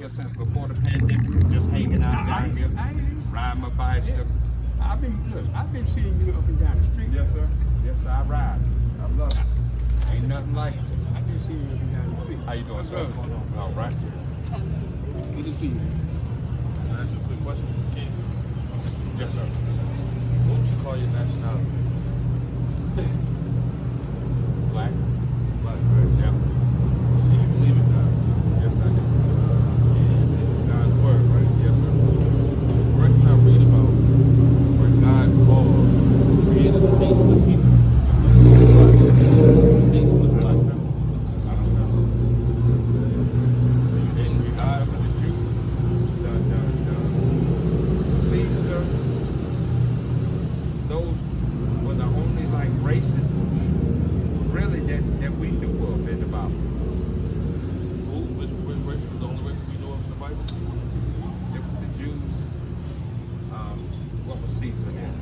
here since before the pandemic, just hanging out down here, riding my bicycle. I've been seeing you up and down the street. Yes, sir. Yes, sir. I ride. I love it. Ain't nothing like it. I've been seeing you up and down the street. How you doing, sir? All right. Good to see you. Can I ask you a quick question? Yes, sir. What would you call your nationality? Black. Black, right? Yeah. Do you believe in God? Yes, I do. And this is God's word, right? Yes, sir. Where can I read about where God called, created a nation of people? A nation of black people. I don't know. And God of the Jews, Caesar, those were the only like races really that we knew of in the Bible. Who? Which race was the only race we know of in the Bible? It was the Jews. What was Caesar then?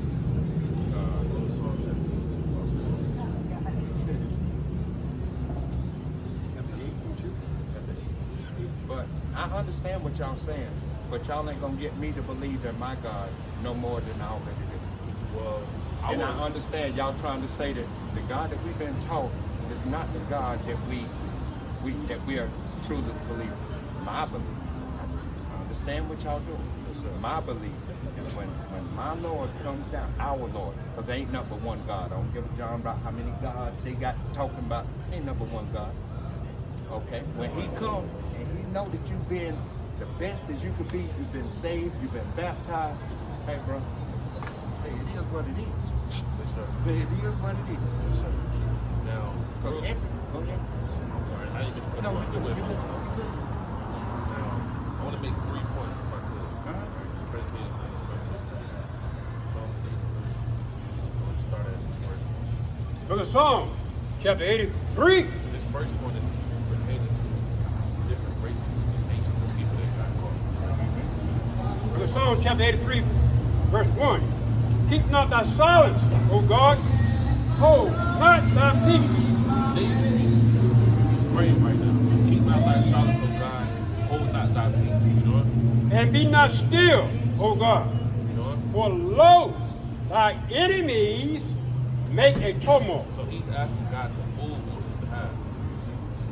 But I understand what y'all saying, but y'all ain't gonna get me to believe in my God no more than I already do. Well, I understand y'all trying to say that the God that we've been taught is not the God that we are truly believing. My belief. I understand what y'all doing. My belief is when my Lord comes down, our Lord, because there ain't number one God. I don't give a John about how many gods they got talking about. Ain't number one God. Okay? When he come and he know that you've been the best as you could be, you've been saved, you've been baptized. Hey, bro. Hey, it is what it is. yes, sir. It is what it is. Yes, sir. Now, Go ahead. Go ahead. I'm sorry, I didn't mean to cut No, you you off. good. Go You ahead. good. You good. Now, I want to make 3 points if I could. Uh-huh. Just predicated on this question. Psalms 8. I want to start at verse 1. Book of Psalms, chapter 83. This first point is pertaining to different races and nations of people that God called. Book of Psalms, chapter 83, verse 1. Keep not thy silence, O God. Hold not thy peace. David speaking. He's praying right now. Keep not thy silence, O God. Hold not thy peace. You know what? And be not still, O God. You know what? For lo, thy enemies make a tumult. So he's asking God to move on his behalf.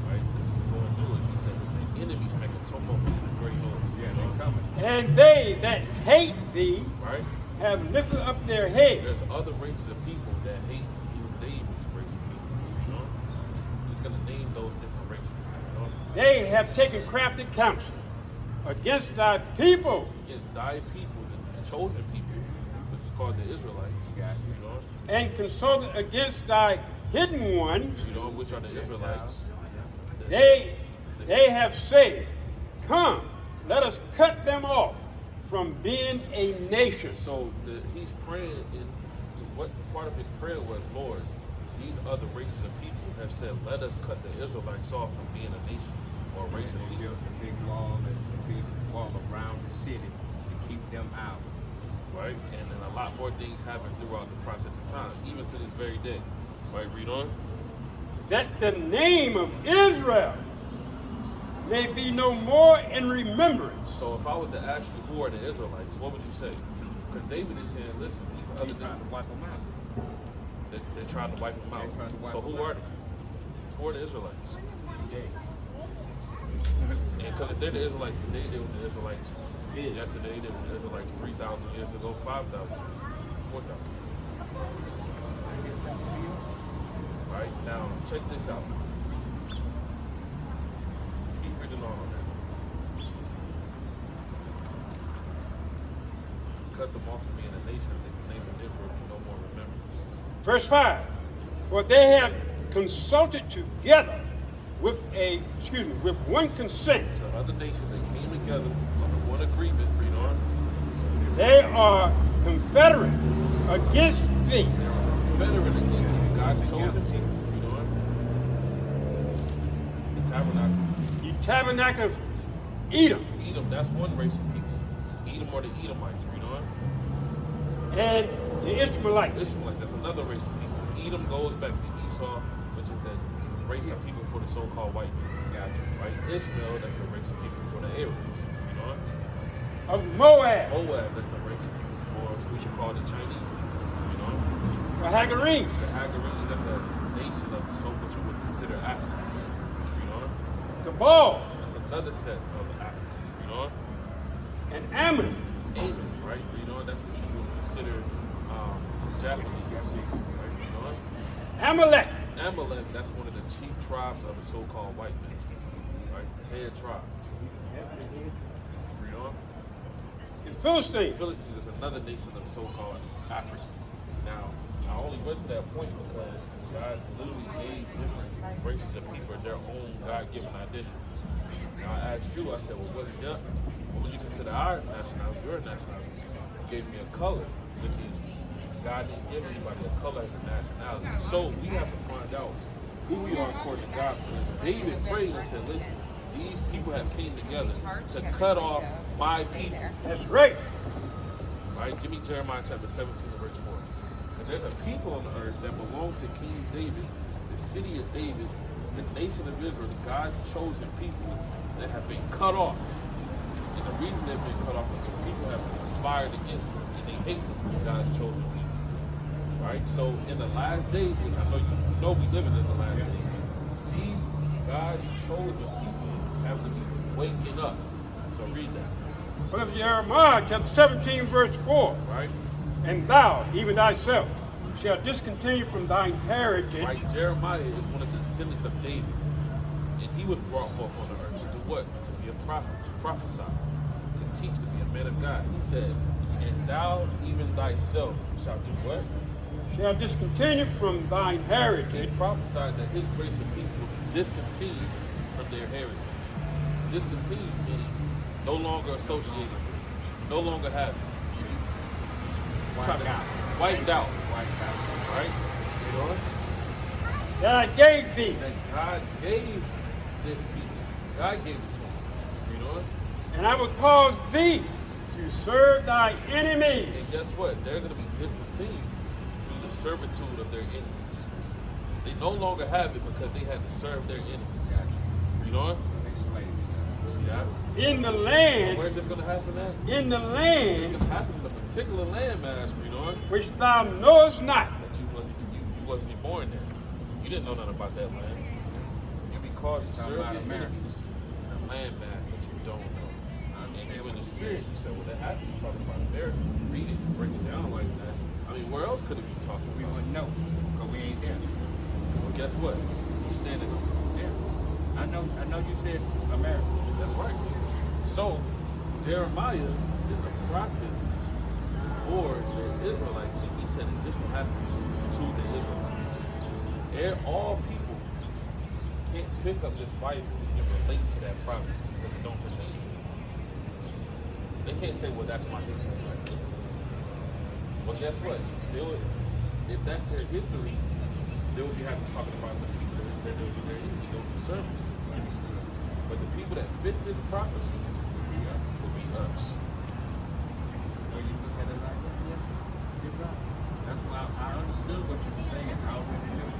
Right? Because he's going through it. He said that the enemies make a tumult in the great north. Yeah, they coming. And they that hate thee Right? have lifted up their heads. There's other races of people that hate even David's race of people. You know? He's going to name those different races. You know? They have taken crafty counsel against thy people. Against thy people, the chosen people, which is called the Israelites. Got you. You know? And consulted against thy hidden ones. You know, which are the Israelites. They have said, come, let us cut them off from being a nation. So he's praying, in what part of his prayer was, Lord, these other races of people have said, let us cut the Israelites off from being a nation or a race of They people. built a big wall and a big wall around the city to keep them out. Right? And then a lot more things happen throughout the process of time, even to this very day. Right, read on. That the name of Israel may be no more in remembrance. So if I was to ask you who are the Israelites, what would you say? Because David is saying, listen, these They other trying to things, wipe them out. they're trying to wipe them out. They're trying to wipe So who them are out. they? Who are the Israelites? Today. And because if they're the Israelites today, they were the Israelites yesterday, they were the Israelites 3,000 years ago, 5,000, 4,000. Right? Now, check this out. Keep reading on that. Cut them off from being a nation, the name of Israel will no more remembrance. Verse 5. For they have consulted together with one consent. So other nations that came together under one agreement, read on. They are confederate against thee. They are confederate against God's chosen people, read on. The tabernacle. The tabernacle of Edom. Edom, that's one race of people. Edom or the Edomites, read on. And the Ishmaelites. Ishmaelites, that's another race of people. Edom goes back to Esau, which is the race of people for the so-called white man. Gotcha. Right? Ishmael, that's the race of people for the Arabs. of Moab, Moab, that's the race of people for what you call the Chinese people, you know? the Hagarenes, The Hagarenes, that's a nation of so what you would consider Africans, you know? the Baal, That's another set of Africans, you know? and Ammon, Amen, right? You know, that's what you would consider Japanese, right? You know? Amalek, Amalek, that's one of the chief tribes of the so-called white man, right? The head tribe, you know? the Philistines, Philistines is another nation of so-called Africans. Now, I only went to that point because God literally gave different races of people their own God-given identity. Now, I asked you, I said, well, what would you consider our nationality, your nationality? You gave me a color, which is God didn't give anybody a color as a nationality. So we have to find out who we are according to God. Because David prayed and said, listen, these people have came together to cut off my people. that's right. Right? Give me Jeremiah chapter 17 and verse 4. Because there's a people on the earth that belong to King David, the city of David, the nation of Israel, God's chosen people that have been cut off. And the reason they've been cut off is because people have conspired against them and they hate them, God's chosen people. Right? So in the last days, which I know you know we living in the last days, these God's chosen people have to be waking up. So read that. Book of Jeremiah, chapter 17, verse 4. Right? And thou, even thyself, shalt discontinue from thine heritage. Right? Jeremiah is one of the descendants of David. And he was brought forth on the earth to do what? To be a prophet, to prophesy, to teach, to be a man of God. He said, and thou, even thyself, shalt do what? Shall discontinue from thine He heritage. prophesied that his race of people would be discontinued from their heritage. Discontinued meaning no longer associated with it, no longer have it. Wiped out. Wiped out. Wiped out. Right? You know? That I gave thee. That God gave this people. God gave it to them. You know? And I will cause thee to serve thy enemies. And guess what? They're going to be discontinued through the servitude of their enemies. They no longer have it because they had to serve their enemies. You know? They slaves. See that? In the land, Where's this going to happen at? in the It's land going to happen in a particular landmass, you know? which thou knowest not. That you wasn't even born there. You didn't know nothing about that land. You be called to serve about your America. enemies in a landmass that you don't know. And you in the spirit, you said, well, that has to be talking about America. Read it, break it down like that. I mean, where else could it be talking We about? wouldn't know because we ain't there. Well, guess what? He's standing on it. Yeah. I know you said America. That's right. So, Jeremiah is a prophet for the Israelites, and he said that this will happen to the Israelites. All people can't pick up this Bible and relate to that prophecy because it don't pertain to them. They can't say, well, that's my history. Right? Well, guess what? If that's their history, they would be having to talking about the people that said they would be their enemies, they would be servants. But the people that fit this prophecy will be us. When you look at it like that, yeah, you're right. That's why I understood what you were saying. I already knew.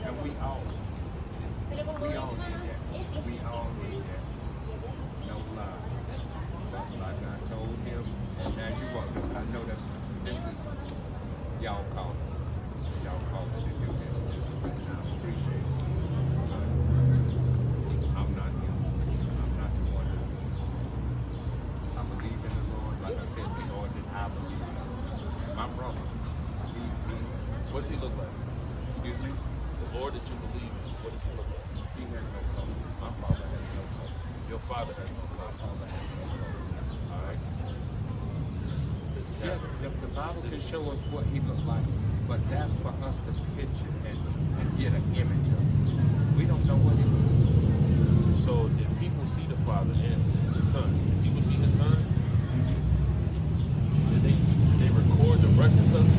And we all need that. We all need that. No lie. That's like I told him. And now you walk. I know this is y'all call it. This is y'all call it to do this. This is what I appreciate it. I'm not him. I'm not the one. I believe in the Lord. Like I said, the Lord that I believe in. My brother, he What's he look like? excuse me, The Lord that you believe in, what does he look like? he has no color. My father has no color. Your father has no My color. father has no color. All right? Does he Yeah, have the Bible can show us what he looked like, but that's for us to picture and get an image of. We don't know what he looked like. So did people see the Father and the Son? Did people see his Son? Did they record the records of it?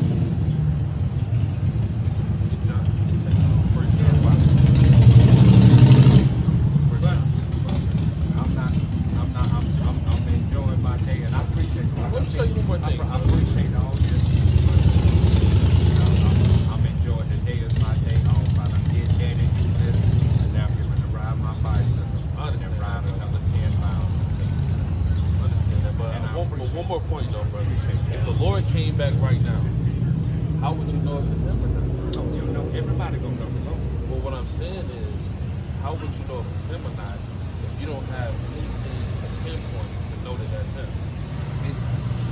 Did John? It said, First John 5. First John. I'm enjoying my day, and I appreciate it. Let me show you one more thing. I appreciate all this. I'm enjoying the day of my day off. I done did that and do this, and now I'm going to ride my bicycle and ride one more point though, brother. If the Lord came back right now, how would you know if it's him or not? Oh, you know, everybody gonna know the Lord. Well, what I'm saying is, how would you know if it's him or not if you don't have anything to pinpoint to know that that's him?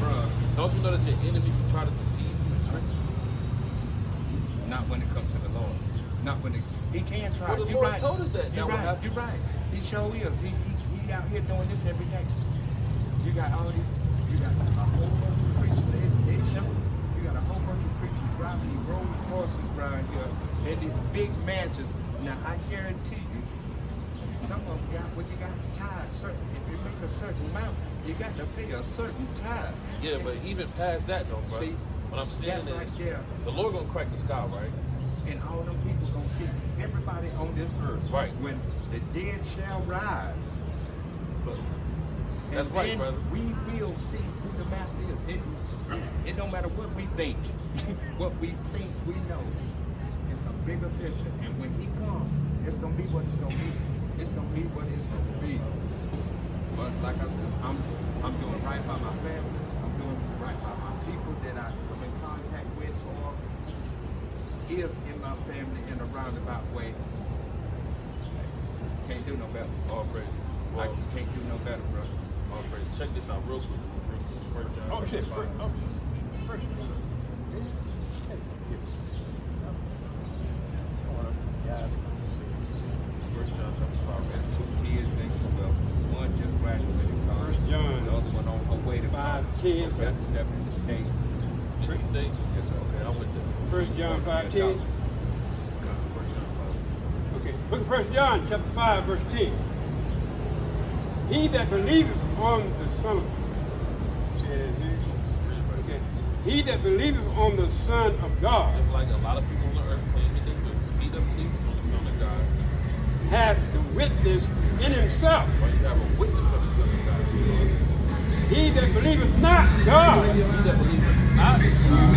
Bruh, Don't you know that your enemy can try to deceive you and trick you? not when it comes to the Lord. Not when he can try. Well, the You're Lord right. told us that. You're That would right. happen. You're right. He sure is. He out here doing this every day. You got all these. You got a whole bunch of preachers. They show. You got a whole bunch of preachers driving these Rolls Royces around here in these big mansions. Now I guarantee you, some of them got when you got tithe. Certain. If you make a certain amount, you got to pay a certain tithe. Yeah, but even past that though, bro. See, what I'm saying that right is, there. the Lord gonna crack the sky, right? And all them people gonna see everybody on this earth. Right. When the dead shall rise. But And that's right, then brother. we will see who the master is. It don't matter what we think. What we think we know. It's a bigger picture. And when he comes, it's gonna be what it's gonna be. It's gonna be what it's gonna be. But like I said, I'm doing right by my family. I'm doing right by my people that I come in contact with or is in my family in a roundabout way. Can't do no better. All praise. Like Well, you can't do no better, bro. all praise. Check this out real quick. First John. Oh, shit. chapter 5. First. First John chapter 5. Got two kids next to well, one just graduated college. First John The other one on her way to 5:10. college. Got accepted to state. NC State. Yes, sir. Okay, I'm with that. 1 John 5:10. First John 5. Okay, look at 1 John chapter 5, verse 10. He that believeth on the Son of okay. He that believeth on the Son of God Just like a lot of people on the earth claim that they do. He that believes on the Son of God. hath the witness in himself. Or you have a witness of the Son of God. He that believeth not God He that believeth not God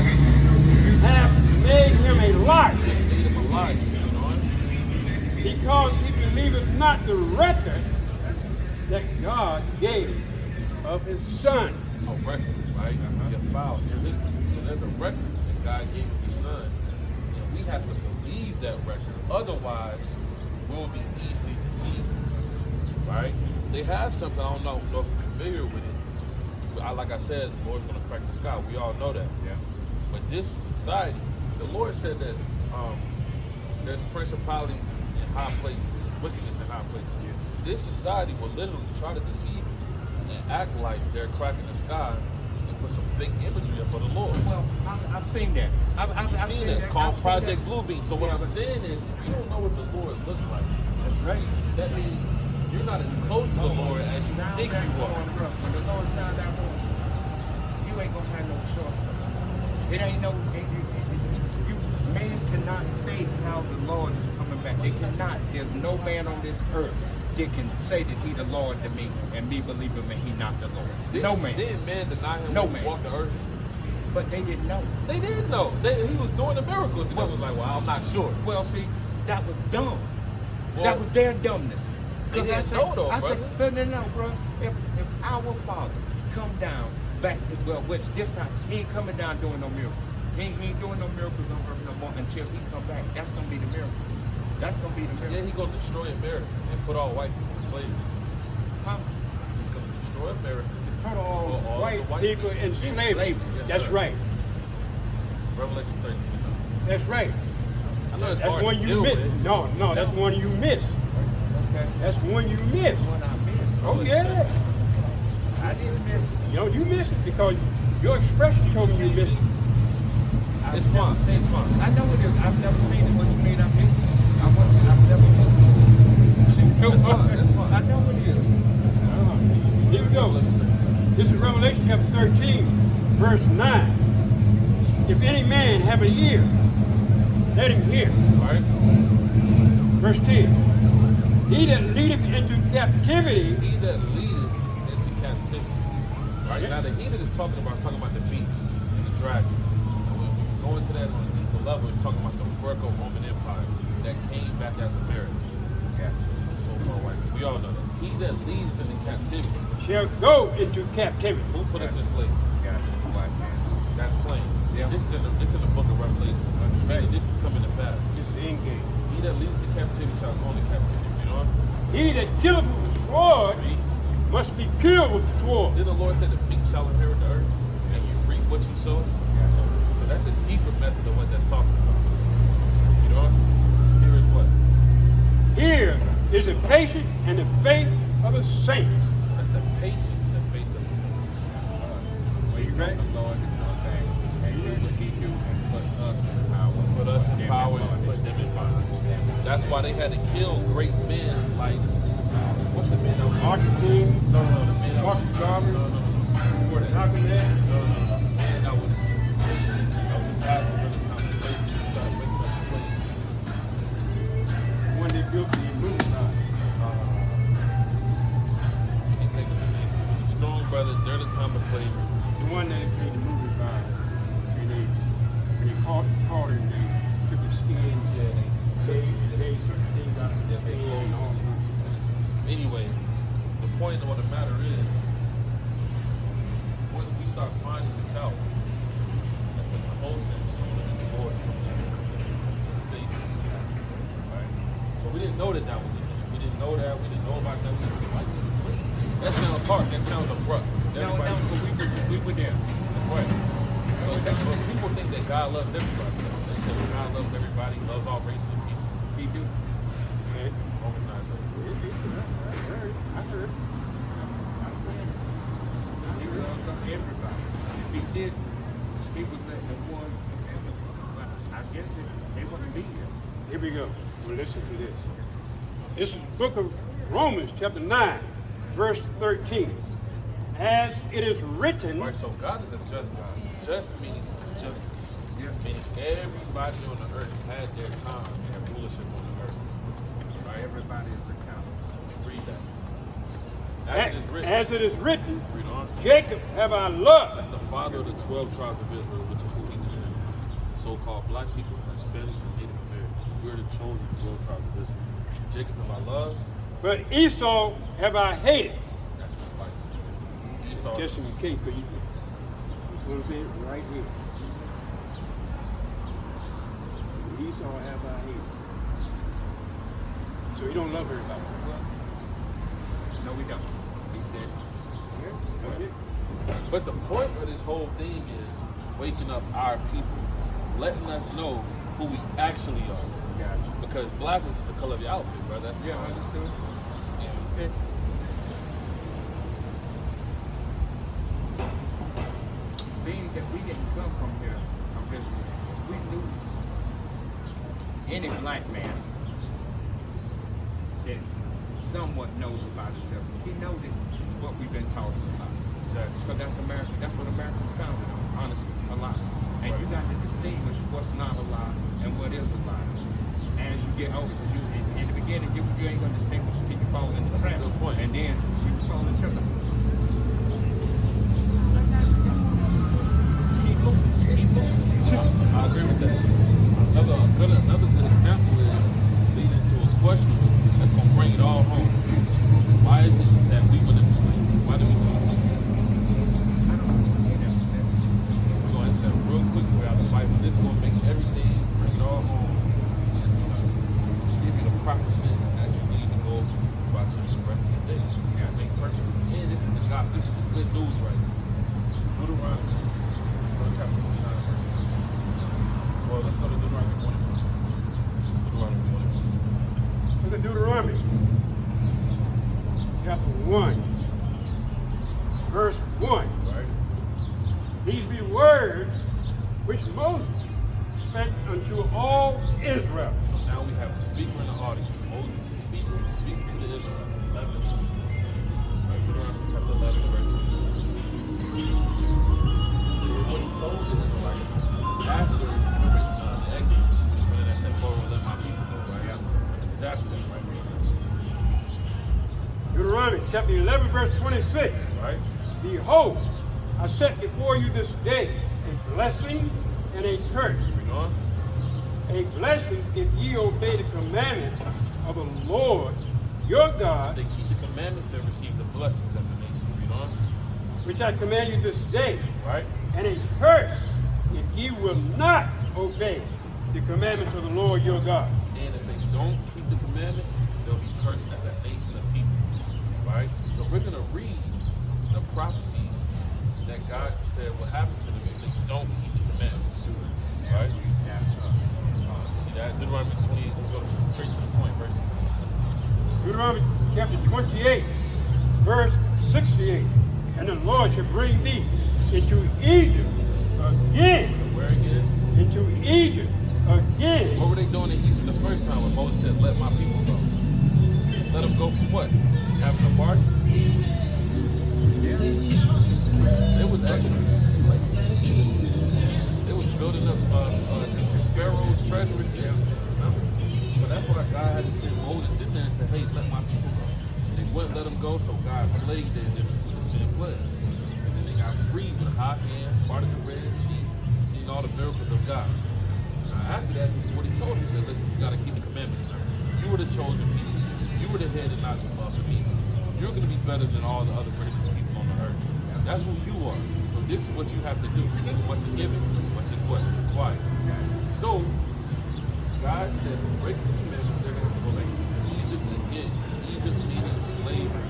hath made him a liar, made him a liar. You know? because he believeth not the record that God gave of his Son. A record, right? Your file, your history. So there's a record that God gave of his Son. And we have to believe that record. Otherwise, we'll be easily deceived. Right? They have something, I don't know if you're familiar with it. Like I said, the Lord's going to crack the sky. We all know that. Yeah. But this society, the Lord said that there's principalities in high places, wickedness in high places. Yeah. This society will literally try to deceive you and act like they're cracking the sky and put some fake imagery up for the Lord. Well, I've seen that. You've seen that. It's called I've seen Project that. Bluebeam. So what Yeah, I'm but- saying is, if you don't know what the Lord looks like, That's right. that means you're not as close to the Lord as you Sound think that you horn, are. bro. When the Lord sound that horn, you ain't gonna have no choice. It ain't no. Man cannot fake how the Lord is coming back. They cannot. There's no man on this earth that can say that he the Lord to me and me believe him and he not the Lord. No man. Didn't man deny him No when he man. walked the earth? But they didn't know. They didn't know. He was doing the miracles. And they was like, well, I'm not sure. Well, see, that was dumb. Well, That was their dumbness. They I didn't said, know though, I said, brother. no, bro. If our Father come down back, well, which this time he ain't coming down doing no miracles. He ain't doing no miracles on earth no more until he come back. That's gonna be the miracle. That's gonna be the miracle. Yeah, he gonna destroy America and put all white people in slavery. Huh? He's gonna destroy America. Put all All white the white people in in slavery. slavery. Yes, That's sir. right. Revelation 13. That's right. I know it's That's hard one to you deal missed. with. No, that's one you missed. Okay. That's one you missed. What I missed. Oh yeah. I didn't miss it. You know, you missed it because your expression told me you missed it. It's fun. It's fun. I know it is. I've never seen it. What you mean I missed it? I've never looked. That's fine. That's fine. I know it is. Here we go. This is Revelation chapter 13, verse 9. If any man have an ear, let him hear. All right? Verse 10. He that leadeth into captivity, He that leadeth into captivity. Right? Now the he that is talking about the beast and the dragon. And when we go into that on a deeper level, it's talking about the Greco-Roman Empire that came back as America. Yeah. So far white. We all know that. He that leads into captivity. shall go into captivity. Who put us in slavery? Got it. White man. That's plain. Yeah. This is in the book of Revelation. Meaning this is coming to pass. This is the end game. He that leads to captivity shall go into captivity. You know? He that killeth with the sword must be killed with the sword. Then the Lord said the meek shall inherit the earth, and you reap what you sow. So that's the deeper method of what that's talking about. You know? Here is what? Here is the patience and the faith of the saints. That's the patience and the faith of the saints. Well, you right. The Lord is one thing, and do what He do, and put us in power. Put us in Them power and bondage. put them in bondage. That's why they had to kill great men like, what's the man that was Martin King, No, the man that was Martin Garvey, Before that. Malcolm X, No, the man that was the pastor of the time of slavery, who started waking up the slaves. the one that built the movie line. Can't think of his name. He was a strong brother during the time of slavery. The one that made the movie line. And when they caught him, they took his skin, they certain things out of his skin and all that. Anyway, the point of the matter is, once we start finding this out, that the closer and sooner the Lord is coming to save us. Right? So we didn't know that was it. We didn't know that. We didn't know about that. We were like, that sounds hard. That sounds abrupt. No, but we were there. Right. But people think that God loves everybody. They say God loves everybody, He loves all races of people. He do. Okay. Romans 9 says. I heard. I'm saying He loves everybody. If He did, He would let the ones. Well, I guess they wouldn't be here. Here we go. Well, listen to this. This is the book of Romans, chapter 9, verse 13. As it is written, Right, so God is a just God. Just means justice. Yeah. Meaning everybody on the earth had their time and rulership on the earth. Right? Everybody is accountable. Read that. As it is written. as it is written, Read on. Jacob have I loved. That's the father of the 12 tribes of Israel, which is who we descend from. So-called black people, Hispanics, and Native Americans. We're the chosen 12 tribes of Israel. Jacob have I loved. But Esau have I hated. That's the Bible. Esau. Just in case, because you that's what I'm saying right here. Esau have I hated. So you don't love everybody. No, we don't. He said, That's it. But the point of this whole thing is waking up our people, letting us know who we actually are. gotcha. Because black is just the color of your outfit, brother. That's Yeah, I understood. Yeah. Being that we didn't come from here, we knew any black man that somewhat knows about himself. He knows that what we've been taught is a lie. Because that's America. That's what America's founded on, honestly, a lie. And you got to distinguish what's not a lie and what is a lie. As you get older, because in the beginning, you ain't going to distinguish till you fall in the trap. Good point. And then you fall into the I agree with that. Another good example is leading to a question that's going to bring it all home. Why is it that we went into slavery? Why did we go into slavery? I don't know. We're going to answer that real quickly out of the Bible. This is going to make everything, bring it all home. And it's going to give you the proper sense as you need to go about your rest of your day. You got to make purpose. And this is the God. This is the good news right now. Deuteronomy, chapter 29, verse 1. Well, let's go to Deuteronomy 21. Deuteronomy 21. Look at Deuteronomy, chapter 1, verse 1. Right? These be words which Moses spake unto all Israel. So now we have the speaker in the audience. Moses is speaking to the Israelites. 11 and 26. Right, Deuteronomy chapter 11, verse 26. This is what he told the Israelites after, remember, the Exodus, when I said, "Lord, let my people go," right? So this is after that, right? Deuteronomy chapter 11, verse 26. Right? Behold, I set before you this day a blessing and a curse. Read on. A blessing if ye obey the commandments of the Lord your God, They keep the commandments, they receive the blessings as a nation. Read on. which I command you this day, Right? and a curse if ye will not obey the commandments of the Lord your God. And if they don't keep the commandments, they'll be cursed as a nation of people. Right? So we're going to read the prophecies that God said will happen to them if they don't keep the commandments. Right? See that? Deuteronomy 28. Let's go straight to the point. Verse 16. Deuteronomy chapter 28, verse 68. And the Lord shall bring thee into Egypt again. Where again? Into Egypt again. What were they doing in Egypt the first time when Moses said, let my people go? Let them go for what? Having a party? They was actually slaves. They was building up Pharaoh's treasury. Remember? So that's why God had to send Moses in there and say, hey, let my people go. They wouldn't let them go, so God plagued the Egyptians with the 10 plagues. And then they got freed with a hot hand, part of the Red Sea, seeing all the miracles of God. Now, after that, this is what he told them. He said, listen, you got to keep the commandments now. You were the chosen people. You were the head and not the people. You're going to be better than all the other British people on the earth. That's who you are. So this is what you have to do. What is given, what is what is required. So, God said, break the commandments, they're going to have to go back to Egypt again. Egypt meaning slavery.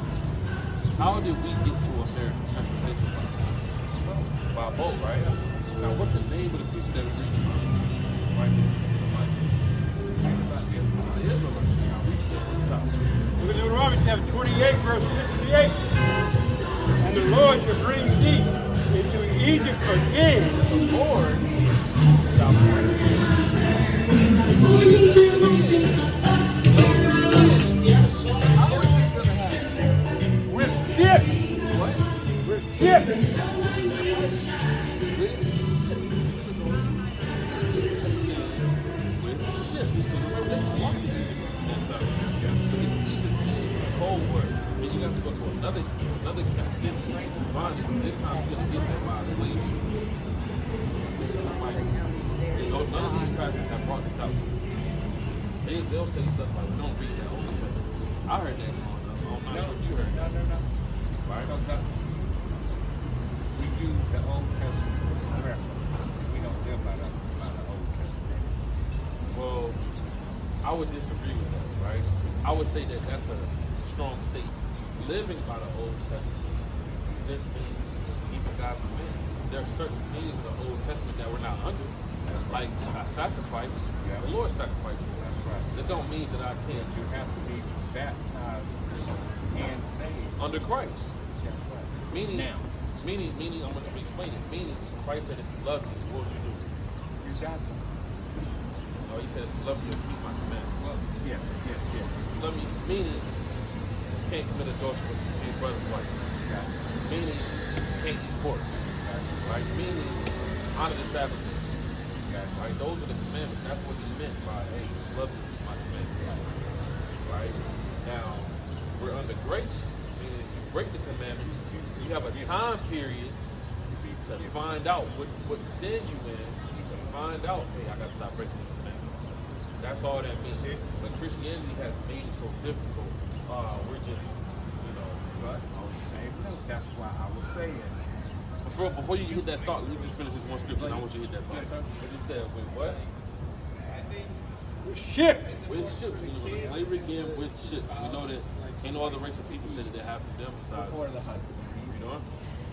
How did we get to American transportation? By boat, right? Now, what's the name of the people that we're reading about? Right here. The Israelites. Now, read this from the top. Look at Deuteronomy chapter 28, verse 68. And the Lord shall bring thee into Egypt again. The Lord shall bring you. How is this going to happen? With ships. What? With ships. With ships. Remember, they walked in Egypt that time. Egypt is a cold word. Then you have to go to another captivity. Bondage. This time you're going to get that by a slave ship. This is not like, none of these pastors have brought this out to you. They'll say stuff like, we don't read that Old Testament. I heard that. I'm not sure if you heard that. No. Right? We use the Old Testament as reference. We don't live by the Old Testament. Well, I would disagree with that, right? I would say that that's a strong statement. Living by the Old Testament just means keeping God's commandments. There are certain things in the Old Testament that we're not under, like a sacrifice. Yeah. The Lord sacrificed for us. That's right. That don't mean that I can't You have to be baptized and saved. under Christ. That's right. Meaning, Now. meaning, I'm going to explain it. Meaning, Christ said, if you love me, what would you do? You got to. No, he said, if you love me, you'll keep my commandments. Well, yes. You love me, meaning, you can't commit adultery with your brother's wife. Got it. Meaning, you can't eat pork. Right? Meaning, honor the Sabbath day. Right? Those are the commandments. That's what he meant by, hey, love me, keep my commandments. Right? Now, we're under grace, meaning if you break the commandments, you have a time period to find out what sin you in, to find out, hey, I got to stop breaking these commandments. That's all that means. But Christianity has made it so difficult. We're just, But on the same note, that's why I was saying. Before you hit that thought, let me just finish this one scripture and I want you to hit that thought. Yes, sir. Because it said, with what? With ships. With ships. With slavery again, with ships. We know that ain't no other race of people said that that happened to them besides. Read on.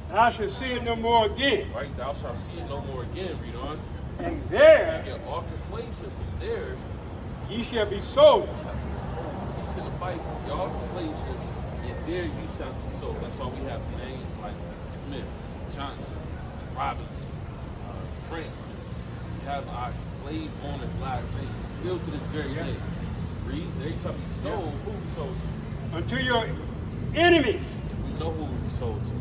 Thou shalt see it no more again. Right? Thou shalt see it no more again. Read on. And there Get off the slave ships and there ye shall be sold. shall be sold. Just in the Bible, you're off the slave ships and there you shall be sold. That's why we have names like Smith, Johnson, Robinson, Francis. We have our slave owners' last names. Still to this very day. Read, they shall be sold. Who we sold to? Unto your enemies. We know who we sold to.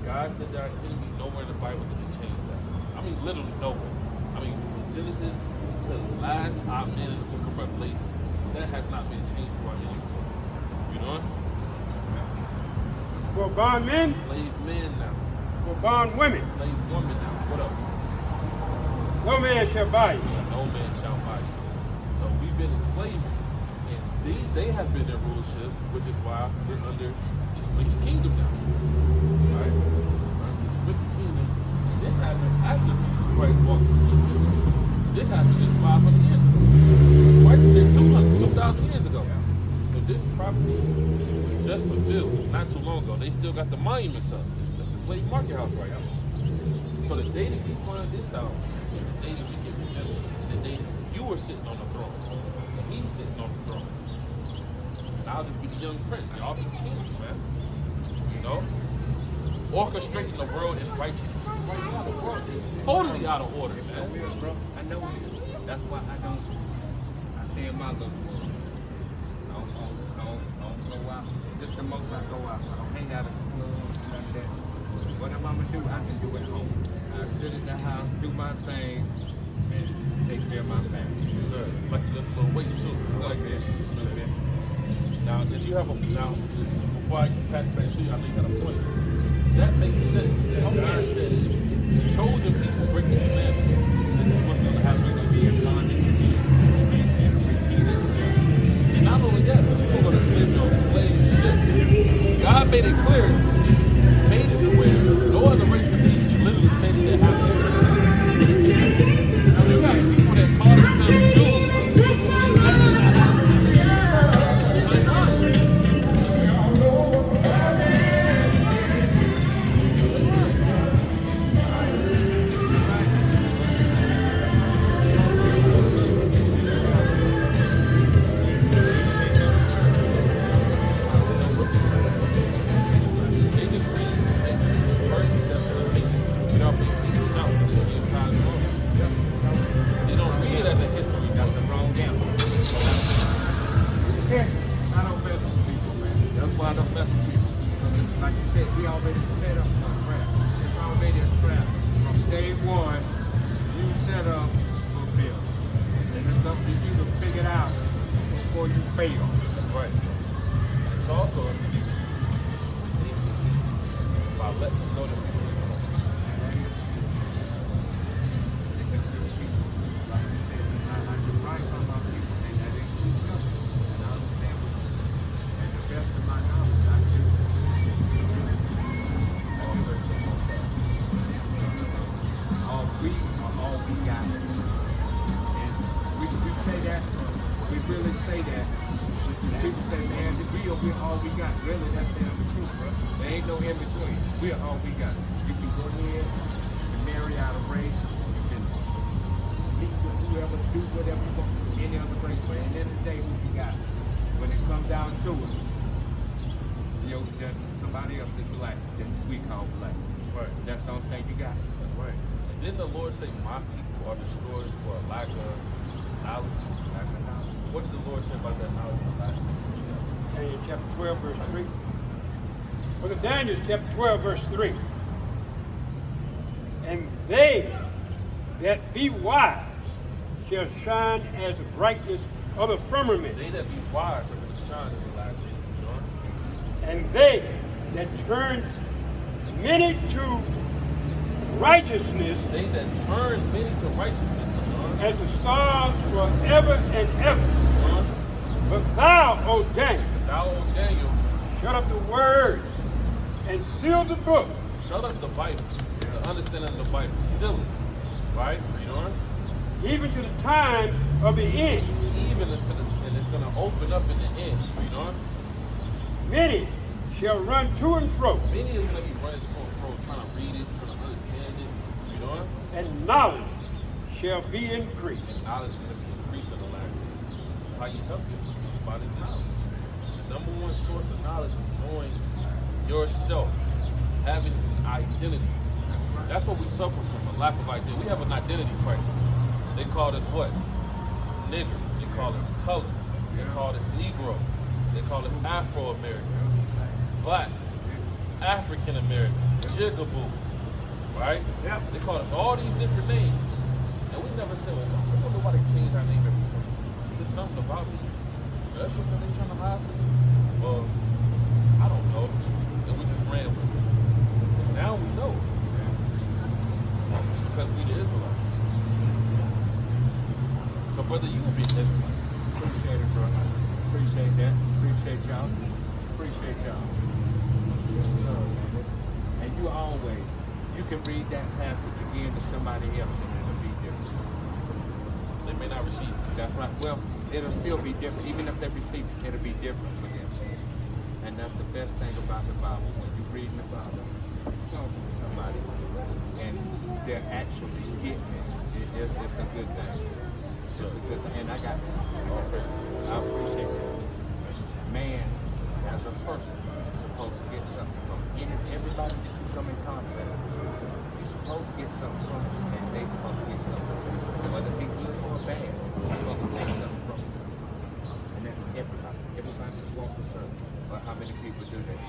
God said that our enemies nowhere in the Bible did they change that. I mean, literally nowhere. I mean, from Genesis to the last amen in the book of Revelation, that has not been changed for our enemies. You know? For bondmen, Slave men now. for bondwomen. Slave women now. What else? No man shall buy you. No man shall buy you. So we've been in slavery, and they have been in rulership, which is why we're under this wicked kingdom now. Right? This wicked kingdom. This happened after Jesus Christ walked the scene. This happened just 500 years ago. Christ was here 2,000 years ago. So this prophecy was just fulfilled not too long ago. They still got the monuments up. It's the slave market house right now. So the day that you find this out is the day that we get redemption. The day that you were sitting on the throne. And he's sitting on the throne. And I'll just be the young prince. Y'all be the kings, man. You know? Orchestrating the world in righteousness. Right now, the world is totally out of order, man. Bro, I know it is. That's why I stay in my little world. I don't go out. Just the most I go out. I don't hang out at the club, none of that. Whatever I'm gonna do, I can do at home. I sit in the house, do my thing, and take care of my family. Yes, sir. Like you lift a little weight too. Like that. Now, did you have now, before I pass it back to you, I know you got a point. That makes sense. That God said, chosen people break the commandments. This is what's going to happen. It's going to be in bondage and repeated sin. And not only that, but you're going to slave on slave ship. God made it clear, made it to where no other race of people literally say that they have to. Now, you got people that call themselves Jews. That is not how chapter 12, verse 3. And they that be wise shall shine as the brightness of the firmament. They that be wise are going to shine in the last days. And they that turn many to righteousness. They that turn many to righteousness. As the stars forever and ever. But thou, O Daniel, shut up the word and seal the book. Shut up the Bible. The understanding of the Bible. Seal it. Right? Read on. Even to the time of the end. Even until and it's going to open up in the end. Read on. Many shall run to and fro. Many are going to be running to and fro, trying to read it, trying to understand it. Read on. And knowledge shall be increased. And knowledge is going to be increased in the last days. How you help people by this knowledge. The number one source of knowledge is knowing yourself, having identity. That's what we suffer from, a lack of identity. We have an identity crisis. They call us what? Nigger. They call us color. They call us Negro. They call us Afro-American. Black. African-American. Jigaboo. Right? Yep. They call us all these different names. And we never said, well, I wonder why they changed our name every time. Is it something about me special that they trying to hide from me? Well, I don't know. And we just ran with it. And now we know. It's because we the Israelites. So brother, you will be an Israelite. Appreciate it, bro. Appreciate appreciate y'all. Appreciate y'all. Yes, sir. And you can read that passage again to somebody else and it'll be different. They may not receive it. That's right. Well, it'll still be different. Even if they receive it, it'll be different for them. And that's the best thing about the Bible. When you're reading the Bible, talking to somebody, and they're actually getting it. It's a good thing. It's a good thing. And I appreciate it. Man, as a person, is supposed to get something from everybody that you come in contact with. You're supposed to get something from them, and they're supposed to get something from them. Whether it be good or bad, you're supposed to take something from them. And that's everybody. Everybody just walk the circle. But how many people do that?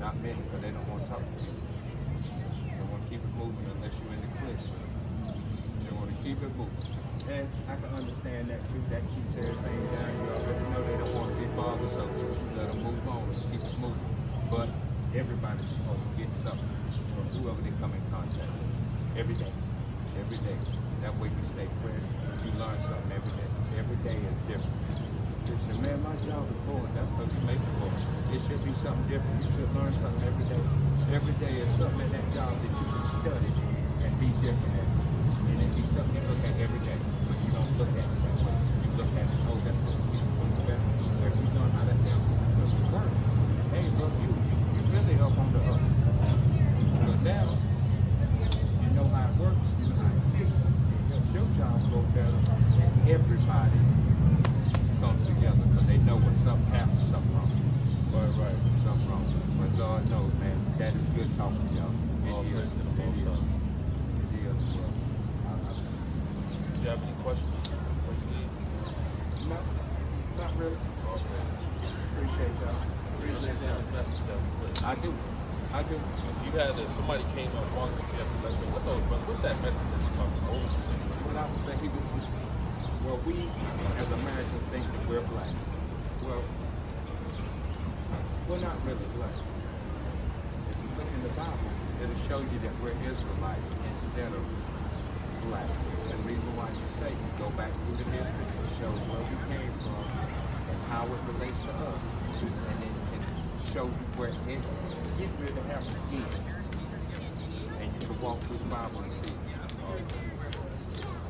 Not many, because they don't want to talk to you. They want to keep it moving unless you're in the clip. They want to keep it moving. And I can understand that too. That keeps everything down. You already know they don't want to be bothered, so let them move on and keep it moving. But everybody's supposed to get something from whoever they come in contact with. Every day. Every day. That way you stay fresh. You learn something every day. Every day is different. You say, man, my job is boring. That's because you make it boring. It should be something different. You should learn something every day. Every day is something at that job that you can study and be different at. And it be something you look at every day. But you don't look at it that way. You look at it, oh, that's what you do better. Where you learn how to help because you work. Hey, bro, you really help on the other. But now, you know how it works, you know how it ticks. It helps your job go better. And everybody comes together because they know when something happens, something wrong. Right. Something wrong. But Lord knows, man, that is good talking to y'all. It is. Well, Do you have any questions before you leave? no, not really. Okay. Appreciate y'all. Appreciate the message that we put. I do. If you had somebody came up on the campus, like, what's that message that you're talking about? What would you say? What I would say, well, we as Americans think that we're black. Well, we're not really black. If you look in the Bible, it'll show you that we're Israelites instead of black. And the reason why you say, you go back through the history, it shows where we came from and how it relates to us. And it can show you where it really happened again. And you can walk through the Bible and see.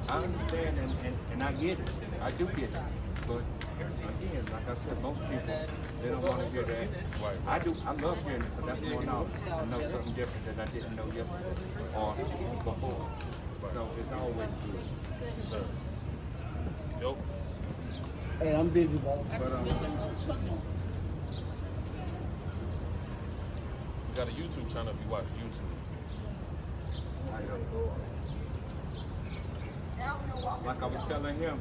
I understand and I get it. I do get it. But again, like I said, most people, they don't want to hear that. I do. I love hearing it because that's more knowledge. I know something different that I didn't know yesterday or before. So it's always good. Sir. Yo. Hey, I'm busy, boss. But You got a YouTube channel if you watch YouTube. like I was telling him,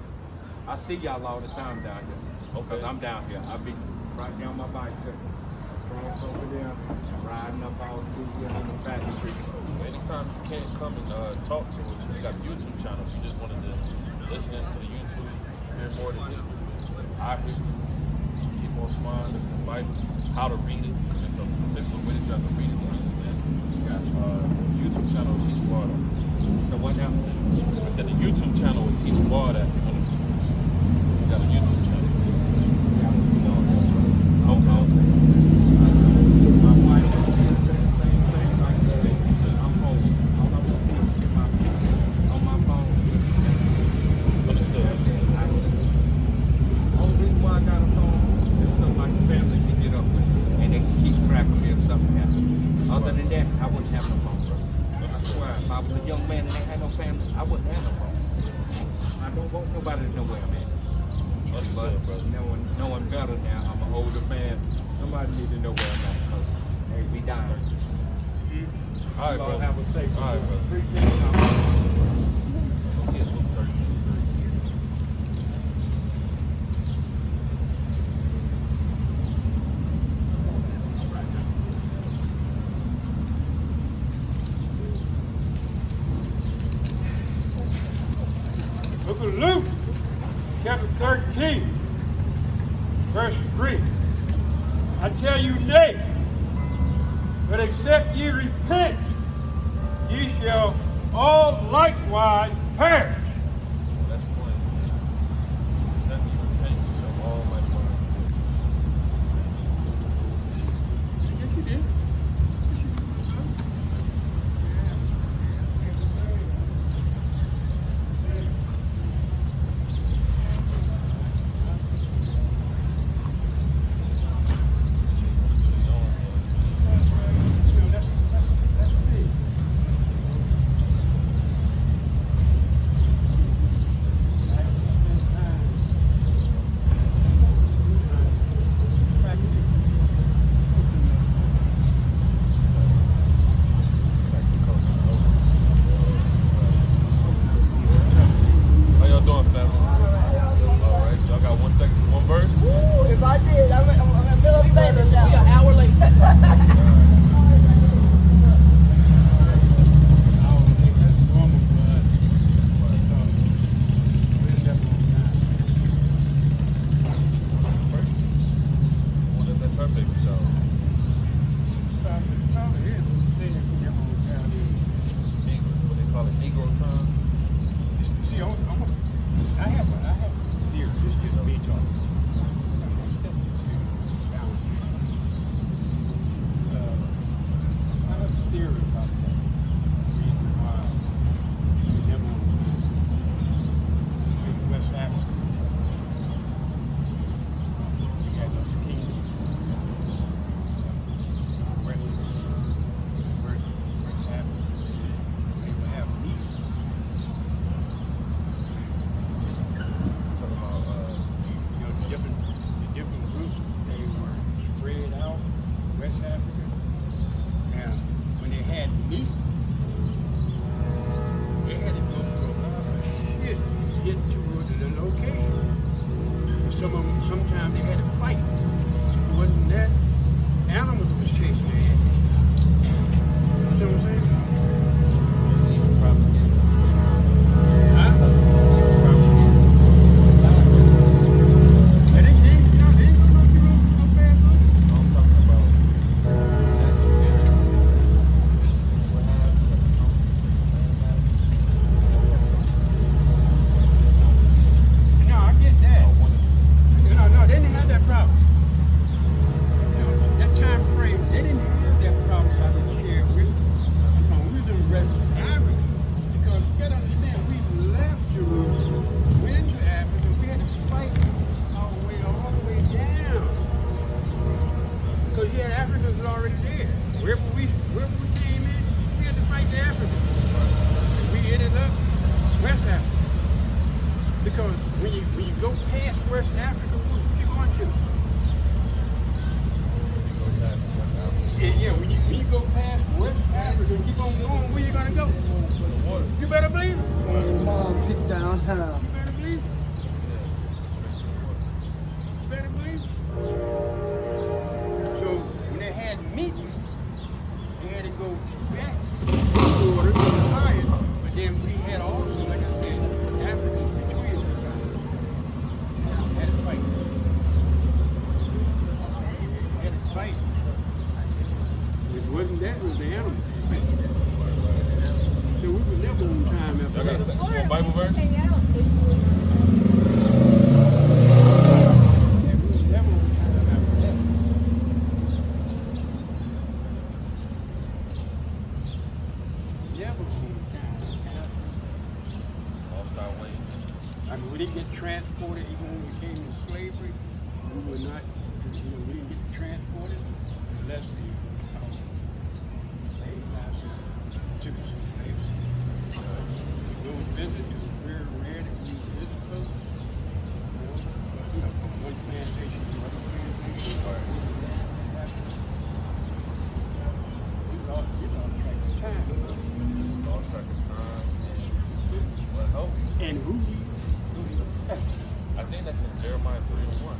I see y'all all the time down here. Because I'm down here. I be right down my bicycle. Cross over there, riding up all through here on the back street. Anytime you can't come and talk to us, we got a YouTube channel. If you just wanted to listen to the YouTube, hear more than history, our history, keep more fun, the Bible, how to read it, and some particular way that you have to read it to understand. We got YouTube channel will teach you all that. So what now? I said the YouTube channel will teach you all that. We got a YouTube channel. My wife said the same thing. Like I'm home. All I want to do is get my on my phone. Understood. Only reason why I got a phone is so my family can get up with it and they can keep track of me if something happens. Other than that, I wouldn't have no phone, bro. I swear, if I was a young man and they had no family, I wouldn't have no phone. I don't want nobody to know where I'm at. But knowing better now, I'm an older man. Somebody need to know where I'm at because, hey, we dying. All right, brother. Have a safe one. All right, brother. Appreciate y'all. Okay, Luke 13:3. Book of Luke, chapter 13, verse 3. I tell you, nay, but except ye repent, ye shall all likewise perish. That's plain. Except you repent, you shall all likewise. had Africans already there. Wherever we came in, we had to fight the Africans. And we ended up West Africa. Because when you go past West Africa, what you going to? And yeah, when you go past West Africa and keep on going, where you gonna go? You better believe it. Mom picked downtown. You better believe it. You better believe it. So when they had meetings, they had to go back in order to the lion. But then we had also, like I said, Africans between us. Had to fight. Had to fight. It wasn't that, it was the animals. So we were never on time after Y'all got a that. second for a Bible verse? Yeah, we was never on time after that. Never on time. Lost our way. I mean, we didn't get transported even when we came in slavery. We were not, we didn't get transported unless the slave master took us to slavery. Those visits, it was very rare that we visit folks. From one plantation to another plantation. We lost track of time. Lost track of time. What hope? And who we I think that's in Jeremiah 3:1.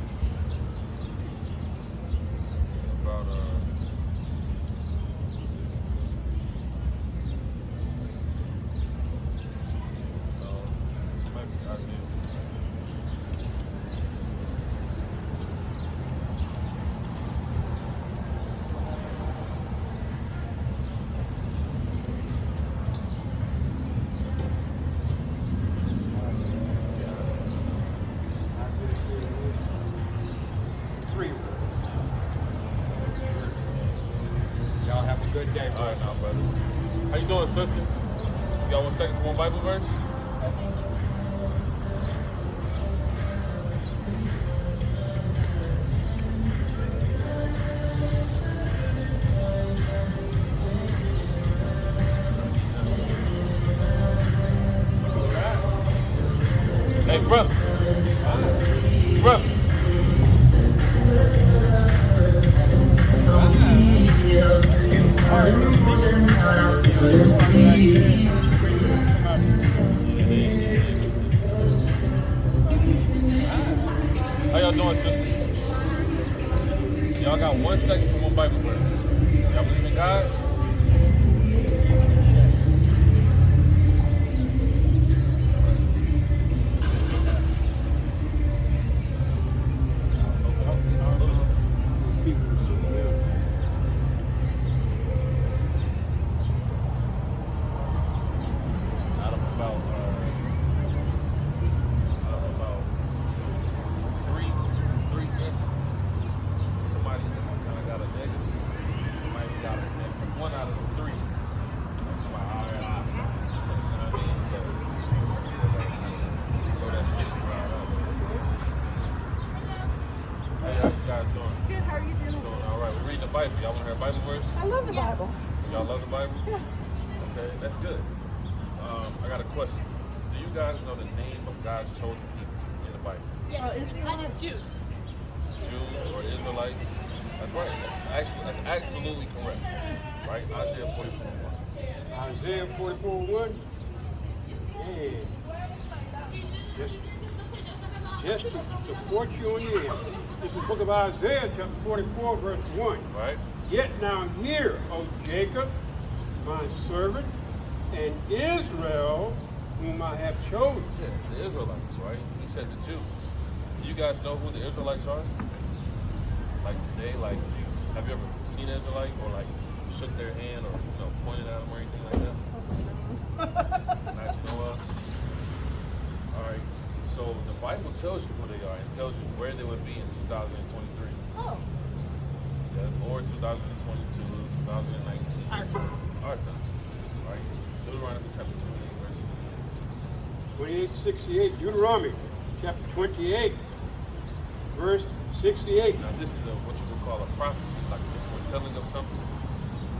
About might be Isaiah. Y'all have a good day. All right, now, brother. How you doing, sister? You got 1 second for one Bible verse? Hey, brother. Brother. How y'all doing, sister? Y'all got 1 second for one Bible verse. Y'all believe in God? Out of about three instances, somebody kind of got a negative. Somebody got a negative. 1 out of the 3. Somebody, all right, awesome. You know what I mean? So that's just Hey, how you guys doing? Good, how are you doing? Doing all right. We're reading the Bible. Y'all want to hear a Bible verse? I love the Bible. Y'all love the Bible? Yes. Okay, that's good. I got a question. Do you guys know the name of God's chosen people in the Bible? Yeah, Israelites. Jews or Israelites? That's right. That's absolutely correct. Right? Isaiah 44:1. Isaiah 44:1. Yeah. Just to support you on the end. This is the book of Isaiah, chapter 44, verse 1. Right? Yet now hear, O Jacob, my servant, and Israel, whom I have chosen. Yeah, the Israelites, right? He said the Jews. Do you guys know who the Israelites are? Like today, like, have you ever seen an Israelite or like shook their hand or pointed at them or anything like that? Not you know of? All right. So the Bible tells you who they are. It tells you where they would be in 2023. Oh, Yeah, or 2022, 2019. our time. Our time. Right? Deuteronomy chapter 28, verse 28:68, Deuteronomy, chapter 28, verse 68. Now this is what you would call a prophecy, like a telling them something.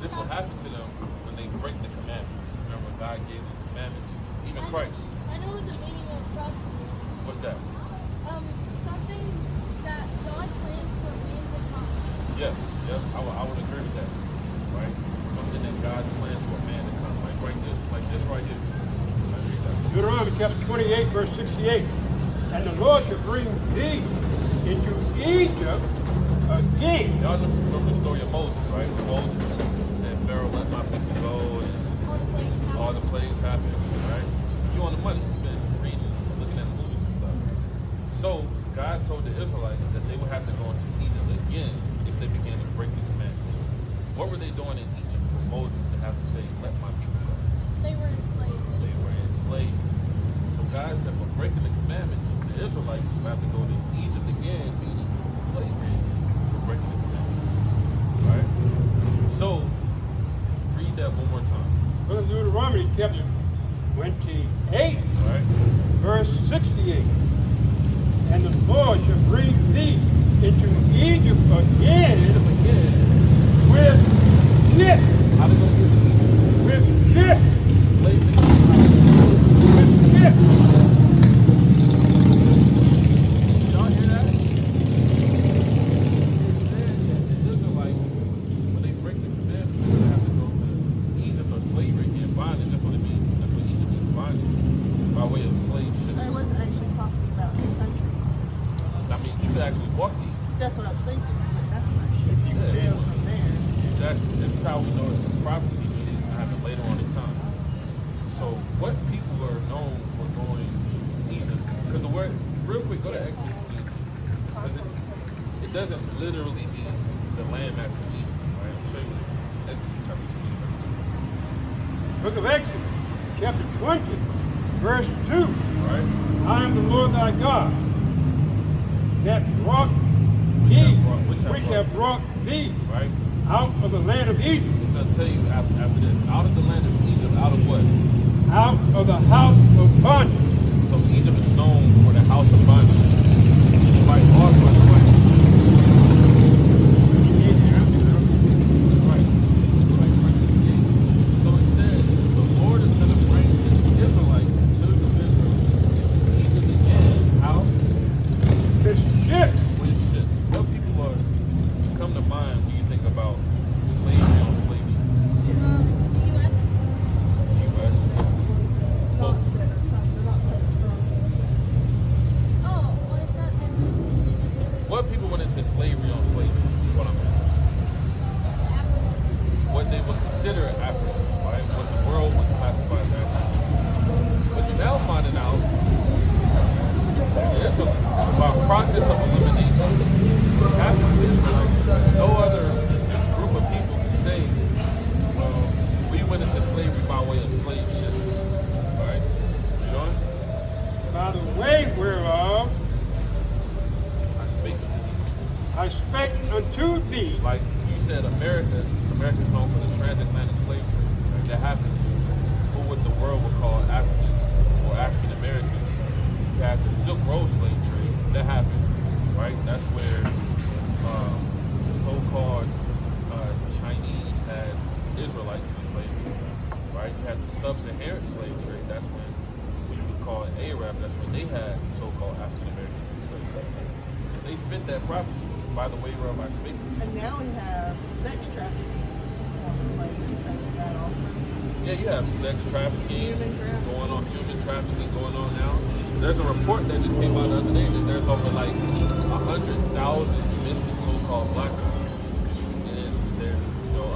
This will happen to them when they break the commandments. Remember, God gave them commandments, even Christ. I know what the meaning of prophecy is. What's that? Something that God planned for man to come. Yeah, I would agree with that, right? Something that God plans for man to come, like this right here. I agree with that. Deuteronomy chapter 28, verse 68. And the Lord shall bring thee into Egypt again. Y'all remember the story of Moses, right? When Moses said, Pharaoh, let my people go, and all the plagues happened, right? You on the money. You've been reading, looking at the movies and stuff. So God told the Israelites that they would have to go into Egypt again if they began to break the commandments. What were they doing in Egypt for Moses to have to say, let my people go? They were enslaved. They were enslaved. So God said, for breaking the commandments, the Israelites would have to go to Egypt again, meaning slavery, for breaking the commandments. Right? So, read that one more time. Go to Deuteronomy chapter 28, Right? verse 68. And the Lord shall bring thee into Egypt again with ships. How they gonna get to With ships. slavery? With ships. Y'all hear that? It said that the Israelites, when they break the commandments, they're gonna have to go to Egypt or slavery again, bondage. That's what it means. That's what Egypt means, bondage, by way of slave ships. I wasn't actually talking about the country. I mean, you could actually walk to Egypt. That's what I was thinking. That's my ship. You Yeah. sail from there. This is how we know it's a prophecy, meaning it's gonna happen later on in time. So what people are known for going to Egypt, because the word, real quick, go to Exodus 22. It doesn't literally mean the landmass of Egypt, right? I'll show you Exodus chapter 20. Book of Exodus, chapter 20, verse 2. Right? I am the Lord thy God, that brought thee, which have brought thee Right? out of the land of Egypt, It's gonna tell you after this, out of the land of Egypt, out of what? out of the house of bondage. So Egypt is known for the house of bondage. Like all Right. So it says the Lord is going to bring the Israelites, the children of Israel, into Egypt again. How? The ships. With ships. What people are come to mind when you think about slavery on slave ships? The U.S. U.S. Well, Oh, what is that? what people went into slavery on slave ships is what I'm asking. What they would consider African, right? What the world would classify as African. But you're now finding out there's by process of elimination, Africans, like no other group of people can say, we went into slavery by way of slave ships, right? You know? By the way whereof I speak to you. I spake unto thee. Like you said, America's known for the transatlantic slave trade. Right? That happened to who what the world would call Africans or African Americans. You have the Silk Road slave trade. That happened, right? That's where the so-called Chinese had Israelites in slavery, right? You had the Sub-Saharan slave trade. That's when we would call it Arab. That's when they had so-called African Americans in slavery. They fit that prophecy. By the way, whereof I speak. And now we have sex trafficking, just on the slavery side of that also. Yeah, you have sex trafficking Human trafficking. going on, human trafficking going on now. There's a report that just came out the other day that there's over like 100,000 missing so-called black girls. And there's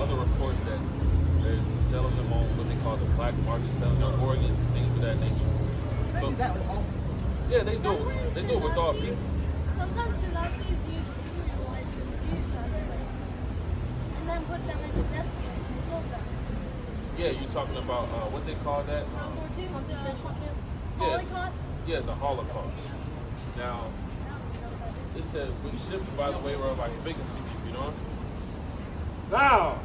other reports that they're selling them on what they call the black market, selling their organs and things of that nature. They do that with all. Yeah, they do it with all people. Sometimes the Nazis use Israelites and Jews as slaves, and then put them in the death camps and kill them. Yeah, you're talking about what they call that? World War II, Yeah. Holocaust. Yeah, the Holocaust. Now, it says, we ships by the way whereof I speak unto thee, you know? Thou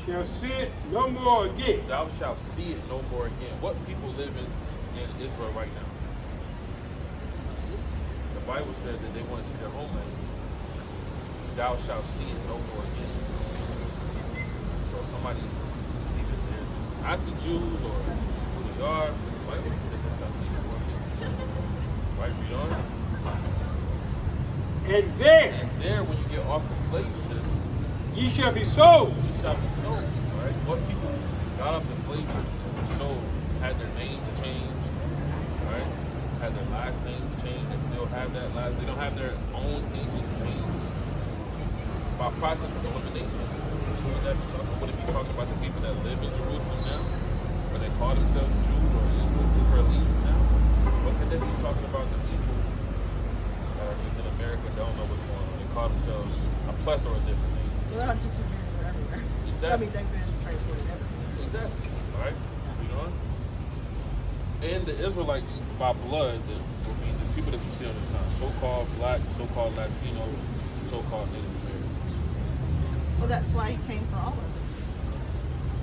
shalt see it no more again. Thou shalt see it no more again. What people live in Israel right now? The Bible said that they want to see their homeland. Thou shalt see it no more again. not the Jews or who they are, the Bible says that's how things work. Right, read on. And there And there, when you get off the slave ships, ye shall be sold. you shall be sold. Right? What people got off the slave ships and were sold had their names changed, right? Had their last names changed. They still have that last. They don't have their own ancient names. By process of elimination, would that be talking? Would it be talking about the people that live in Jerusalem now, or they call themselves Jews or Israelites now? What could they be talking about the people that are just in America don't know what's going on? They call themselves a plethora of different names. Well, I'm just American everywhere. Exactly. I mean, they've been transported everywhere. Exactly. All right. Read on. And the Israelites by blood will be the people that you see on the sign, so-called black, so-called Latino, so-called Native Americans. Well, that's why he came for all of them.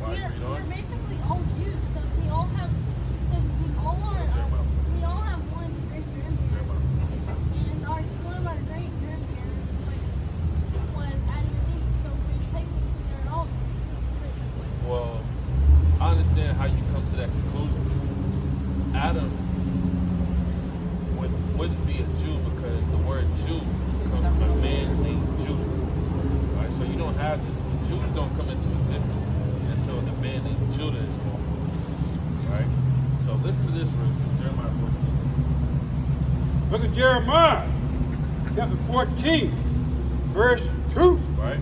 All right. Read We're on. basically all Jews because we all have one great grandparents, and one of our great grandparents was Adam and Eve, so we technically are all Jews. Well, I understand how you come to that conclusion. Adam wouldn't be a Jew because the word Jew comes from a man named Judah. Right? So you don't have the Jews don't come into existence until the man named Judah is born. Right? So listen to this verse, Jeremiah 14. Look at Jeremiah, chapter 14, verse 2. Right?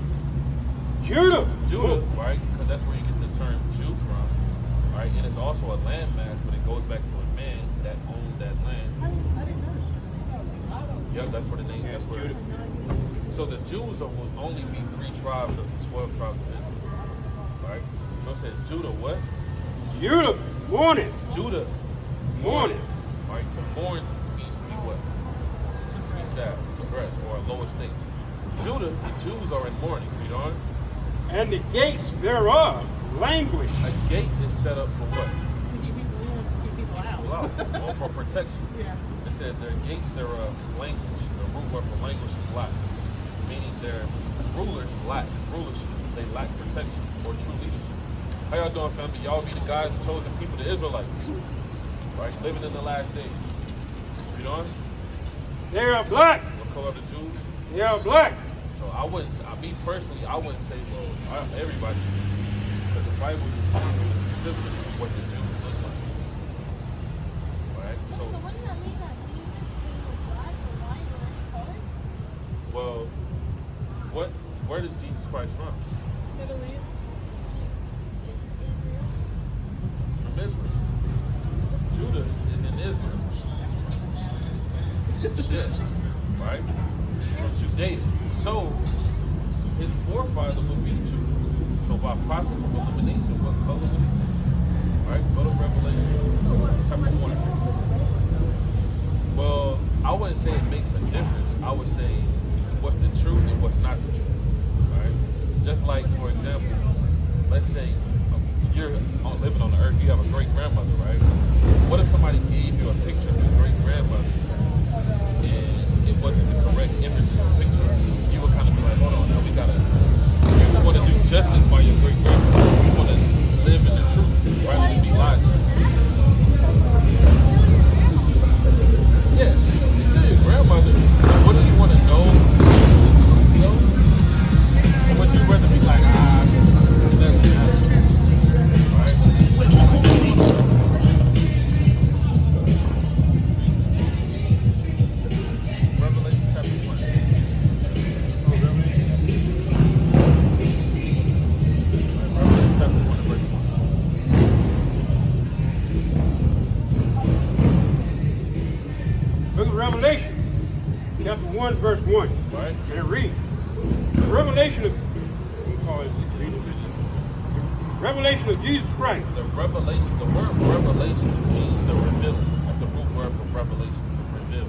Judah. Judah, right? Because that's where you get the term Jew from. Right? And it's also a landmass, but it goes back to a man that owned that land. I didn't know. Yep, that's where the name. That's where. So the Jews will only be 3 tribes of the 12 tribes of Israel, right? So it says Judah what? Judah, mourning. Judah Mourning. right? To mourn means to be what? To be sad, to rest, or a lower state. Judah, the Jews are in mourning. Read on. And the gates thereof languish. A gate is set up for what? To keep people out. Wow. Or for protection. Yeah. It said their gates thereof languish. The root word for languish is lack, meaning their rulers lack rulership. They lack protection or true leadership. How y'all doing, family? Y'all be the God's chosen people, the Israelites, right? Living in the last days. Read on. They are black. What color are the Jews? They are black. So I wouldn't. Me personally, I wouldn't say, well, everybody, because the Bible is a description of what the Jews look like. Right? So wouldn't that mean that Jesus is black or white or any color? Well, where does Jesus Christ from? Middle East. Israel. From Israel. Judah is in Israel. Yes, right? From Judea. So his forefather would be Judah. So by process of elimination, what color would he be? Right? Go to Revelation chapter 1. Well, I wouldn't say it makes a difference. I would say what's the truth and what's not the truth. Right? Just like, for example, let's say you're living on the earth, you have a great grandmother, right? What if somebody gave you a picture of your great grandmother and it wasn't the correct image of the picture? You would kind of be like, hold on, now we gotta, you want to do justice by your great grandmother. You want to live in the truth rather than be lied to. Yeah, it's still your grandmother. What do you want to know? The truth, though? Or would you rather be like, it doesn't matter? Right? Revelation chapter 1. Revelation chapter 1 and verse 1. Look at Revelation, chapter 1, verse 1. Right? And it reads, the revelation of, revelation of Jesus Christ. The revelation, the word revelation means the revealing. That's the root word for revelation, to reveal.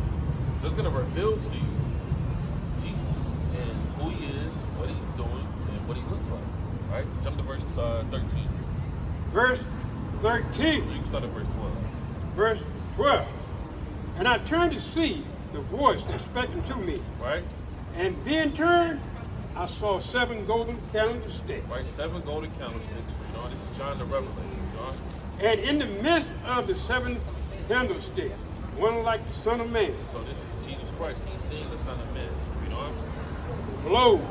So it's going to reveal to you Jesus and who he is, what he's doing, and what he looks like. Right? Jump to verse 13. Verse 13. You can start at verse 12. Verse 12. And I turned to see the voice that spake unto me. Right? And being turned, I saw 7 golden candlesticks. Right, 7 golden candlesticks. You know, this is John the Revelator. John. And in the midst of the 7 candlesticks, one like the Son of Man, So this is Jesus Christ. He's seeing the Son of Man. You know. clothed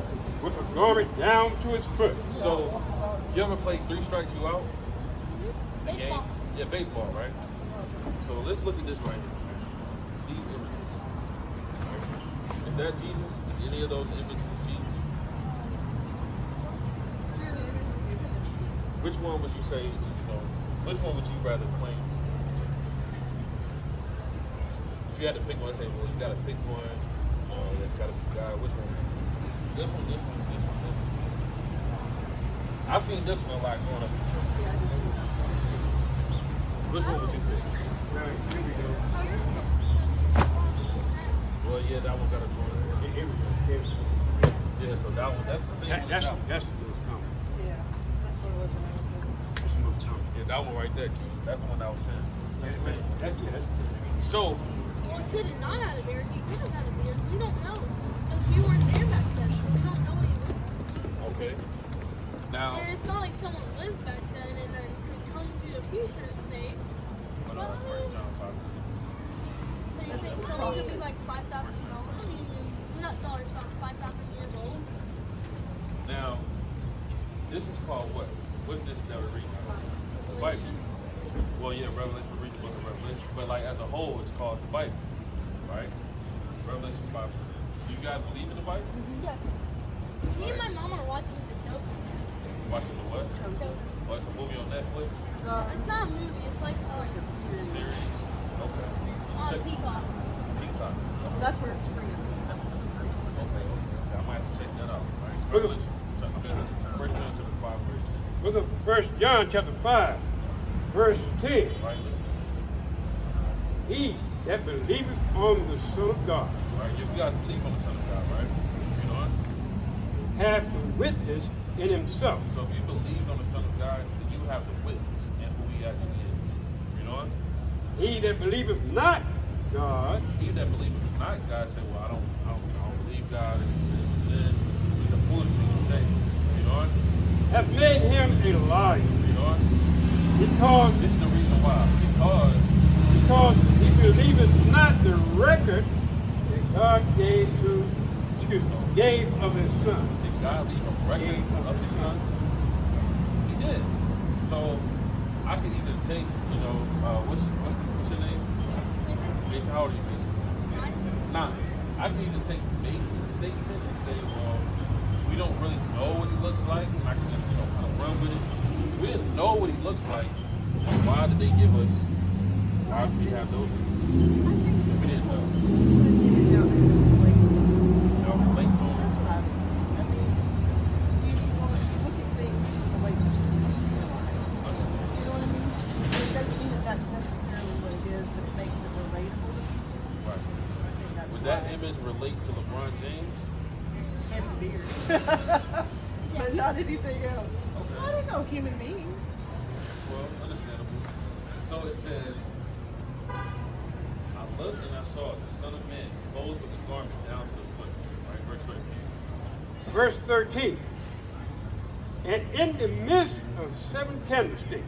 with a garment down to his foot. So you ever played 3 Strikes You Out? The game? Baseball. Yeah, baseball, right? So let's look at this right here. These images. Is that Jesus? Is any of those images Jesus? Which one would you say, which one would you rather claim? If you had to pick one, say, well, you gotta pick one, that's gotta be God. Which one? This one, this one, this one, this one. I've seen this one a lot growing up in church. Which one would you pick? Right, here we go. Well, yeah, that one got a corner. Here we go. Here we go. Yeah, so that one, that's the same one as that one. That's the most common. Yeah, that's what it was when I was little. That's the most common. Yeah, that one right there, Q. That's the one I was saying. That's the same. So, Well, it could have not had a beard. He could have had a beard. We don't know. Because we weren't there back then, so we don't know what he looked like. okay. Now, And it's not like someone lived back then and then could come to the future and say, but that's right, John 5. so you're saying someone could be like $5,000? Not dollars, not 5,000 years old. Now, this is called what? What's this that we're reading? The Bible. Well, yeah, Revelation, we're reading the book of Revelation. But like as a whole, it's called the Bible, right? Revelation 5. Do you guys believe in the Bible? Yes. Me and my mom are watching the show. Watching the what? Chosen. Oh, it's a movie on Netflix? It's not a movie. It's like Series? Okay. on Check- Peacock. Peacock. That's where it's free. That's the first. Okay. I might have to check that out. Right? Look at- Revelation. First John chapter 5, verse 10. Look at 1 John chapter 5, verse 10. Right, listen. He that believeth on the Son of God Right, you guys believe on the Son of God, right? You know what? hath the witness in himself. So if you believe on the Son of God, then you have the witness and who he actually is. You know what? He that believeth not God He that believeth not God say, well, I don't believe God. He's a foolish thing to say. You know what? hath made him a liar, You know what? because This is the reason why. because he believeth not the record that God gave of his Son. Did God leave a record of his Son? He did. So I could either take, what's your name? Mason, how old are you, Mason? 9. I can either take Mason's statement and say, well, we don't really know what he looks like. I can just, kind of run with it. We didn't know what he looks like. Why did they give us? Why did we have those? If we didn't know. Relate to him. That's what I mean, you look at things the way you see it in your life. You know what I mean? It doesn't mean that that's necessarily what it is, but it makes it relatable. Right. I think that's Would why. that image relate to LeBron James? And the beard. But not anything else. Okay. I don't know, human being. Well, understandable. So it says, I looked and I saw the Son of Man clothed with a garment down to the foot. Right, verse 13. Verse 13. And in the midst of 7 candlesticks,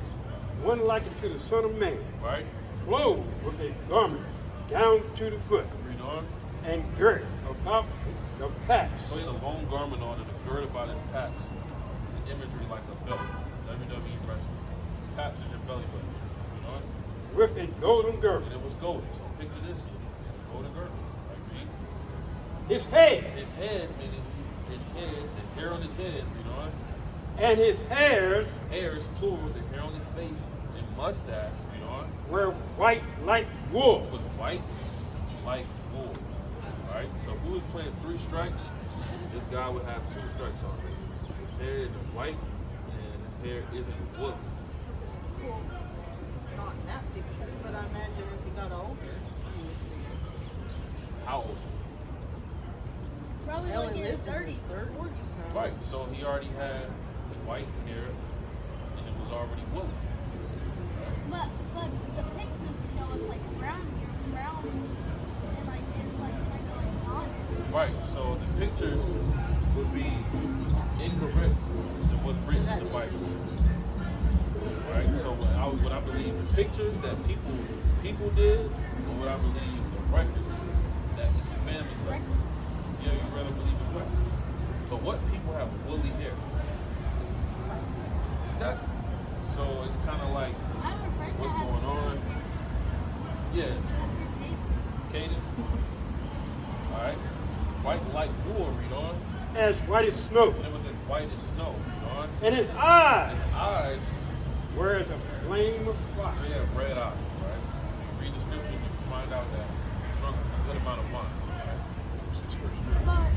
one like unto the Son of Man, Right? clothed with a garment down to the foot, Read on. and girt about the paps. So he had a long garment on and a girt about his paps. It's an imagery like a belt. WWE wrestling. Paps is your belly button. You know? With a golden girdle. And it was golden. So picture this. Golden girdle. Like read. His head, His head, meaning his head, the hair on his head, you know? and his hairs Hair is plural, the hair on his face and mustache, you know? were white like wool. Was white like wool. Right? So if we was playing 3 strikes, this guy would have 2 strikes on him. His hair is white and his hair isn't wool. Well, not in that picture, but I imagine as he got older, you would see it. How old? Probably Ellen like in his lived in 30s, his 30s. 40s. Right. So he already had white hair and it was already woolly. But the pictures show us like brown hair, brown, and like it's like kind of like blonde. Right. So the pictures would be incorrect than what's written in the Bible. Right? So what I believe the pictures that people did, or what I believe the records that the family left. Yeah, you rather believe the records. So what people have woolly hair. Exactly. So it's kind of like I have a friend that what's has going on. Yeah, Kaden. All right. White like wool, read on. As white as snow. And it was as white as snow, read on. And his eyes His eyes, were as a flame of so fire. he had red eyes, right? You read the scriptures, you find out that he drunk a good amount of wine. Right?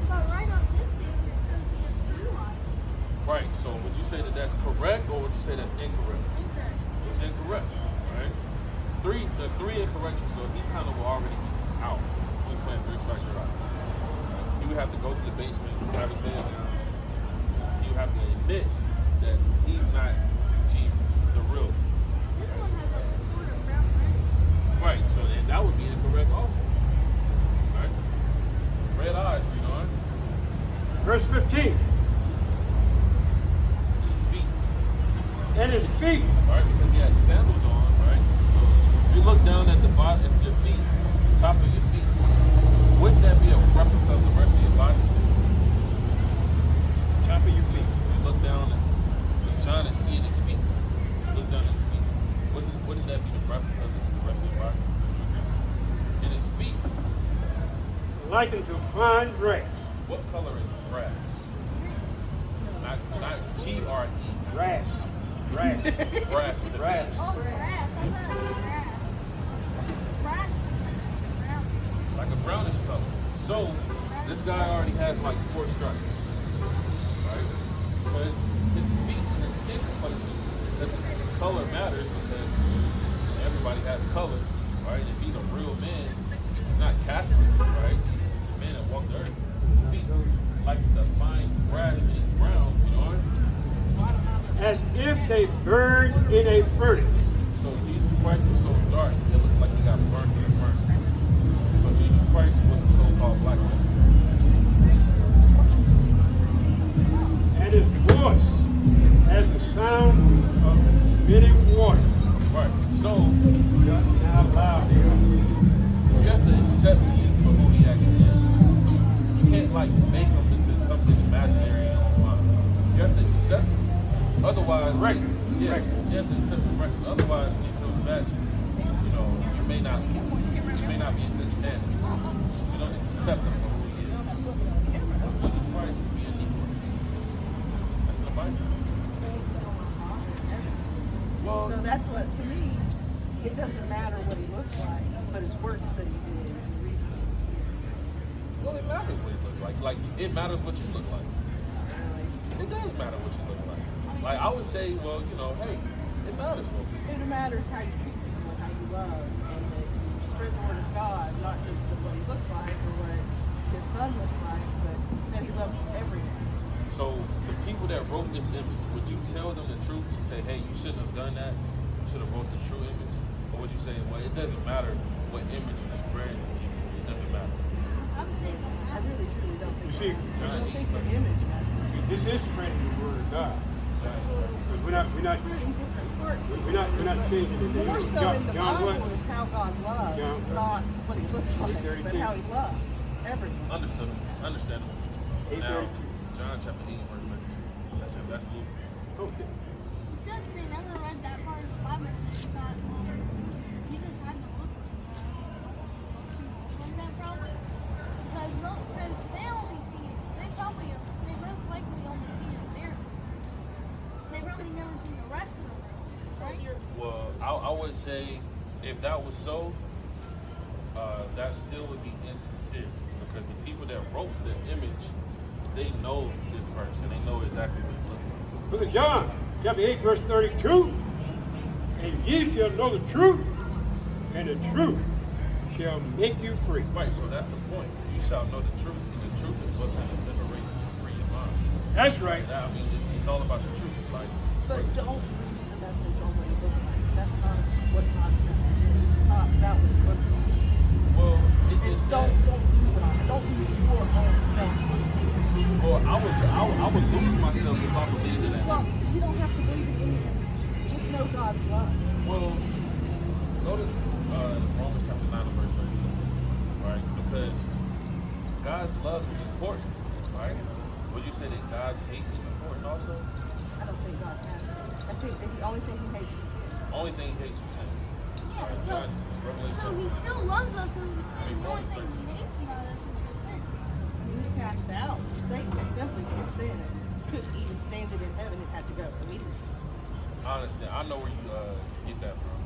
But right on this picture, it shows he has blue eyes. Right. So would you say that that's correct, or would you say that's incorrect? Incorrect. It's incorrect, right? There's three incorrections, so he kind of will already be out. He's playing 3 strikes you're out. He would have to go to the basement, have his head down. He would have to admit that he's not Jesus, the real. This one has a sort of brown red. Right. So then that would be incorrect also. Right? Red eyes, you know. Verse 15. His feet. And his feet. Right? Because he had sandals on, right? So if you look down at the bottom of your feet, the top of your feet, wouldn't that be a replica of the rest of your body? Top of your feet. You look down and John is seeing his feet. Look down at his feet. Wouldn't that be the replica of the rest of your body? And his feet, Likened to fine grass. what color is grass? Not G-R-E. Grass. Grass. Grass with a Grass. B. Oh, grass. I thought it was grass. Grass is like brown. Like a brownish color. So this guy already has like 4 stripes. Right? So his feet and his skin complexion, the color matters because everybody has color, right? If he's a real man, he's not Casper, right? He's a man that walked the earth. His feet like the fine grass and brown, you know? As if they burned in a furnace. So Jesus Christ was so dark, it looked like he got burnt in a furnace. So Jesus Christ was a so-called black man. And his voice as the sound of many waters. Right. So Now loud here. you have to accept Jesus for who he actually is. You can't like make him into something imaginary in your own mind. You have to accept him. Otherwise, Right. Yeah, Right. you have to accept the record. Otherwise, when you feel bad, you know, you may not be in good standing. You don't accept him for who he is. So Jesus Christ would be an equal. That's in the Bible. Well, So that's what, to me, it doesn't matter what he looks like, but his works that he did and the reasons he's here. well, it matters what he looks like. Like, it matters what you look like. It does matter what you look like. Like, I would say, well, you know, hey, it matters what we It matters how you treat people and how you love, and that you spread the word of God, not just of what he looked like or what his son looked like, but that he loved everyone. So the people that wrote this image, would you tell them the truth and say, hey, you shouldn't have done that? You should have wrote the true image? Or would you say, well, it doesn't matter what image you spread to people, it doesn't matter? I would say the I really, truly don't think. You see, I don't think the image matters. This is spreading the word of God. Because we're not Spreading different parts. we're not changing it. More so in the John Bible what? is how God loved, John what? not what he looked like, but 8:32. how he loved everyone. Understandable. Now, 8:32. John chapter 8, verse 32. That's it. That's Luke. Okay. It says they never read that part of the Bible because they thought Jesus had to look like that probably. Because they only see it. They most likely only see it there. They probably never seen the rest of the world, right? Well, I would say if that was so, that still would be insincere. Because the people that wrote the image, they know this person. They know exactly what it looks like. Book of John, chapter 8, verse 32. And ye shall know the truth, and the truth shall make you free. Right, so that's the point. You shall know the truth, and the truth is what's going to liberate you and free your mind. That's right. I mean, it's all about the truth. Like, But don't lose the message on what he looked like. That's not what God's message is. It's not about what he looked like. well, it And just don't lose it on it. Don't lose your own self. Well, I would lose myself if I believed in that. Well, you don't have to believe in anything. Just know God's love. Well, go to Romans chapter 9 and verse 36, right? Because God's love is important, right? Would you say that God's hate is important also? I don't think God has hate. I think that the only thing he hates is sin. Only thing he hates is sin. Yeah, Right? so, God, Revelation. so he still loves us when we sin. The only thing he hates about us is the sin. You cast out Satan simply for sin. It couldn't even stand it in heaven. It had to go immediately. I understand. I know where you get that from,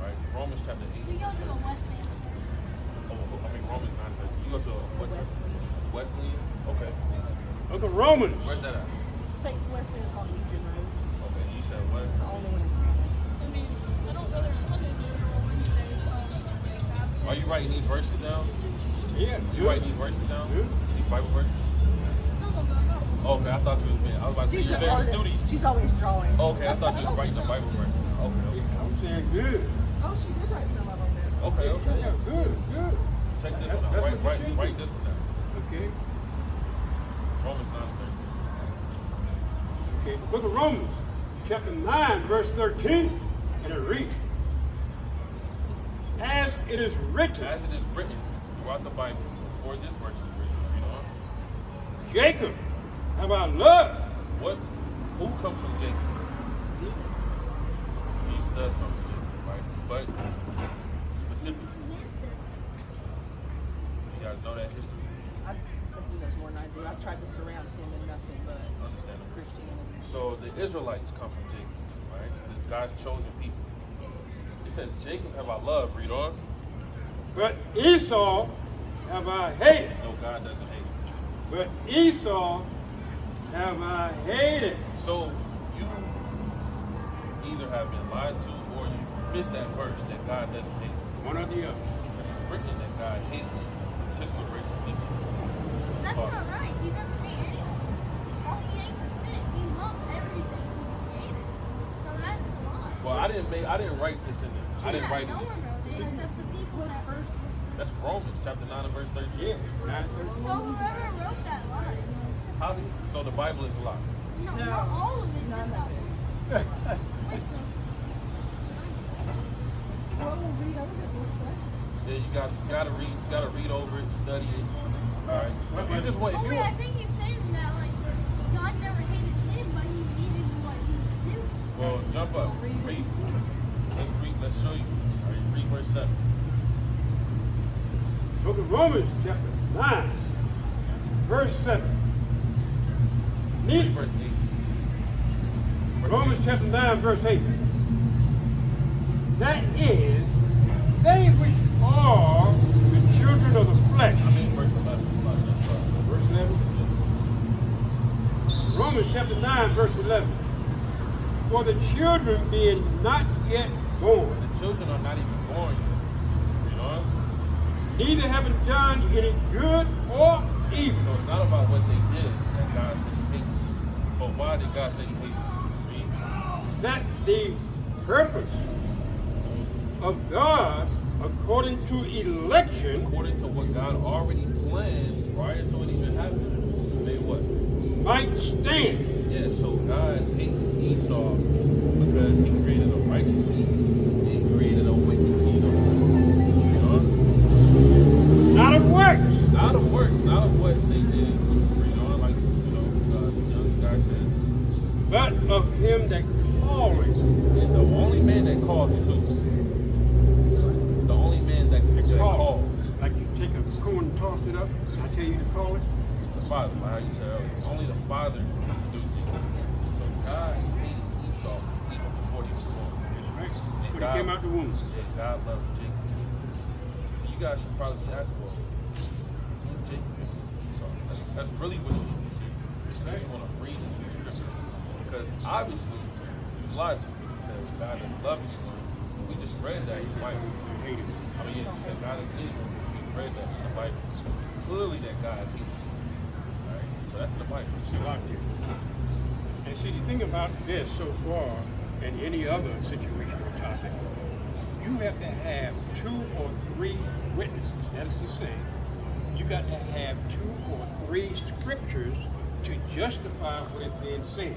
right? Romans chapter 8. We go to a Wesleyan. Romans 9. You go to a what? Wesleyan. Wesleyan? Okay. Look at Romans. Where's that at? Faith Wesleyan is on Legion Road. Okay. You said what? It's the only one in town. I mean, I don't go there on Sundays, but on Wednesdays, Are you writing these verses down? Yeah. You writing these verses down? Yeah. These Bible verses? some of them, no. Okay, I thought you was being. I was about to say She's you're an very artist. studious. She's always drawing. Okay, I thought you was writing the Bible verses. Okay. I'm saying good. Oh, she did write some of them there. Okay. Okay. Yeah, good, good. Check this That's one out. what Write you should do. this one down. Okay. Romans 9:13. Okay, the book of Romans, chapter 9, verse 13, and it reads, as it is written, As it is written throughout the Bible, before this verse is written, you know, Jacob have I loved. who comes from Jacob? Jesus does come from Jacob, right? But specifically, you guys know that history? I think he knows more than I do. I've tried to surround him in nothing but Understandable. Christianity. So the Israelites come from Jacob, right? God's chosen people. It says, Jacob have I loved, read on. But Esau have I hated. No, God doesn't hate. But Esau have I hated. So you either have been lied to or you missed that verse that God doesn't hate. One or the other. It's written that God hates a particular race of people. That's not right. He doesn't hate anyone. All he hates is sin. He loves everything he created. So that's a lie. Well, I didn't write this in there. I didn't write no it. one wrote it except the people that wrote it. That's Romans chapter 9 and verse 13. Yeah, 9:13. So whoever wrote that lie. How do you, so the Bible is a lie. No, No. not all of it. None Just of that it. one. Wait, so Well, we'll read over it. We'll say. Yeah, you gotta read over it, study it. All right. If you just want, if Oh you wait, I want, think he's saying that like God never hated him, but he needed what he was doing. well, jump up, read. Let's read. Let's show you. All right, read verse 7. Book of Romans, chapter 9, verse 7. Read Neither. verse 8. Romans chapter 9, verse 8. That is, they which are the children of the flesh. I mean verse 11. Verse 11. Romans chapter 9, verse 11. For the children being not yet born, The children are not even born yet. You know? neither having done any good or evil. So it's not about what they did that God said he hates. But why did God say he hates? Read. That the purpose of God, according to election, According to what God already planned prior to it even happening, made what? might stand. Yeah, so God hates Esau because he created a righteous seed and created a wicked seed. You know? Not of works, Not of works, not of what they did. You know, like, the young guy said. but of him that calleth. And the only man that called is who? The only man that calls Like you take a corn and toss it up, I tell you to call it. is the Father, like how you said earlier. Only the Father can do things. So God hated Esau even before he was born. Right? And When he came out the womb. Yeah, God loves Jacob. So you guys should probably be asking, well, who's Jacob and who's Esau? That's really what you should be saying. You just want to read it in the scripture. Because obviously, he was lied to. He said God doesn't love anyone. We just read that in the Bible. They hated it. I mean, yeah, you said God is evil. We read that in the Bible. Clearly that God hates. Alright? So that's in the Bible. It's a lot there. And see, the thing about this so far, and any other situation or topic, you have to have 2 or 3 witnesses. That is to say, you got to have 2 or 3 scriptures to justify what is being said.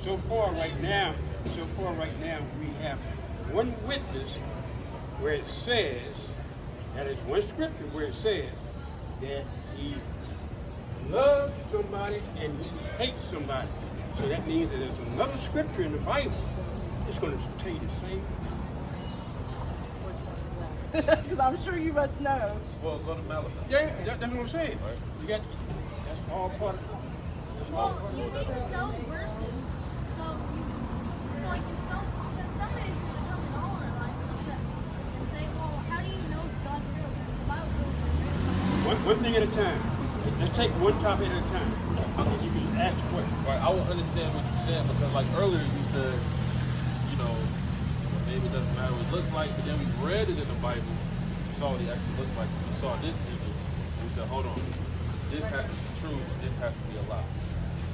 So far right now, we have one witness where it says, that is one scripture where it says that he loves somebody and he hates somebody. So that means that there's another scripture in the Bible that's going to tell you the same thing. Because I'm sure you must know. Well, go to Malachi. Yeah, that's what I'm saying. Right. You got, that's all part of it. That's all Well, part of you it. need to know verses, so you can, like, if somebody's gonna come in all our lives and say, well, how do you know God's real? Because the Bible goes real. One thing at a time. Let's take one topic at a time. Okay, you can ask a question. Right, I will understand what you're saying because, like earlier, you said, you know, maybe it doesn't matter what it looks like, but then we read it in the Bible, we saw what it actually looks like. We saw this image, and we said, hold on, this has to be true, this has to be a lie.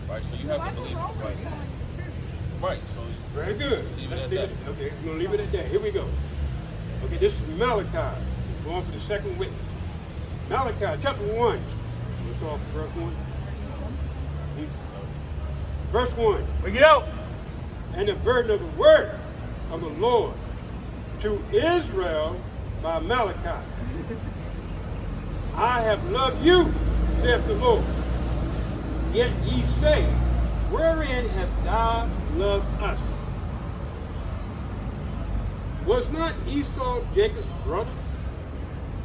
Right, so you have to believe Bible's it. always Right, telling the truth. right. So Very good. Leave it Let's at leave that. it. Okay, we're gonna leave it at that. Here we go. Okay, this is Malachi. Going for the second witness. Malachi chapter 1. We'll start with verse 1. Verse 1. We get out. And the burden of the word of the Lord to Israel by Malachi. I have loved you, saith the Lord. Yet ye say, wherein hast thou loved us? Was not Esau Jacob's brother,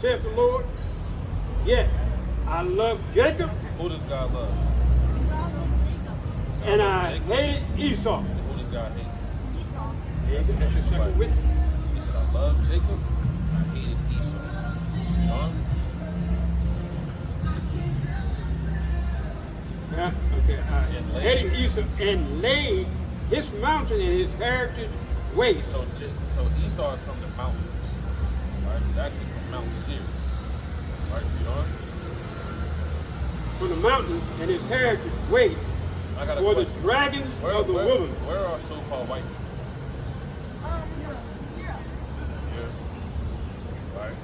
saith the Lord? Yet I love Jacob, who does God love? God loves Jacob. and I hated Esau. And who does God hate? Esau. Jacob, that's the second witness. He said, I love Jacob, I hated Esau. Huh? Yeah, okay. And laid- Hated Esau and laid his mountain in his heritage waste. So Esau is from the mountains, right? He's actually from Mount Seir, right? You know? From the mountains and his heritage waste I got a for the question. dragons of the wilderness. Where are so-called white people? Yeah. Here. Right?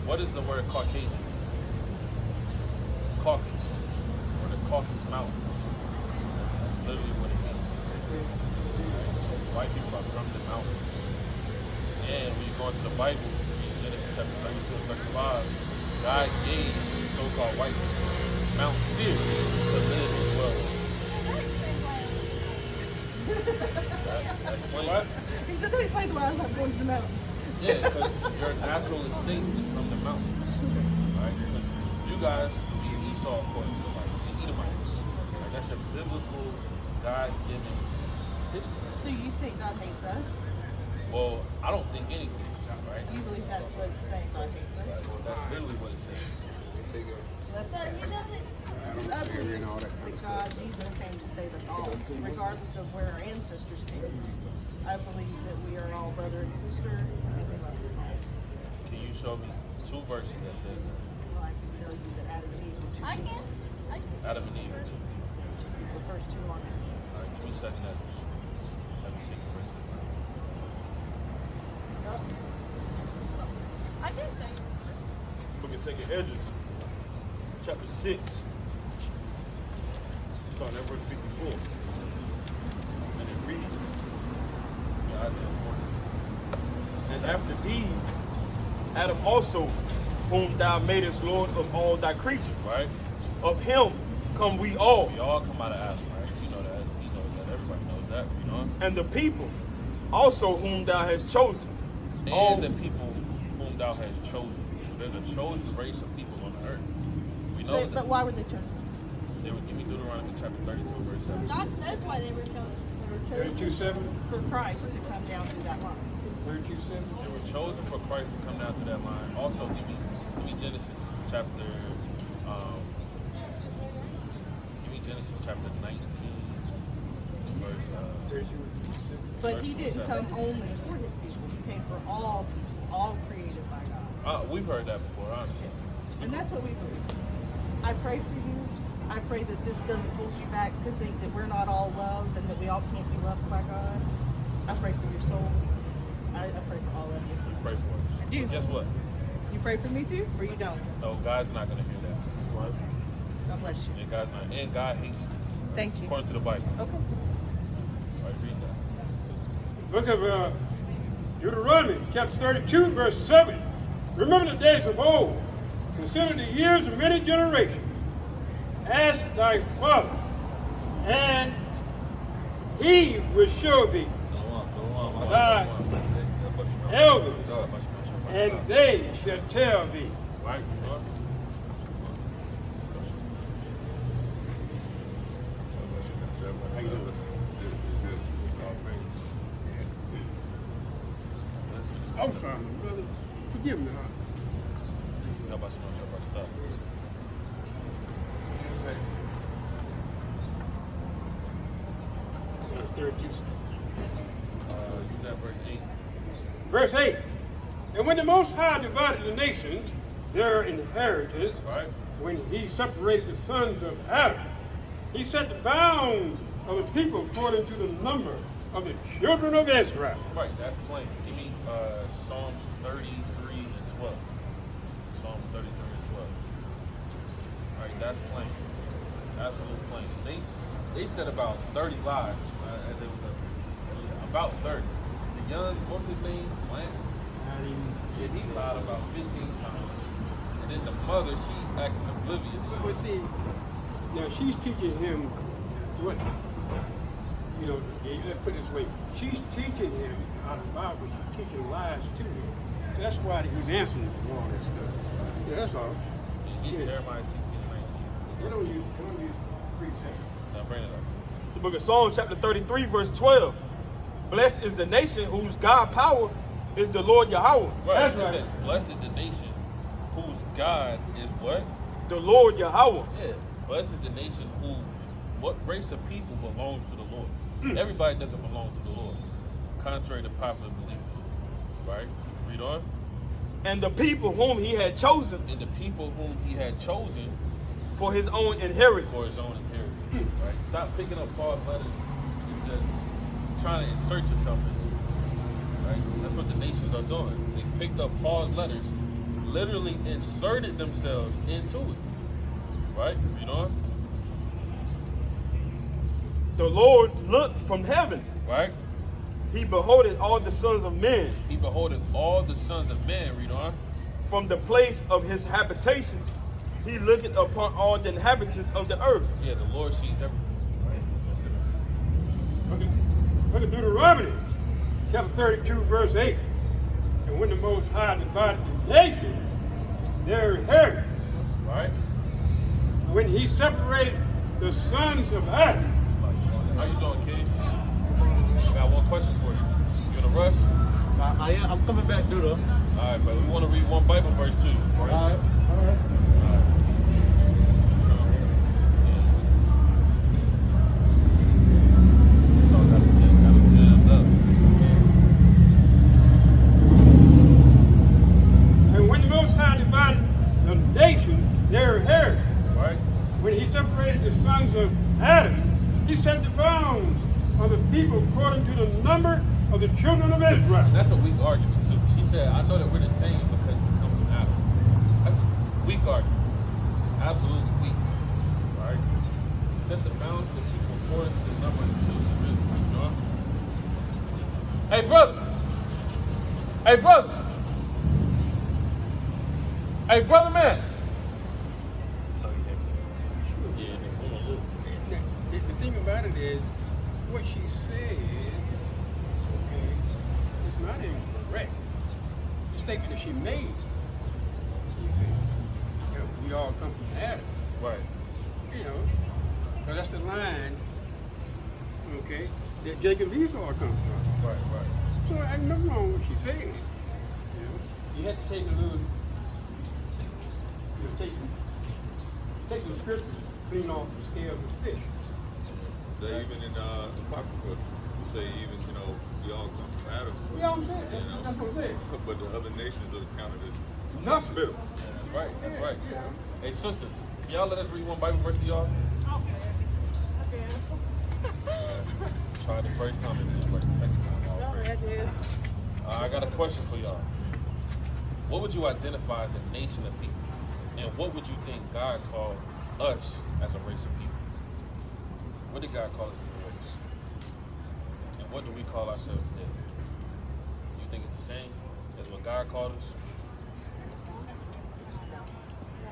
What is the word Caucasian? Caucasus. Or the Caucasus Mountains. That's literally what it means. White people are from the mountains. And when you go into the Bible, in Genesis chapter 32 and 35, God gave so-called white people Mount Seir to live as well. That's plain. What? He said that explains why I'm not going to the mountains. Yeah, because your natural instinct is from the mountains, right? Because you guys be Esau according to the Bible, the Edomites. Right? That's your biblical, God-given history. So you think God hates us? Well, I don't think anything, right? You believe that's what it's saying, God hates us? Well, that's literally what it says. That's But he doesn't. I believe that God, Jesus came to save us all, regardless of where our ancestors came from. I believe that we are all brother and sister, and He loves us all. Can you show me 2 verses that says that? Well, I can tell you that Adam and Eve were two I people. can. Adam and Eve are 2. The first two on it. All right, give me 2 Ezra. Chapter 6, verse 5. I can say. Book of 2nd Ezra, chapter 6, starting at verse 54. And it reads, Yeah, Isaiah 40. and after these, Adam also, whom thou madest Lord of all thy creatures, Right? of him come we all, We all come out of Adam, right? You know that. He knows that. Everybody knows that. You know? and the people also whom thou hast chosen. And all the people whom thou hast chosen. So there's a chosen race of people on the earth. We know But that. why were they chosen? They would give me Deuteronomy chapter 32, verse 7. God says why they were chosen. They were chosen 32:7. for Christ to come down through that line. 32:7. They were chosen for Christ to come down to that line. Also, give me Genesis chapter, give me Genesis chapter 19, verse, 32. But He didn't come only for His people. He came for all created by God. we've heard that before, honestly. Yes. And that's what we believe. I pray for you. I pray that this doesn't hold you back to think that we're not all loved and that we all can't be loved by God. I pray for your soul. I pray for all of you. You pray for us. I do. Guess what? You pray for me too, or you don't? No, God's not going to hear that. God bless you. And God's not, and God hates you, Thank you. according to the Bible. Okay. All right, read that. Look at Deuteronomy chapter 32, verse 7. Remember the days of old. Consider the years of many generations. Ask thy father, and he will show thee thy elders, and they shall tell thee. Right? How you doing? I'm sorry, brother. Forgive me. Use that verse 8. Verse 8. And when the Most High divided the nations, their inheritance, Right? when he separated the sons of Adam, he set the bounds of the people according to the number of the children of Israel. Right, that's plain. Give me Psalms 33 and 12. Psalms 33 and 12. All right, that's plain. That's absolute plain. They said about 30 lies. As they was about 30. The young, what's his name? Lance? Yeah, he lied about 15 times. And then the mother, she acted oblivious. But see, now she's teaching him what, let's put it this way. She's teaching him out of the Bible. She's teaching lies to him. That's why he's answering for all that stuff. Yeah, that's all. Get Jeremiah 16 and 19. They don't use precepts. Now bring it up. The book of Psalms chapter 33 verse 12. Blessed is the nation whose God power is the Lord Yahweh. Right, That's it right. said, blessed is the nation whose God is what? The Lord Yahweh. Yeah, blessed is the nation who, what race of people belongs to the Lord? Everybody doesn't belong to the Lord, contrary to popular belief. Right? Read on. And the people whom he had chosen And the people whom he had chosen for his own inheritance. for his own inheritance. Right? Stop picking up Paul's letters and just trying to insert yourself into it. Right? That's what the nations are doing. They picked up Paul's letters, literally inserted themselves into it. Right? Read on. The Lord looked from heaven. Right? He beholded all the sons of men He beholdeth all the sons of men. Read on. from the place of his habitation. He looketh upon all the inhabitants of the earth. Yeah, the Lord sees everything. Right? That's it. Look at Deuteronomy chapter 32, verse 8. And when the Most High divided the nation, their inheritance, Right? when he separated the sons of Adam. How you doing, King? I got one question for you. You in a rush? I'm coming back, dude. All All right, but we want to read one Bible verse too. Right? right. It's all got it jammed up. And when the Most High divided the nation, their inheritance, Right? when he separated the sons of Adam, he set the bounds of the people according to the number of the children of Israel. That's a weak argument too. She said, I know that we're the same because we come from Adam. That's a weak argument. Absolutely weak. Right? Set the bounds of the people according to the number of the children of Israel. You know? Hey brother! Hey brother! Hey brother man! Yeah, The thing about it is, what she said, okay, is not incorrect. The statement that she made, you see, we all come from Adam, right. so that's the line, okay, that Jacob and Esau come from. Right. So ain't nothing wrong with what she's saying. You have to take a little, take some scriptures, clean off the scales of fish. Say even in Apocrypha, you say even, we all come from Adam. Yeah, I'm saying, that's what I'm saying. But the other nations are counted as Nothing. spittle. Yeah, that's right. That's right. Yeah. Hey sisters, can y'all let us read one Bible verse to y'all? Tried the first time and then like the second time already. I got a question for y'all. What would you identify as a nation of people? And what would you think God called us as a race of people. What did God call us as a race? And what do we call ourselves today? You think it's the same as what God called us?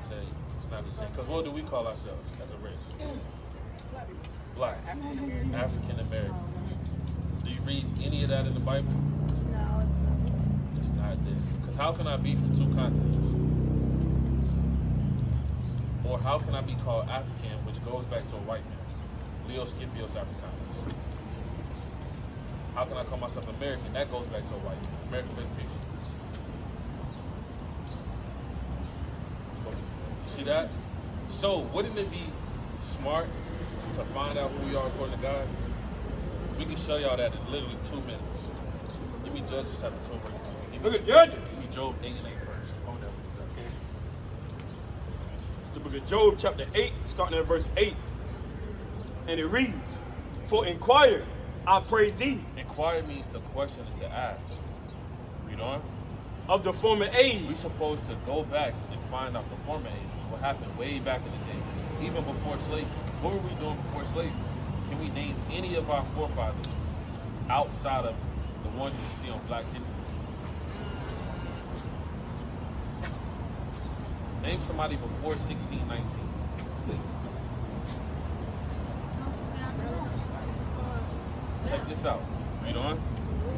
Say it's not the same. Because what do we call ourselves as a race? Black. African American. Do you read any of that in the Bible? No, it's not. It's not there. Because how can I be from two continents? Or how can I be called African, which goes back to a white man? Leo Scipios Africanus. How can I call myself American? That goes back to a white man. American Vespucci. You see that? So wouldn't it be smart to find out who we are according to God? We can show y'all that in literally 2 minutes. Give me Judges chapter 2 verse 1. Look at Judges. Give me Job 8 and 8 first. Hold that with you. The book of Job, chapter 8, starting at verse 8. And it reads, "For inquire, I pray thee, Inquire means to question and to ask. Read on. of the former We're age, supposed to go back and find out the former age, what happened way back in the day, even before slavery. What were we doing before slavery? Can we name any of our forefathers outside of the ones you see on Black History? Name somebody before 1619. Check this out. Read on.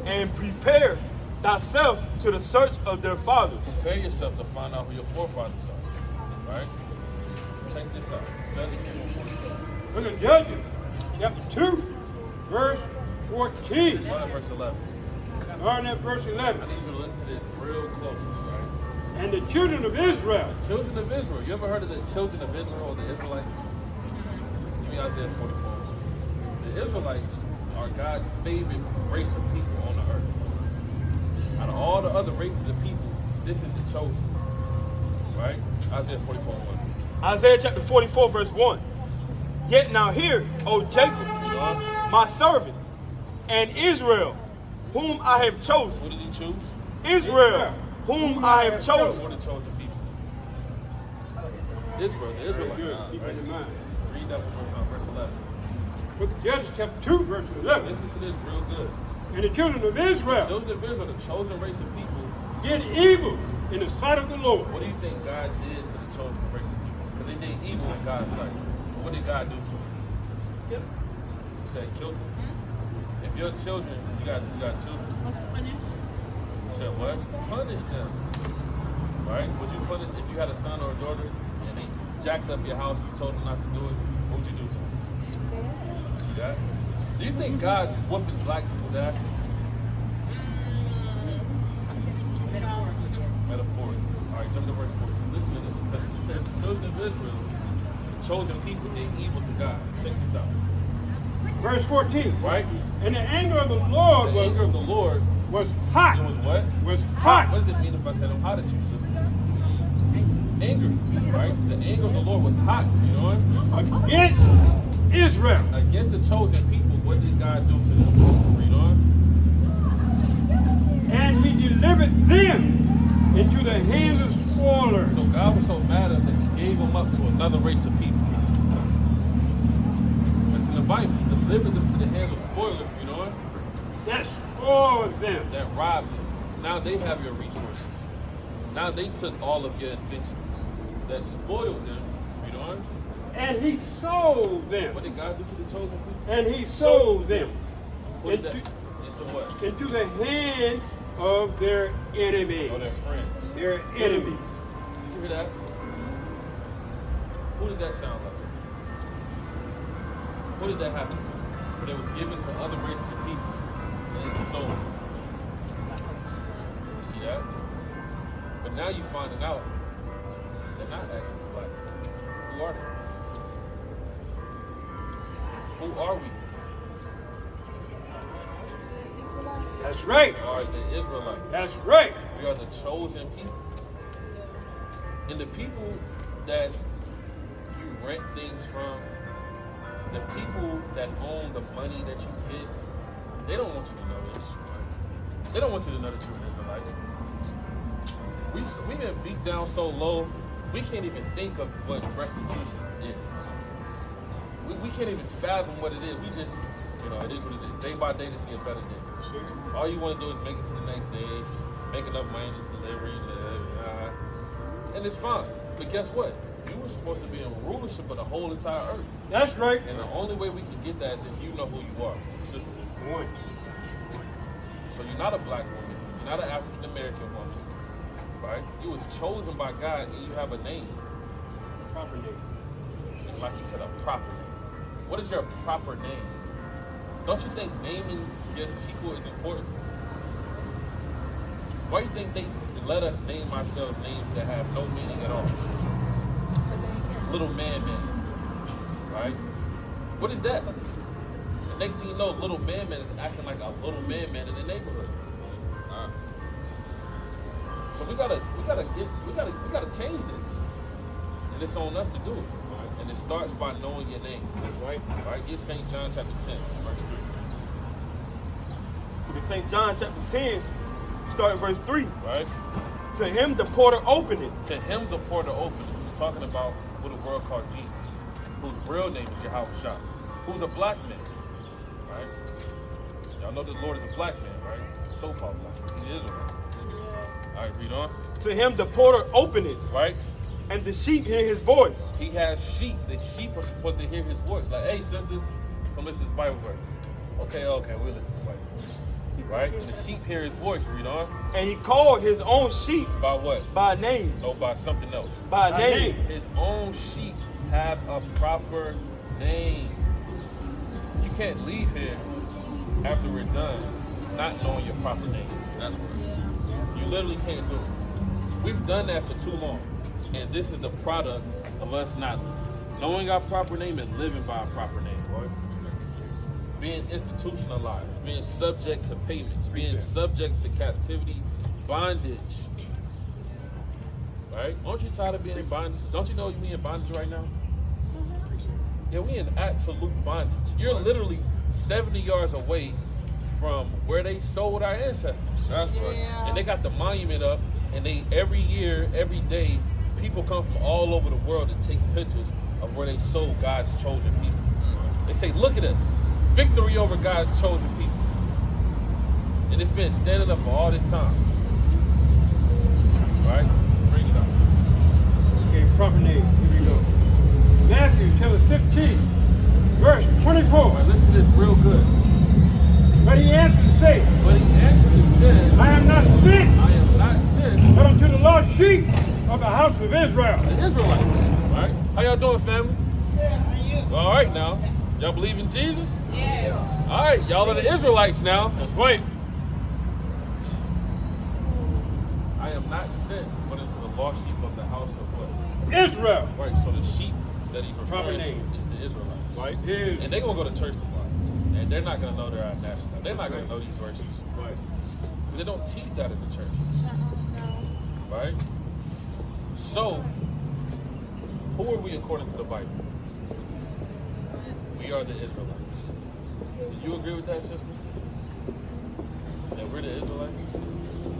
and prepare thyself to the search of their fathers." Prepare yourself to find out who your forefathers are. Right? Check this out. Judges 2:47. Look at Judges, chapter 2, verse 14. Start at verse 11. Starting at verse I 11. need you to listen to this real closely, right? And the children of Israel. Children of Israel. You ever heard of the children of Israel or the Israelites? Give me Isaiah 44. The Israelites are God's favorite race of people on the earth. Out of all the other races of people, this is the chosen. Right? Isaiah 44:1. Isaiah chapter 44, verse 1. "Yet now hear, O Jacob, Read on. my servant, and Israel, whom I have chosen." Who did he choose? Israel, whom I have Who chosen. are the chosen people? Israel, the Israelites. Good, keep that in mind. Read that one more time, verse 11. Look at Judges, chapter 2, verse 11. Listen to this real good. And the children of The Israel children of Israel, the chosen race of people. did evil in the sight of the Lord. What do you think God did to the chosen race of people? Because they did evil in God's sight. So what did God do to them? You said killed them. If your children, you got children. You said what? Punish them. Right? Would you punish if you had a son or a daughter and they jacked up your house and you told them not to do it? What would you do to them? See that? Do you think God's whooping black people that? Metaphorically. All right, jump to verse 14. Listen to this. Because it says the children of Israel, the chosen people, did evil to God. Check this out. Verse 14. Right? And the anger of the Lord The anger of the Lord, was hot. it was what? Was hot. What does it mean if I said I'm hot at you, sister? Angry. Right? The anger of the Lord was hot. You know what? Against Israel. Against the chosen people, what did God do to them? Read on. And he delivered them into the hands of spoilers. So God was so mad at them, he gave them up to another race of people. It's in the Bible. He delivered them to the hands of spoilers, you know what? That spoiled them. That robbed them. Now they have your resources. Now they took all of your inventions. That spoiled them, you know what? And he sold them. What did God do to the chosen people? And he sold them Put that into, into what? into the hand of their enemies. Oh, their friends. Their enemies. Did you hear that? Who does that sound like? Who did that happen to? But it was given to other races of people and it's sold. You see that? But now you finding out they're not actually black. Who are they? Who are we? That's right. We are the Israelites. That's right. We are the chosen people. And the people that you rent things from, the people that own the money that you get, they don't want you to know this. They don't want you to know that you're an Israelite. We've been beat down so low we can't even think of what restitution is. We can't even fathom what it is. We just, it is what it is. Day by day to see a better day. Sure. All you want to do is make it to the next day, make enough money to live, and it's fine. But guess what? You were supposed to be in rulership of the whole entire earth. That's right. And the only way we can get that is if you know who you are, sister. Boy. So you're not a black woman. You're not an African American woman, right? You was chosen by God, and you have a name. Proper name. And like he said, a proper name. What is your proper name? Don't you think naming your people is important? Why do you think they let us name ourselves names that have no meaning at all? Little man, right? What is that? The next thing you know, little man is acting like a little man in the neighborhood. So we gotta change this, and it's on us to do it. And it starts by knowing your name. That's right. Right? Get St. John chapter 10, verse 3. So in St. John chapter 10, start at verse 3. Right? To him the porter opened it. To him the porter opened it. He's talking about what the world calls Jesus, whose real name is Yahweh Shah, who's a black man. Right? Y'all know the Lord is a black man, right? So-called black. He is a man. All right, read on. To him the porter opened it. Right? And the sheep hear his voice. He has sheep. The sheep are supposed to hear his voice. Like, hey, sisters, come listen to this Bible verse. Okay, we'll listen to the Bible verse. Right? And the sheep hear his voice. Read on. And he called his own sheep. By what? By name. No, by something else. By name. His own sheep have a proper name. You can't leave here after we're done not knowing your proper name. That's what you literally can't do it. We've done that for too long. And this is the product of us not knowing our proper name and living by our proper name, right? Being institutionalized, being subject to payments, being subject to captivity, bondage. Right? Aren't you tired of being in bondage? Don't you know we in bondage right now? Yeah, we in absolute bondage. You're literally 70 yards away from where they sold our ancestors. That's right. And they got the monument up, and they every year, every day, people come from all over the world to take pictures of where they sold God's chosen people. They say, look at us, victory over God's chosen people. And it's been standing up for all this time. Right? Bring it up. Okay, proper name. Here we go. Matthew chapter 15, verse 24. All right, listen to this real good. But he answered and said, I am not sent, I am not sent, but unto the lost sheep of the house of Israel. The Israelites. All right? How y'all doing, family? All right now. Y'all believe in Jesus? Yes. All right, y'all are the Israelites now. That's right. I am not sent, but into the lost sheep of the house of what? Israel. Right, so the sheep that he's referring to name. is the Israelites. Right. Is. And they're going to go to church tomorrow. And they're not going to know their national. They're not going to know these verses. Right. Because they don't teach that in the church. No. Right? So, who are we according to the Bible? We are the Israelites. Do you agree with that, sister? That we're the Israelites?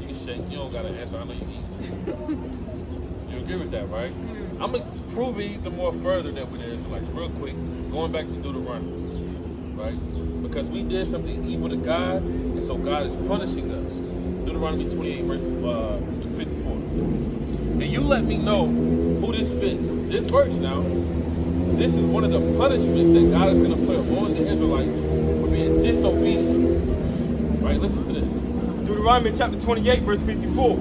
You can shake. You don't got to answer. I know you eat. You agree with that, right? I'm going to prove it even more further that we're the Israelites. Real quick, going back to Deuteronomy, right? Because we did something evil to God, and so God is punishing us. Deuteronomy 28, verse 54. And you let me know who this fits. This verse now, this is one of the punishments that God is going to put on the Israelites for being disobedient. Right? Listen to this. Deuteronomy chapter 28, verse 54.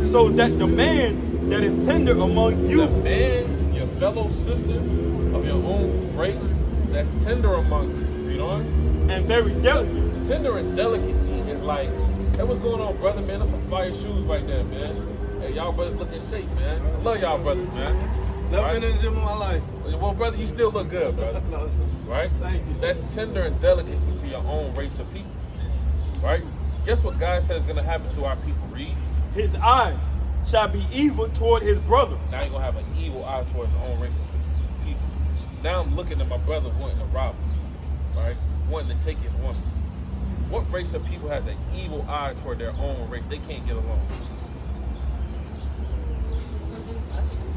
So that the man that is tender among you. The man, your fellow sister of your own race, that's tender among you. You know what? And very delicate. Tender and delicacy is like, hey, what's going on, brother, man? That's some fire shoes right there, man. Hey, y'all brothers look in shape, man. I love y'all brothers, man. Never been in the gym in my life. Well, brother, you still look good, brother. Right? Thank you. That's tender and delicacy to your own race of people. Right? Guess what God says is going to happen to our people? Read. His eye shall be evil toward his brother. Now you're going to have an evil eye towards your own race of people. Now I'm looking at my brother wanting to rob him. Right? Wanting to take his woman. What race of people has an evil eye toward their own race? They can't get along.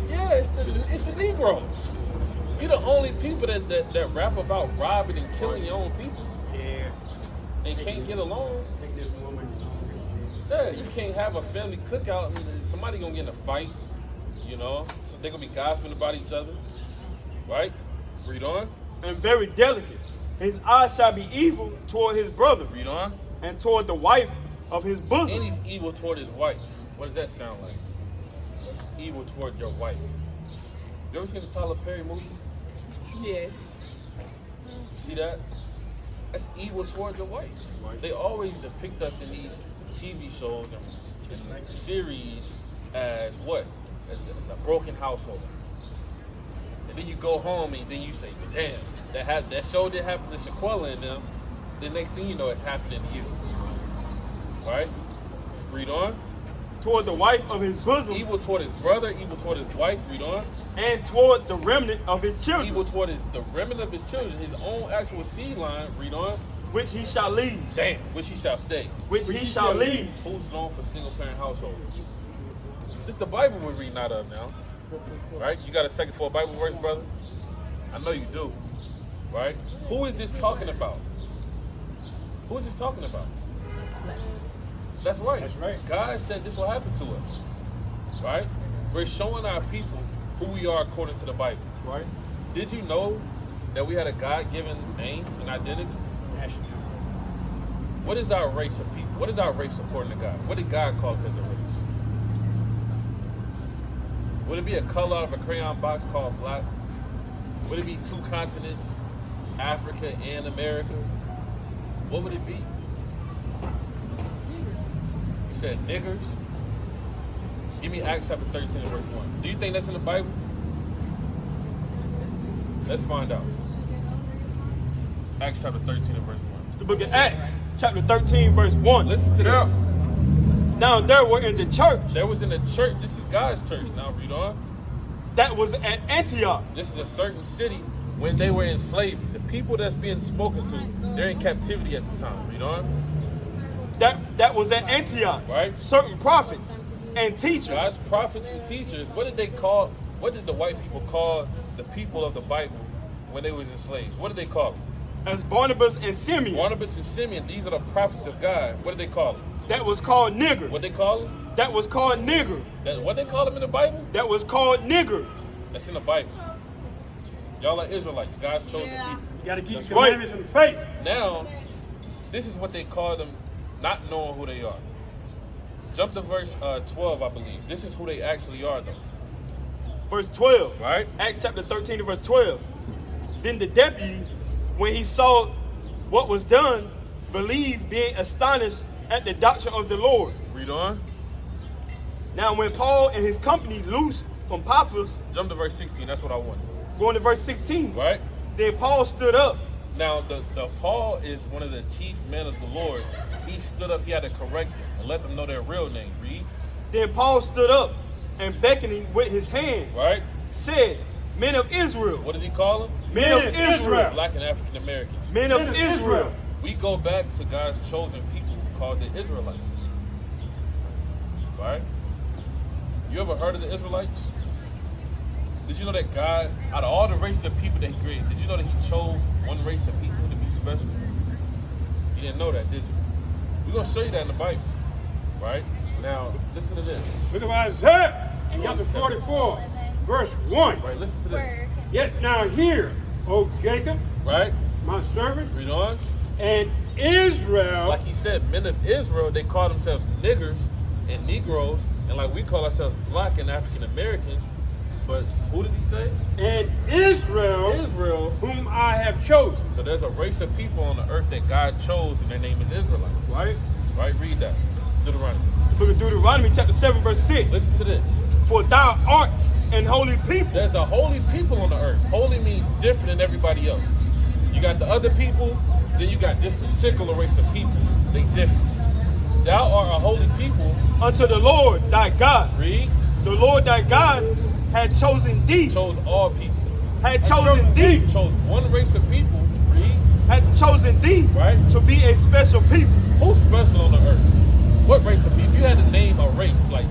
Yeah, it's the Negroes. We the only people that rap about robbing and killing your own people Yeah. and can't get along. Take this woman. Yeah, you can't have a family cookout and somebody gonna get in a fight, you know? So they're gonna be gossiping about each other, right? Read on. And very delicate. His eyes shall be evil toward his brother, Read on. and toward the wife of his bosom. And he's evil toward his wife. What does that sound like? Evil toward your wife. You ever seen the Tyler Perry movie? Yes. You see that? That's evil towards your wife. They always depict us in these TV shows and series as what? As a broken household. And then you go home and then you say, damn, that show did happen to Shaquella and them. The next thing you know, it's happening to you. Right? Read on. Toward the wife of his bosom, Evil toward his brother, evil toward his wife. Read on. and toward the remnant of his children, Evil toward the remnant of his children, his own actual seed line. Read on. which he shall lead. Damn, which he shall stay. Which he shall lead. Who's known for single parent households? This is the Bible we're reading out of now. Right? You got a second for a Bible verse, brother? I know you do. Right? Who is this talking about? Who is this talking about? That's right. That's right. God said this will happen to us. Right? We're showing our people who we are according to the Bible. Right? Did you know that we had a God-given name and identity? What is our race of people? What is our race according to God? What did God call us as a race? Would it be a color out of a crayon box called black? Would it be two continents, Africa and America? What would it be? You said niggers? Give me Acts chapter 13 and verse 1. Do you think that's in the Bible? Let's find out. Acts chapter 13 and verse 1. The book of Acts, chapter 13, verse 1. Listen to this. Now there were in the church There was in the church, this is God's church. Now read on. that was at Antioch, This is a certain city when they were in slavery. The people that's being spoken to, they're in captivity at the time. Read on. that was at Antioch, Right. certain prophets and teachers, God's prophets and teachers, what did the white people call the people of the Bible when they was enslaved? What did they call them? as Barnabas and Simeon, Barnabas and Simeon, these are the prophets of God. What did they call them? that was called nigger, What they call them? that was called nigger, What they call them in the Bible? that was called nigger. That's in the Bible. Y'all are Israelites, God's chosen people. You got to keep That's the right. commandments and faith. Now, this is what they call them, not knowing who they are. Jump to verse 12, I believe. This is who they actually are, though. Verse 12, Right? Acts chapter 13 and verse 12. Then the deputy, when he saw what was done, believed, being astonished at the doctrine of the Lord. Read on. Now when Paul and his company loosed from Paphos, Jump to verse 16. That's what I want. going to verse 16, Right? then Paul stood up. Now, the Paul is one of the chief men of the Lord. He stood up. He had to correct them and let them know their real name. Read. Then Paul stood up and beckoning with his hand, Right? said, Men of Israel, What did he call them? men of Israel, Black and African Americans. men of Israel. We go back to God's chosen people called the Israelites. Right? You ever heard of the Israelites? Did you know that God, out of all the races of people that he created, did you know that he chose one race of people to be special? You didn't know that, did you? We're going to show you that in the Bible. Right? Now, listen to this. Look at Isaiah And chapter then 44, and then verse 1. Right? Listen to this. word. Yet now hear, O Jacob, Right? my servant, Read on. and Israel, Like he said, men of Israel, they call themselves niggers and Negroes, and like we call ourselves black and African Americans. But who did he say? and Israel, Israel. whom I have chosen. So there's a race of people on the earth that God chose, and their name is Israelites. Right? Right? Read that. Deuteronomy. The book of Deuteronomy, chapter 7, verse 6. Listen to this. For thou art an holy people. There's a holy people on the earth. Holy means different than everybody else. You got the other people, then you got this particular race of people. They different. Thou art a holy people. Unto the Lord thy God. Read. The Lord thy God had chosen thee. Chose all people. Had chosen thee. Chose one race of people. Read. Had chosen thee. Right. To be a special people. Who's special on the earth? What race of people? If you had to name a race, like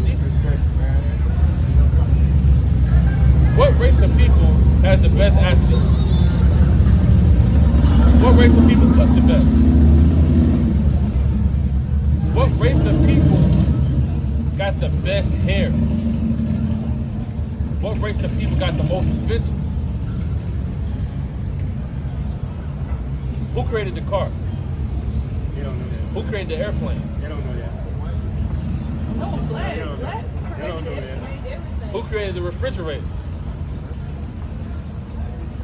these, What race of people has the best athletes? What race of people cook the best? What race of people got the best hair? What race of people got the most inventions? Who created the car? They don't know that. Who created the airplane? They don't know that. No, black. They don't know Black that. They don't know created that. everything. Who created the refrigerator?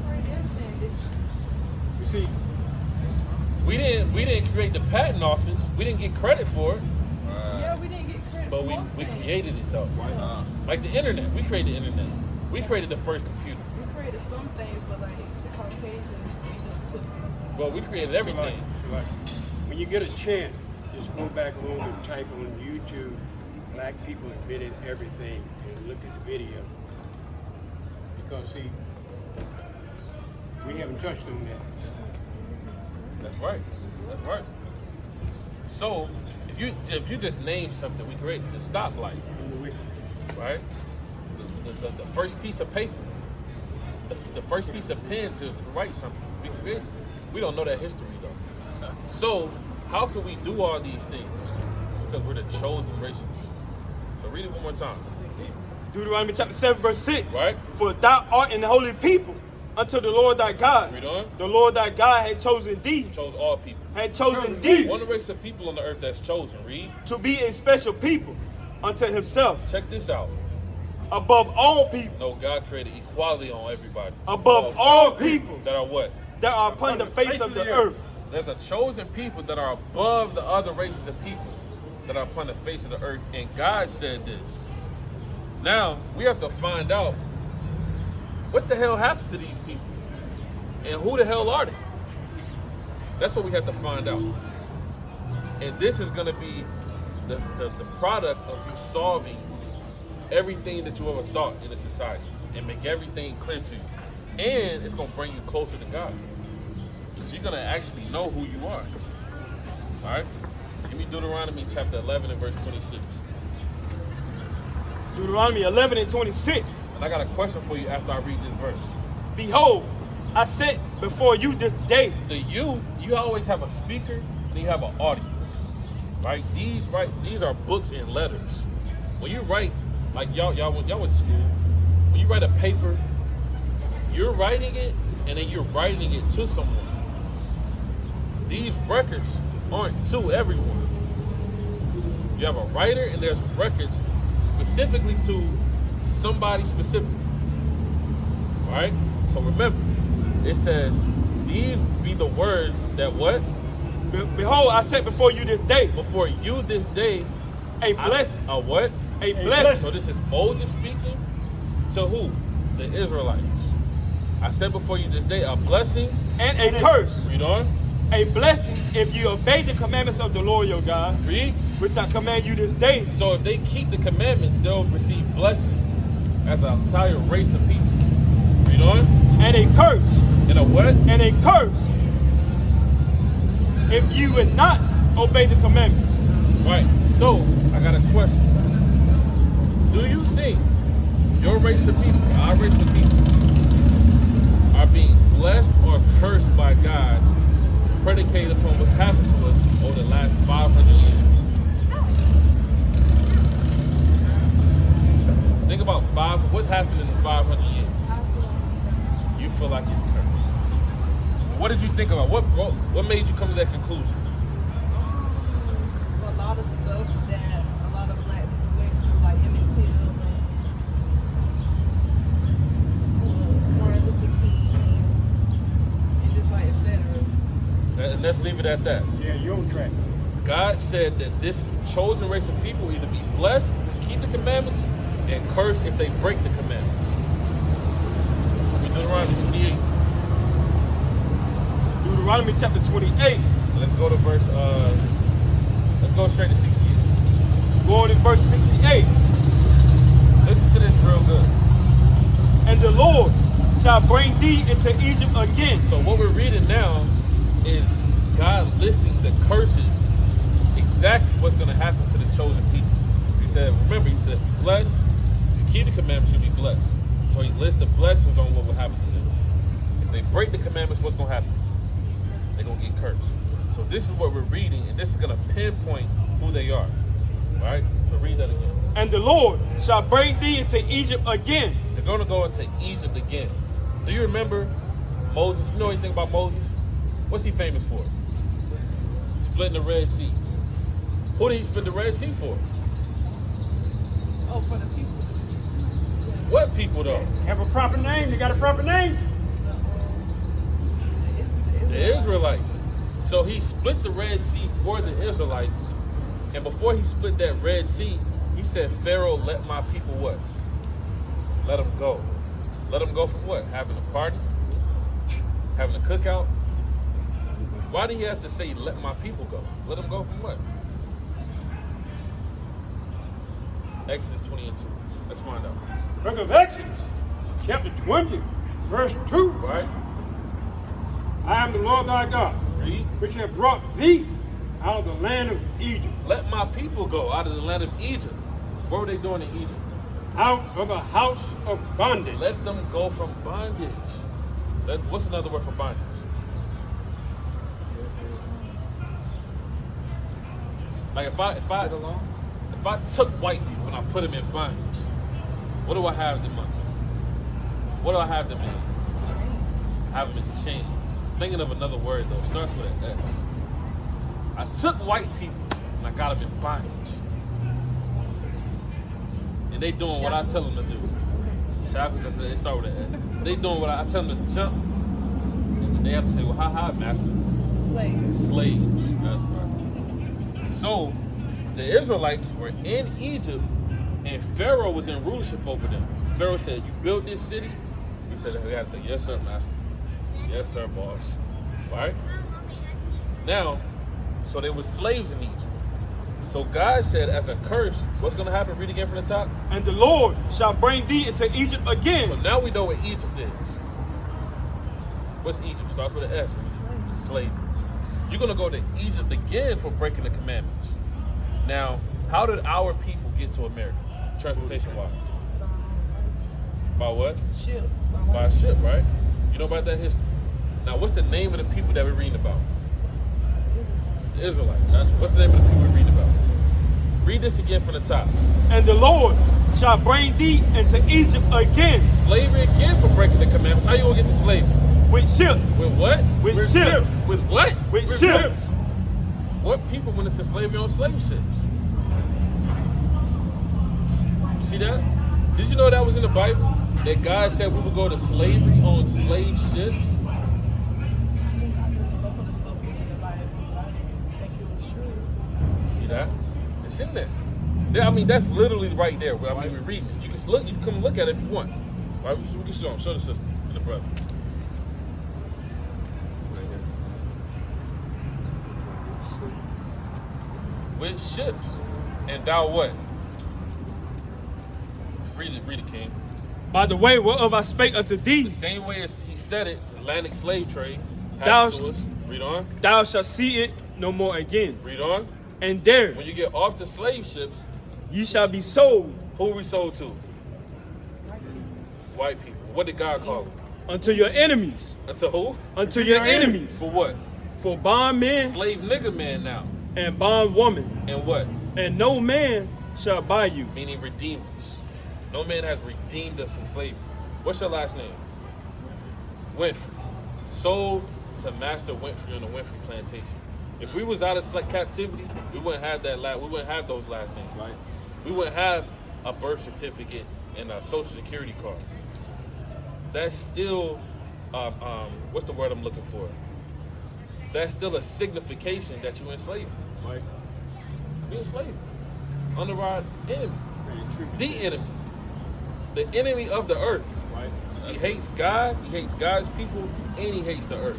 Created everything. You see, We didn't create the patent office. We didn't get credit for it, Yeah, we didn't get credit but for we most things. created it though. Like the internet. We created the internet. We created the first computer. We created some things, but like the Caucasians, they just took it. Well, we created so everything. like, when you get a chance, just go back home and type on YouTube, black people invented everything, and look at the video. Because see, we haven't touched on that. That's right. That's right. So if you just name something, we created the stoplight, right? The first piece of paper, the first piece of pen to write something, we created. We don't know that history though. So how can we do all these things? Because we're the chosen race of people. So read it one more time. Deuteronomy chapter 7, verse 6. Right. For thou art an holy people unto the Lord thy God. Read on. The Lord thy God had chosen thee. Chose all people. Had chosen thee One race of people on the earth that's chosen. Read. to be a special people unto himself, Check this out. above all people, No, God created equality on everybody. above all people That are what? that are upon the face of the earth. There's a chosen people that are above the other races of people that are upon the face of the earth. And God said this. Now, we have to find out what the hell happened to these people and who the hell are they? That's what we have to find out. And this is going to be the product of you solving everything that you ever thought in a society and make everything clear to you. And it's going to bring you closer to God. Because you're going to actually know who you are. All right? Give me Deuteronomy chapter 11 and verse 26. Deuteronomy 11 and 26. And I got a question for you after I read this verse. Behold, I set before you this day. The you always have a speaker and you have an audience. Right? These are books and letters. When you write, like y'all went to school, when you write a paper, you're writing it and then you're writing it to someone. These records aren't to everyone. You have a writer and there's records specifically to somebody specific. All right? So remember, it says, these be the words that what? Behold, I set before you this day Before you this day, a blessing. a what? A blessing. So this is Moses speaking to who? The Israelites. I said before you this day a blessing And a curse. Read on. A blessing if you obey the commandments of the Lord your God, Read. which I command you this day. So if they keep the commandments, they'll receive blessings as an entire race of people. Read on. And a curse. And a what? And a curse if you would not obey the commandments. Right. So I got a question. Do you think your race of people, our race of people, are being blessed or cursed by God, predicated upon what's happened to us over the last 500 years? Think about what's happened in the 500 years. You feel like it's cursed. What did you think about? What made you come to that conclusion? A lot of stuff that a lot of black people went through, like Emmett Till and Martin Luther King, and just like etc. And let's leave it at that. Yeah, you're on track. God said that this chosen race of people will either be blessed, keep the commandments, and cursed if they break the commandments. We Deuteronomy 28. Deuteronomy chapter 28. Let's go to verse, let's go straight to 68. Going to verse 68. Listen to this real good. And the Lord shall bring thee into Egypt again. So what we're reading now is God listing the curses, exactly what's going to happen to the chosen people. He said, remember, he said, blessed, if you keep the commandments, you'll be blessed. So he lists the blessings on what will happen to them. If they break the commandments, what's going to happen? They're going to get cursed. So this is what we're reading, and this is going to pinpoint who they are. All right? So read that again. And the Lord shall bring thee into Egypt again. They're going to go into Egypt again. Do you remember Moses? You know anything about Moses? What's he famous for? Splitting the Red Sea. Who did he split the Red Sea for? Oh, for the people. What people though? Have a proper name. You got a proper name? The Israelites. So he split the Red Sea for the Israelites. And before he split that Red Sea, he said, Pharaoh, let my people what? Let them go. Let them go from what? Having a party? Having a cookout? Why do you have to say, let my people go? Let them go from what? Exodus 20 and 2. Let's find out. Book of Exodus, chapter 20, verse 2. Right? I am the Lord thy God, Read. which have brought thee out of the land of Egypt, Let my people go out of the land of Egypt. What were they doing in Egypt? out of the house of bondage. Let them go from bondage. What's another word for bondage? Like if I took white people and I put them in bondage, what do I have them under? What do I have them in? I have them in chains. Thinking of another word though, it starts with an S. I took white people and I got them in bondage. And they doing what I tell them to do. Shackles, I said, they start with an S. They doing what I tell them to jump. And they have to say, well, how, master? Slaves. Slaves. That's right. So, the Israelites were in Egypt, and Pharaoh was in rulership over them. Pharaoh said, you built this city? He said, we had to say, yes, sir, master. Yes, sir, boss. Right? Now, so they were slaves in Egypt. So God said, as a curse, what's going to happen? Read again from the top. And the Lord shall bring thee into Egypt again. So now we know what Egypt is. What's Egypt? Starts with an S. Slavery. You're going to go to Egypt again for breaking the commandments. Now, how did our people get to America? Transportation-wise. By what? Ships. By a ship, right? You know about that history? Now, what's the name of the people that we're reading about? The Israelites. What's the name of the people we're reading about? Read this again from the top. And the Lord shall bring thee into Egypt again. Slavery again for breaking the commandments. How you going to get to slavery? With ships. With what? With ships. With what? With ships. What people went into slavery on slave ships? You see that? Did you know that was in the Bible? That God said we would go to slavery on slave ships? See that? It's in there. I mean, that's literally right there. I mean, we're reading it. You can look. You can come look at it if you want. Right? We can show them. Show the sister and the brother. Right here. With ships, and thou what? Read it, King. By the way whereof I spake unto thee, The same way as he said it, Atlantic slave trade Thou happened to us. Read on. thou shalt see it no more again. Read on. And there When you get off the slave ships, ye shall be sold who we sold to? White people. What did God call them? unto your enemies. Unto who? Unto your enemies. For what? For bondmen Slave nigga man now. and bondwoman. And what? And no man shall buy you. Meaning redeemers. No man has redeemed us from slavery. What's your last name? Winfrey. Sold to Master Winfrey on the Winfrey plantation. If we was out of captivity, we wouldn't have we wouldn't have those last names, right? We wouldn't have a birth certificate and a social security card. That's still, what's the word I'm looking for? That's still a signification that you're in slavery. Right. You're in slavery. Under our enemy. The enemy. The enemy of the earth. Right. He hates God, he hates God's people, and he hates the earth,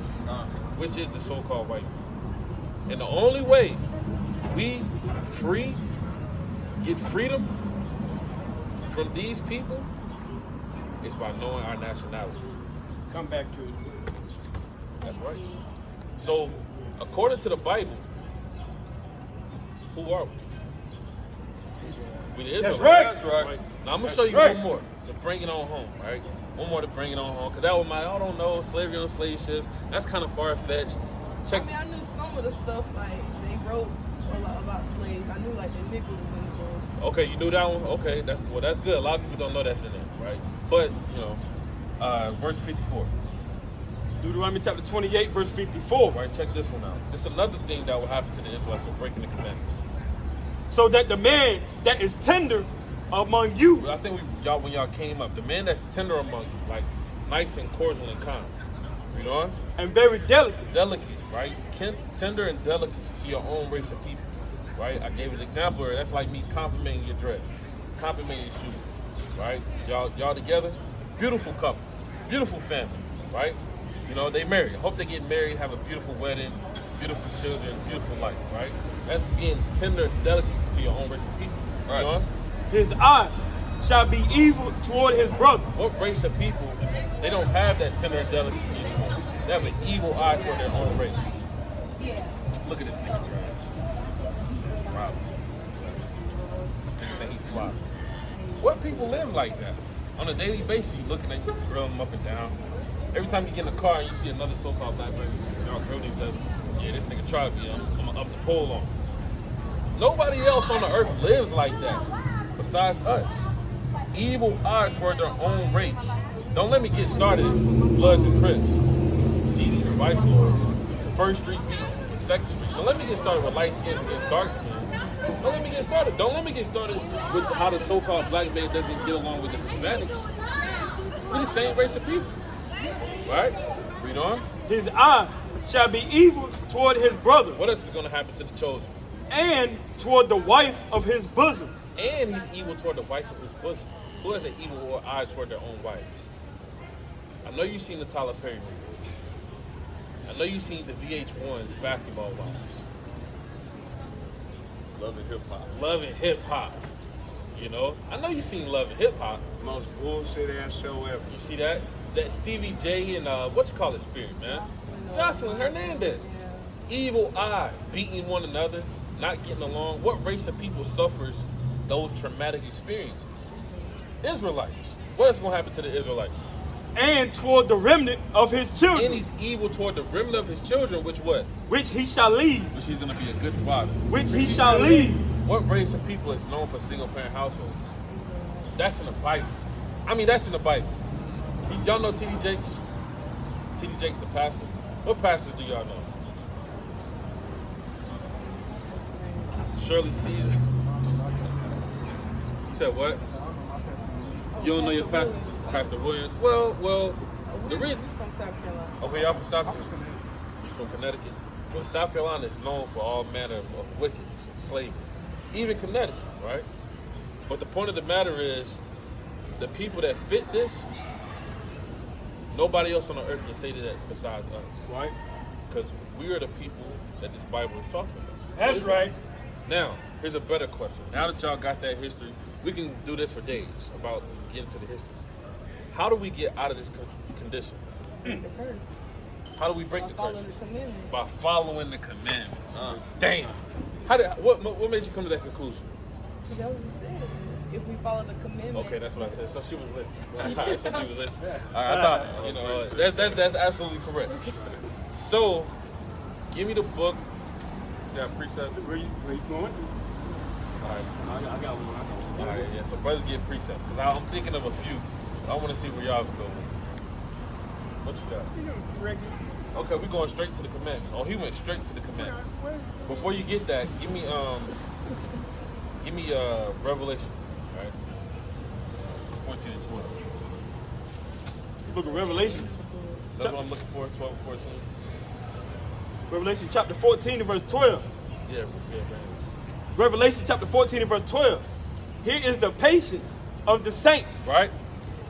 which is the so-called white people. And the only way we get freedom from these people is by knowing our nationalities. Come back to it. That's right. So, according to the Bible, who are we? We the Israelites. right. That's right. Now I'm gonna show you right. one more. to bring it on home, right? One more to bring it on home, because that was my, I don't know, slavery on slave ships. That's kind of far-fetched. Check. I mean, I knew some of the stuff, like, they wrote a lot about slaves. I knew, like, the nigga was in the book. Okay, you knew that one? Okay, that's good. A lot of people don't know that's in there, right? But, you know, verse 54. Deuteronomy chapter 28, verse 54. Right, check this one out. This is another thing that will happen to the Israelites for breaking the commandment. So that the man that is tender among you. Well, I think when y'all came up, the man that's tender among you, like nice and cordial and kind, you know? And very delicate. Delicate, right? Tender and delicate to your own race of people, right? I gave an example here. That's like me complimenting your dress, complimenting your shoes, right? Y'all together, beautiful couple, beautiful family, right? You know, they married. I hope they get married, have a beautiful wedding, beautiful children, beautiful life, right? That's being tender and delicate to your own race of people, right? You know? His eye shall be evil toward his brother. What race of people, they don't have that tender and delicacy anymore. They have an evil eye toward their own race. Yeah. Look at this nigga drive. Robinson. Nigga think he fly. What people live like that? On a daily basis, you looking at you, grill them up and down. Every time you get in the car and you see another so-called black man, y'all grilling each other. Yeah, this nigga tried me. I'm gonna up the pole on. Nobody else on the earth lives like that besides us. Evil eye toward their own race. Don't let me get started with Bloods and Crips, GDs and Vice Lords, First Street beats and Second Street. Don't let me get started with light skins against dark skins. Don't let me get started. Don't let me get started with how the so-called black man doesn't get along with the Hispanics. We're the same race of people, right? Read on. His eye shall be evil toward his brother. What else is going to happen to the chosen? And toward the wife of his bosom. And he's evil toward the wife of his bosom. Who has an evil eye toward their own wives? I know you've seen the Tyler Perry movie. I know you've seen the VH1's Basketball Wives. Love and hip hop. Love and Hip Hop. You know? I know you've seen Love and Hip Hop. Most bullshit ass show ever. You see that? That Stevie J and what you call it, Spirit, man? Jocelyn Hernandez. Evil eye, beating one another, not getting along. What race of people suffers those traumatic experiences? Israelites. What is going to happen to the Israelites? And toward the remnant of his children. And he's evil toward the remnant of his children, which what? Which he shall leave. Which he's going to be a good father. Which he shall leave. What race of people is known for single-parent households? That's in the Bible. I mean, that's in the Bible. Y'all know T.D. Jakes? T.D. Jakes, the pastor. What pastors do y'all know? Shirley Caesar. You said what? You don't know your pastor? Pastor Williams? Well, the reason. From South Carolina. Okay, y'all from South Carolina? You from Connecticut? Well, South Carolina is known for all manner of wickedness and slavery. Even Connecticut, right? But the point of the matter is, the people that fit this, nobody else on the earth can say that besides us. Right. Because we are the people that this Bible is talking about. That's right. Now, here's a better question. Now that y'all got that history, we can do this for days about getting to the history. How do we get out of this condition? How do we break the curse? By following the commandments. Damn. What made you come to that conclusion? That what you said. If we follow the commandments. Okay, that's what I said. So she was listening. So she was listening. All right, I thought, you know, that's absolutely correct. So, give me the book. You got precepts? Where you going? All right. I got one. All right, yeah, so brothers get precepts. Because I'm thinking of a few. I want to see where y'all go. What you got? You know, regular. Okay, we're going straight to the commandments. Oh, he went straight to the commandments. Before you get that, give me Revelation, all right? 14 and 12. The book of Revelation. That's what I'm looking for, 12 and 14. Revelation chapter 14 and verse 12. Yeah, man. Revelation chapter 14 and verse 12. Here is the patience of the saints. Right?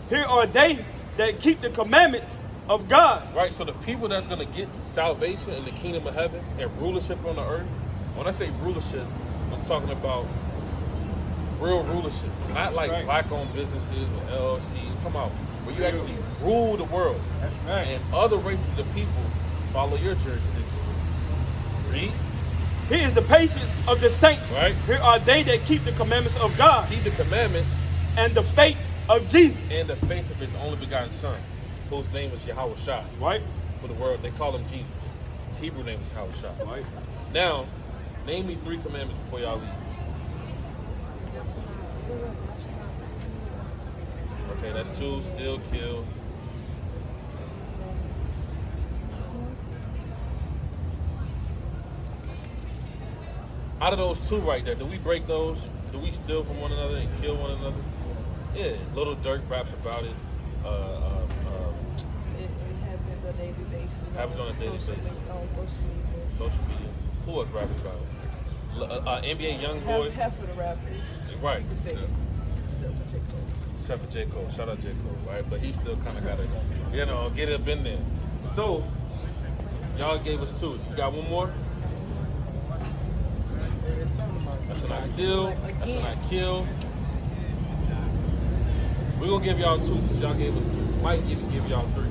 Here are they that keep the commandments of God. Right, so the people that's going to get salvation in the kingdom of heaven and rulership on the earth, when I say rulership, I'm talking about real rulership. Not like black-owned businesses or LLC. Come on, where you actually rule the world. That's right. And other races of people follow your jurisdiction. Read. Here is the patience of the saints. Right. Here are they that keep the commandments of God. Keep the commandments. And the faith of Jesus. And the faith of his only begotten son, whose name is Yahweh Shai. Right? For the world, they call him Jesus. His Hebrew name is Yahweh Shai. Right. Now, name me 3 commandments before y'all leave. Okay, that's 2. Still, kill. Out of those 2 right there, do we break those? Do we steal from one another and kill one another? Yeah, Little Dirk raps about it. It happens on a daily basis. Happens on a daily basis. On social media. Social media. Who else raps about it? NBA YoungBoy. Half of the rappers. Right. You could say, Except for J. Cole. Shout out J. Cole, right? But he still kind of got to, get up in there. So, y'all gave us 2. You got one more? I shall not steal. I shall not kill. We're going to give y'all 2 since y'all gave us 2. Might even give y'all 3.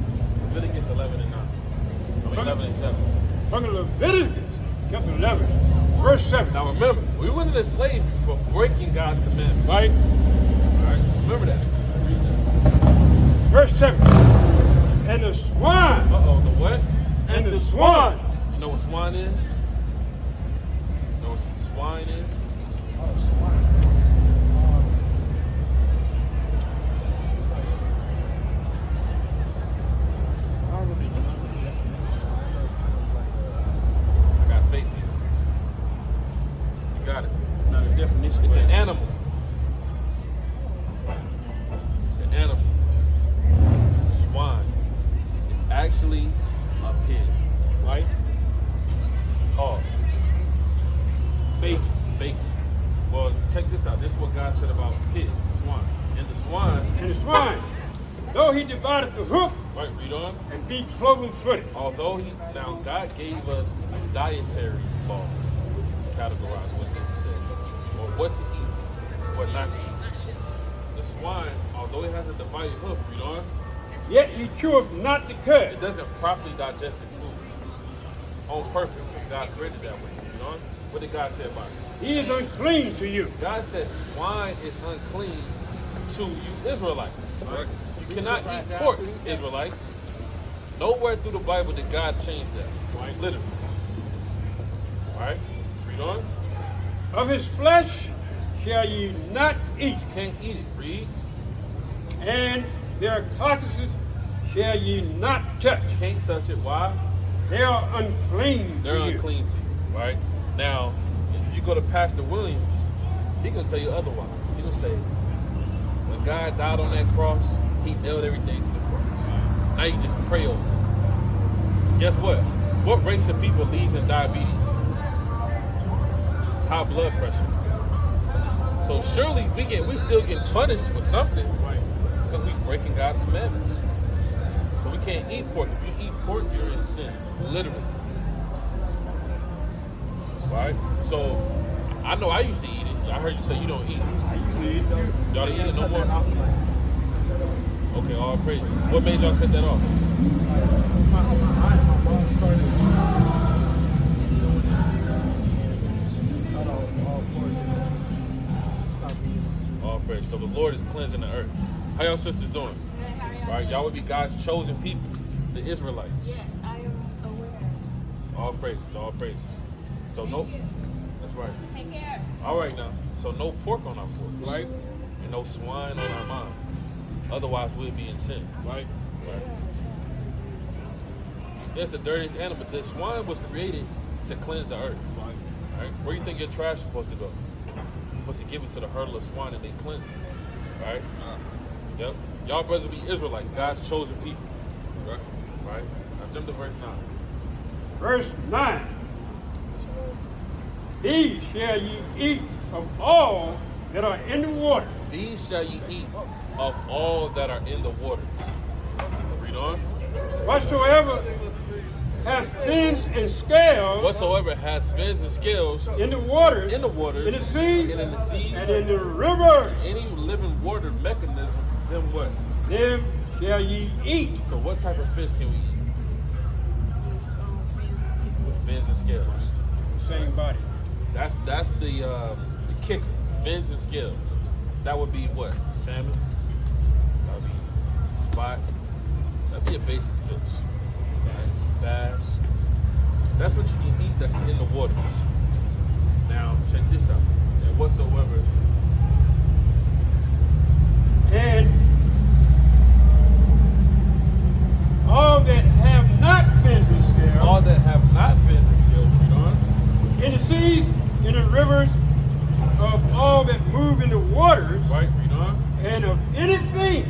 Leviticus 11 and 9. I mean 11 and 7. From Leviticus chapter 11, verse 7. Now remember, we went into slavery for breaking God's commandments. Right? All right? Remember that. Read that. Verse 7. And the swine. Uh-oh, the what? And the swine. You know what swine is? You know what swine is? I got faith in you. You got it. Now the definition. It's an animal. It's an animal. Swine. It's actually a pig. Right? Hog. Bacon. Bacon. Well, check this out. This is what God said about pig, swine. And the swine, And the swine, though he divided the hoof right, read on. and be cloven footed. Although now God gave us dietary laws to categorize what they said, or what to eat, what not to eat. The swine, although it has a divided hoof, read on, Yet he cheweth not the cud. it doesn't properly digest its food on purpose. God created that way. Read on. What did God say about it? He is unclean to you. God says swine is unclean to you Israelites. Right? You cannot eat pork, Israelites. Nowhere through the Bible did God change that. Right? Literally. Alright? Read on. Of his flesh shall ye not eat, You can't eat it. Read. and their carcasses shall ye not touch. You can't touch it. Why? They are unclean They're to you. unclean to you. Right? Now, if you go to Pastor Williams, he gonna tell you otherwise. He gonna say, when God died on that cross, he nailed everything to the cross. Now you just pray over it. Guess what? What race of people leads in diabetes? High blood pressure. So surely we still get punished for something, right? Because we breaking God's commandments. So we can't eat pork. If you eat pork, you're in sin, literally. Right? So I know I used to eat it. I heard you say you don't eat it. Y'all don't eat it no more? Okay, all praise. What made y'all cut that off? All praise. So the Lord is cleansing the earth. How y'all sisters doing? Right? Y'all would be God's chosen people, the Israelites. Yes, I am aware. All praises, all praises. So no, that's right. Take care. All right now. So no pork on our forks, right? And no swine on our mind. Otherwise, we'd be in sin, right? Right. That's the dirtiest animal. The swine was created to cleanse the earth, right? Where do you think your trash is supposed to go? You're supposed to give it to the herd of swine and they cleanse it, right? Yep. Y'all brothers be Israelites, God's chosen people, right? Now jump to verse 9. Verse 9. These shall ye eat of all that are in the water. These shall ye eat of all that are in the water. Read on. Whatsoever has fins and scales Whatsoever hath fins and scales in the waters, in the waters, in the sea, and in the seas, and in the rivers, any living water mechanism, then what? them shall ye eat. So what type of fish can we eat? With fins and scales. Same body. That's the kicker. Fins and scales. That would be what? Salmon? spot. That'd be a basic fish. Bass. That's what you can eat that's in the waters. Now, check this out. And whatsoever. And all that have not been to scale, All that have not been to scale, read on. in the seas, in the rivers, of all that move in the waters, Right, read on. and of anything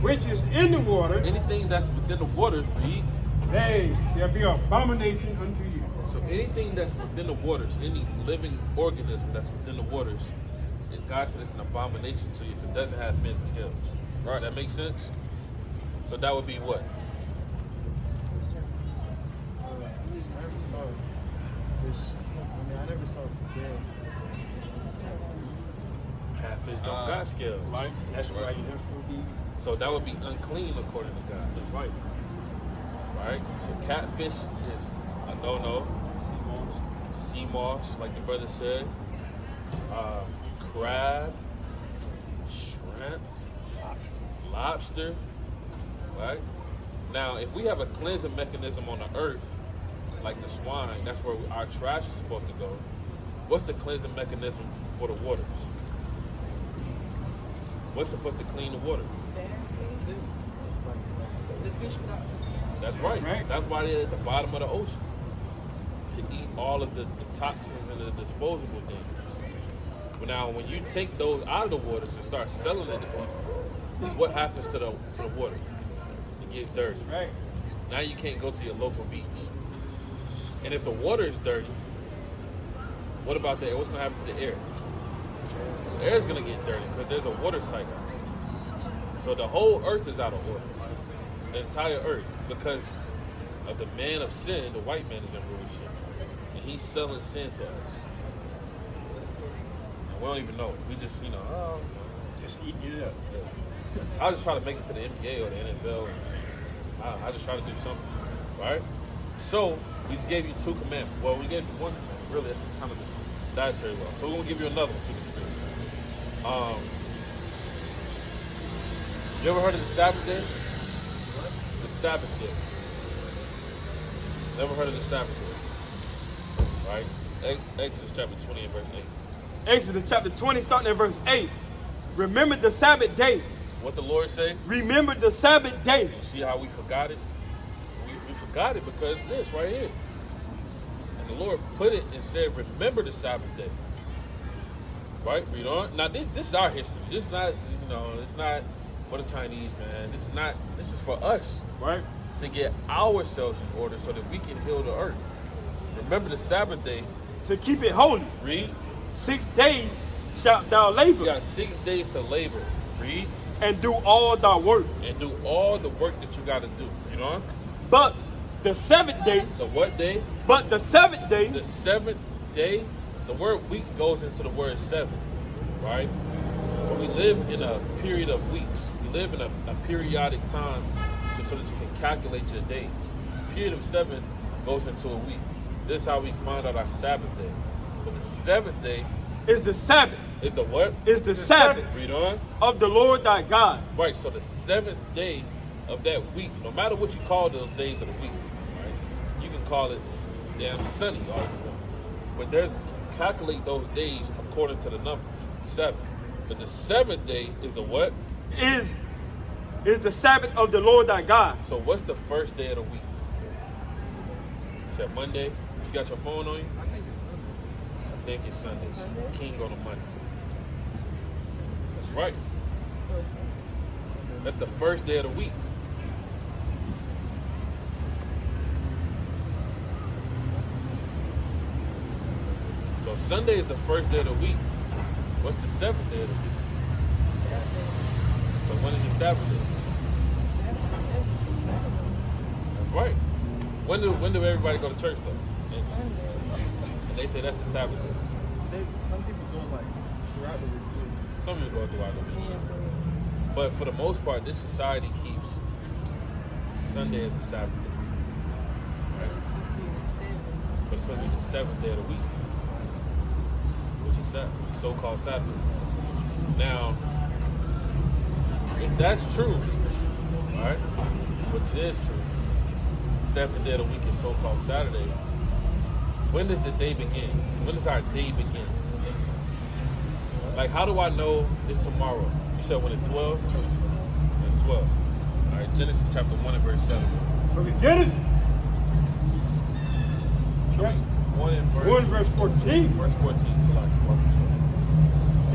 which is in the water, Anything that's within the waters, read. they shall be abomination unto you. So anything that's within the waters, any living organism that's within the waters, God said it's an abomination to you if it doesn't have fins and scales. Right. That makes sense? So that would be what? I never saw fish. I mean, I never saw scales. Catfish don't got scales. Right? That's why you have to be. So that would be unclean according to God. That's right. Right? So catfish is a no-no. Sea moss, like the brother said. Crab, shrimp, lobster. Right? Now, if we have a cleansing mechanism on the earth, like the swine, that's where our trash is supposed to go. What's the cleansing mechanism for the waters? What's supposed to clean the water? The fish without the skin. That's right. Right. That's why they're at the bottom of the ocean. To eat all of the toxins and the disposable things. But now when you take those out of the waters and start selling it to people, what happens to the water? It gets dirty. Right. Now you can't go to your local beach. And if the water is dirty, what about the air? What's gonna happen to the air? The air is gonna get dirty because there's a water cycle. So the whole earth is out of order. The entire earth, because of the man of sin, the white man is in rulership. And he's selling sin to us. And we don't even know it. We just, Just eating it up. I just try to make it to the NBA or the NFL. And I just try to do something, right? So we just gave you 2 commandments. Well, we gave you 1 commandment. Really, that's kind of the dietary law. So we're gonna give you another one through the Spirit. You ever heard of the Sabbath day? The Sabbath day. Never heard of the Sabbath day, right? Exodus chapter 20 and verse 8. Exodus chapter 20, starting at verse 8. Remember the Sabbath day. What the Lord say? Remember the Sabbath day. You see how we forgot it? We forgot it because of this right here. And the Lord put it and said, remember the Sabbath day. Right? Read on. Now this is our history. This is not, it's not for the Chinese, man. This is for us. Right? To get ourselves in order so that we can heal the earth. Remember the Sabbath day. To keep it holy. Read. 6 days shalt thou labor. You got 6 days to labor. Read. And do all thy work. And do all the work that you got to do. You know? But the 7th day. The what day? But the 7th day. The 7th day. The word week goes into the word 7. Right? So we live in a period of weeks. We live in a periodic time so that you can calculate your days. The period of 7 goes into a week. This is how we find out our Sabbath day. But the 7th day is the Sabbath. Is the what? Is the Sabbath. Read on. Of the Lord thy God. Right, so the 7th day of that week, no matter what you call those days of the week, right? You can call it damn sunny all you want. But calculate those days according to the numbers. 7. But the 7th day is the what? Is the Sabbath of the Lord thy God. So what's the first day of the week? Is that Monday? You got your phone on you? I think it's Sunday. King on a Monday. That's right. That's the first day of the week. So Sunday is the first day of the week. What's the 7th day of the week? So when is the Sabbath day? That's right. When do everybody go to church though? And they say that's the Sabbath day. Some people go like throughout the week too. Some people go throughout the week. But for the most part, this society keeps Sunday as the Sabbath day. Right? But it's supposed to be the 7th day of the week, which is Sabbath, so-called Sabbath. Now, if that's true, right, which it is true, the seventh day of the week is so-called Saturday, when does the day begin? When does our day begin? Like, how do I know it's tomorrow? You said when it's 12? It's 12. All right, Genesis chapter 1 and verse 7. Okay, Genesis 1 and verse 1 verse 14. Verse 14. So like,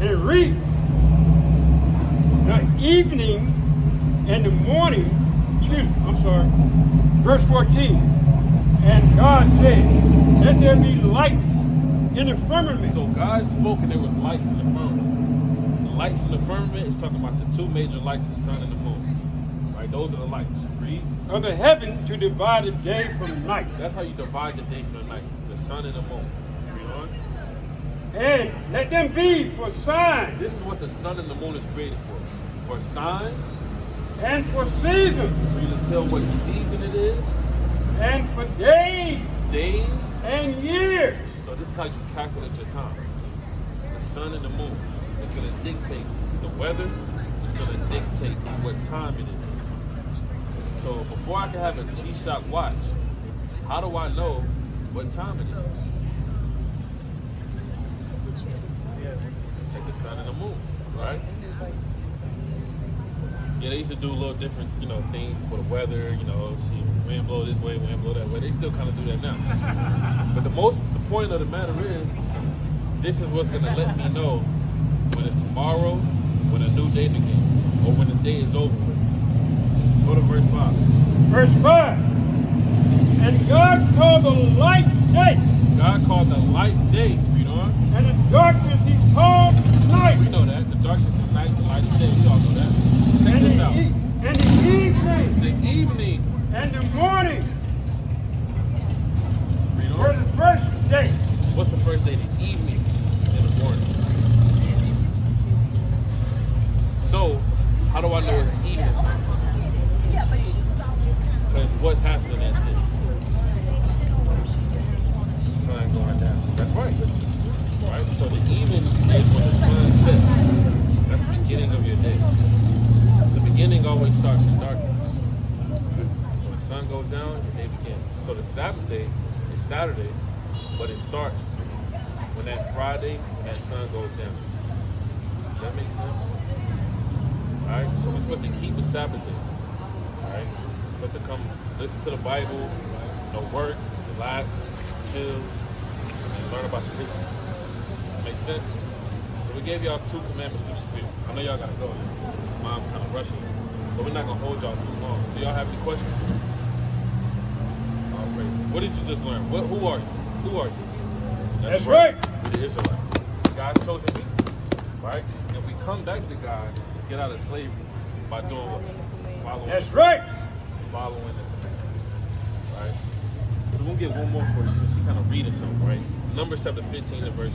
And it reads, the evening and the morning, verse 14. And God said, let there be light in the firmament. So God spoke and there was lights in the firmament. The lights in the firmament is talking about the two major lights, the sun and the moon. Right? Those are the lights. Read. Of the heaven to divide the day from the night. That's how you divide the day from the night. The sun and the moon. Read on. And let them be for signs. This is what the sun and the moon is created for. For signs. And for seasons. For you to tell what season it is. And for days. Days. And years. So this is how you calculate your time. The sun and the moon is going to dictate the weather. It's going to dictate what time it is. So before I can have a G-Shock watch, how do I know what time it is? Check the sun and the moon, right? Yeah, they used to do a little different, things for the weather, see wind blow this way, wind blow that way. They still kind of do that now. But the point of the matter is, this is what's gonna let me know when it's tomorrow, when a new day begins, or when the day is over with. Go to verse 5. Verse 5. And God called the light day. God called the light day, read on. And the darkness he called night. We know that. The darkness is night, the light is day. We all know that. Check this out. And the evening. The evening. And the morning. Read on. Were the first day. What's the first day? The evening and the morning. So, how do I know it's evening time? Because what's happening at 6? The sun going down. That's right. Right? So the evening is when the sun sets. That's the beginning of your day. The beginning always starts in darkness. So when the sun goes down, your day begins. So the Sabbath day is Saturday, but it starts when that Friday, when that sun goes down. Does that make sense? Alright, so we're supposed to keep the Sabbath day. Alright? We're supposed to come listen to the Bible, work, relax, chill, and learn about your history. Make sense? So we gave y'all 2 commandments through the Spirit. I know y'all gotta go. Mom's kind of rushing. So we're not gonna hold y'all too long. Do y'all have any questions? All right. What did you just learn? Who are you? Who are you? That's right. We're the Israelites. God's chosen people, right? And we come back to God and get out of slavery by doing what? Following. That's right. Following the commandments, right? So we'll get one more for you since you kind of reading something, right? Numbers chapter 15 and verse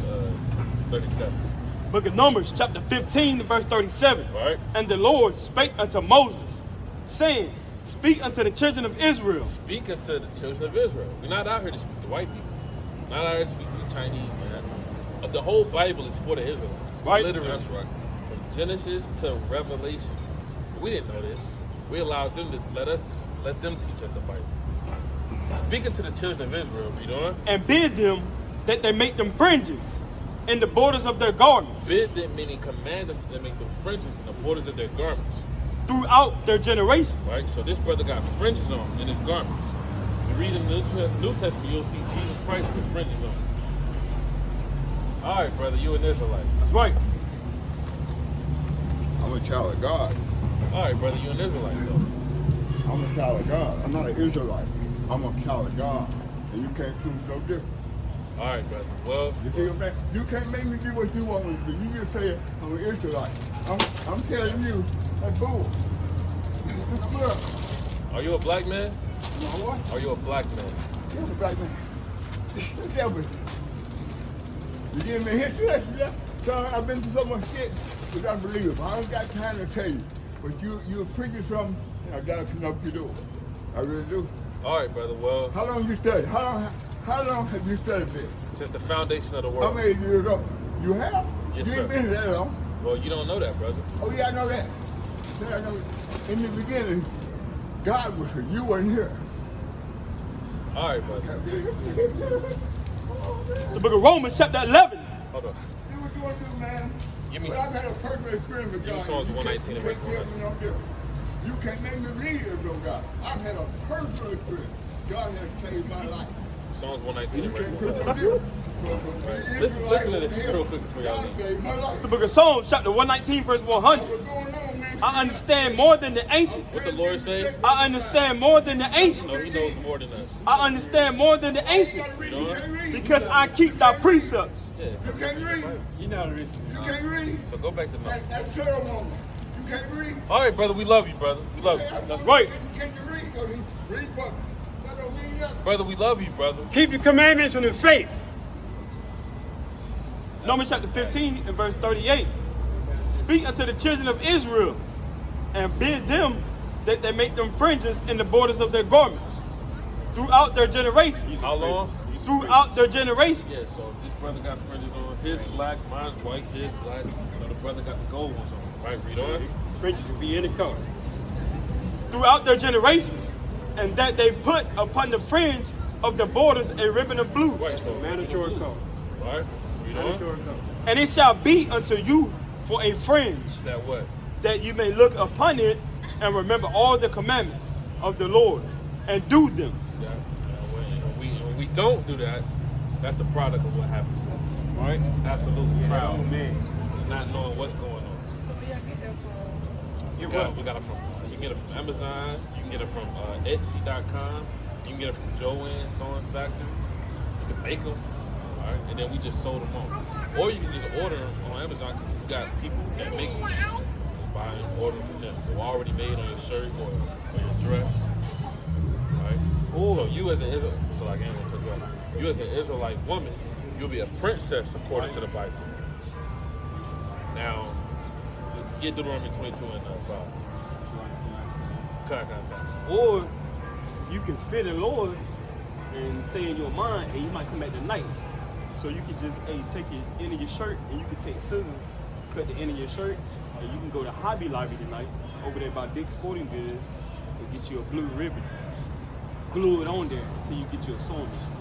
37. Book of Numbers, chapter 15, verse 37. Right. And the Lord spake unto Moses, saying, speak unto the children of Israel. Speak unto the children of Israel. We're not out here to speak to white people. We're not out here to speak to the Chinese, man. The whole Bible is for the Israelites. Right. Literally. That's right. From Genesis to Revelation. We didn't know this. We allowed them to let them teach us the Bible. Speaking to the children of Israel, read on. And bid them that they make them fringes in the borders of their garments. Bid them, meaning command them to make them fringes in the borders of their garments. Throughout their generation. Right? So this brother got fringes on in his garments. You read in the New Testament, you'll see Jesus Christ with fringes on. All right, brother, you an Israelite. That's right. I'm a child of God. All right, brother, you an Israelite, though. I'm a child of God. I'm not an Israelite. I'm a child of God. And you can't prove no different. All right, brother. Well, You can't make me do what you want me to do. You just say I'm an Israelite. I'm telling you, that's bull. Look, are you a black man? you know what? Are you a black man? You're a black man. What's that with you? You give me a history? Yeah. Son, I've been through so much shit without believing. I don't got time to tell you. But you're preaching something, and I gotta come up your door. I really do. All right, brother. Well, How long you studied? How long have you studied this? since the foundation of the How world. many years old? You have? Yes, you ain't sir. been here that long. Well, you don't know that, brother. Oh yeah, I know that. said, in the beginning, God was here. You weren't here. All right, brother. The book of Romans, chapter 11. Hold on. Do what you want to do, man. Give me- But I've had a personal experience with Give me God. Psalms You 119 and can't verse tell me no different. You can't make me believe there's no God. I've had a personal experience. God has changed my life. Psalms 119 You and verse can't 1. put no difference. Right. Listen to this real quick for y'all God leave. gave my life. The book of Psalms, chapter 119, verse 100. What's going on, man? I understand more than the ancient. What the Lord say? I understand more than the ancient. No, he knows more than us. I understand more than the You ancient. gotta read. You can't read. Because I keep thy precepts. Yeah. You can't read. You know the reason. You can't read. So go back to Mount. That's terrible, moment. You can't read. All right, brother, we love you, brother. We love you. That's right. You can't read because he read books. That don't mean nothing. Brother, we love you, brother. Keep the commandments and the faith. Numbers chapter 15 and verse 38. Speak unto the children of Israel and bid them that they make them fringes in the borders of their garments throughout their generations. How long? Throughout their generations. Yeah, so this brother got fringes on. His black, mine's white, his black. Another brother got the gold ones on. Right, read on. Fringes will be in the car. Throughout their generations. And that they put upon the fringe of the borders a ribbon of blue. Right, so Mandatory code. Right, read on. Mandatory code. And it shall be unto you for a fringe, That what? that you may look upon it and remember all the commandments of the Lord and do them. Yeah. When we don't do that, that's the product of what happens. Right? Absolutely proud. man. Not knowing what's going on. We got it from. You can get it from Amazon. You can get it from Etsy.com. You can get it from Joanne's Sewing Factory. You can make them, all right? And then we just sold them on. Or you can just order them on Amazon because you got people that make them. Just buy and order from them. They're already made on your shirt or your dress, right? So you as an Israelite, so like you as an Israelite woman, you'll be a princess according to the Bible. Now, get Deuteronomy 22 and 5. Or you can fear the Lord and say in your mind, hey, you might come at the night. So you can just, hey, take the end of your shirt and you can take scissors, cut the end of your shirt, and you can go to Hobby Lobby tonight, over there by Dick's Sporting Goods, and get you a blue ribbon. Glue it on there until you get you a sewing machine.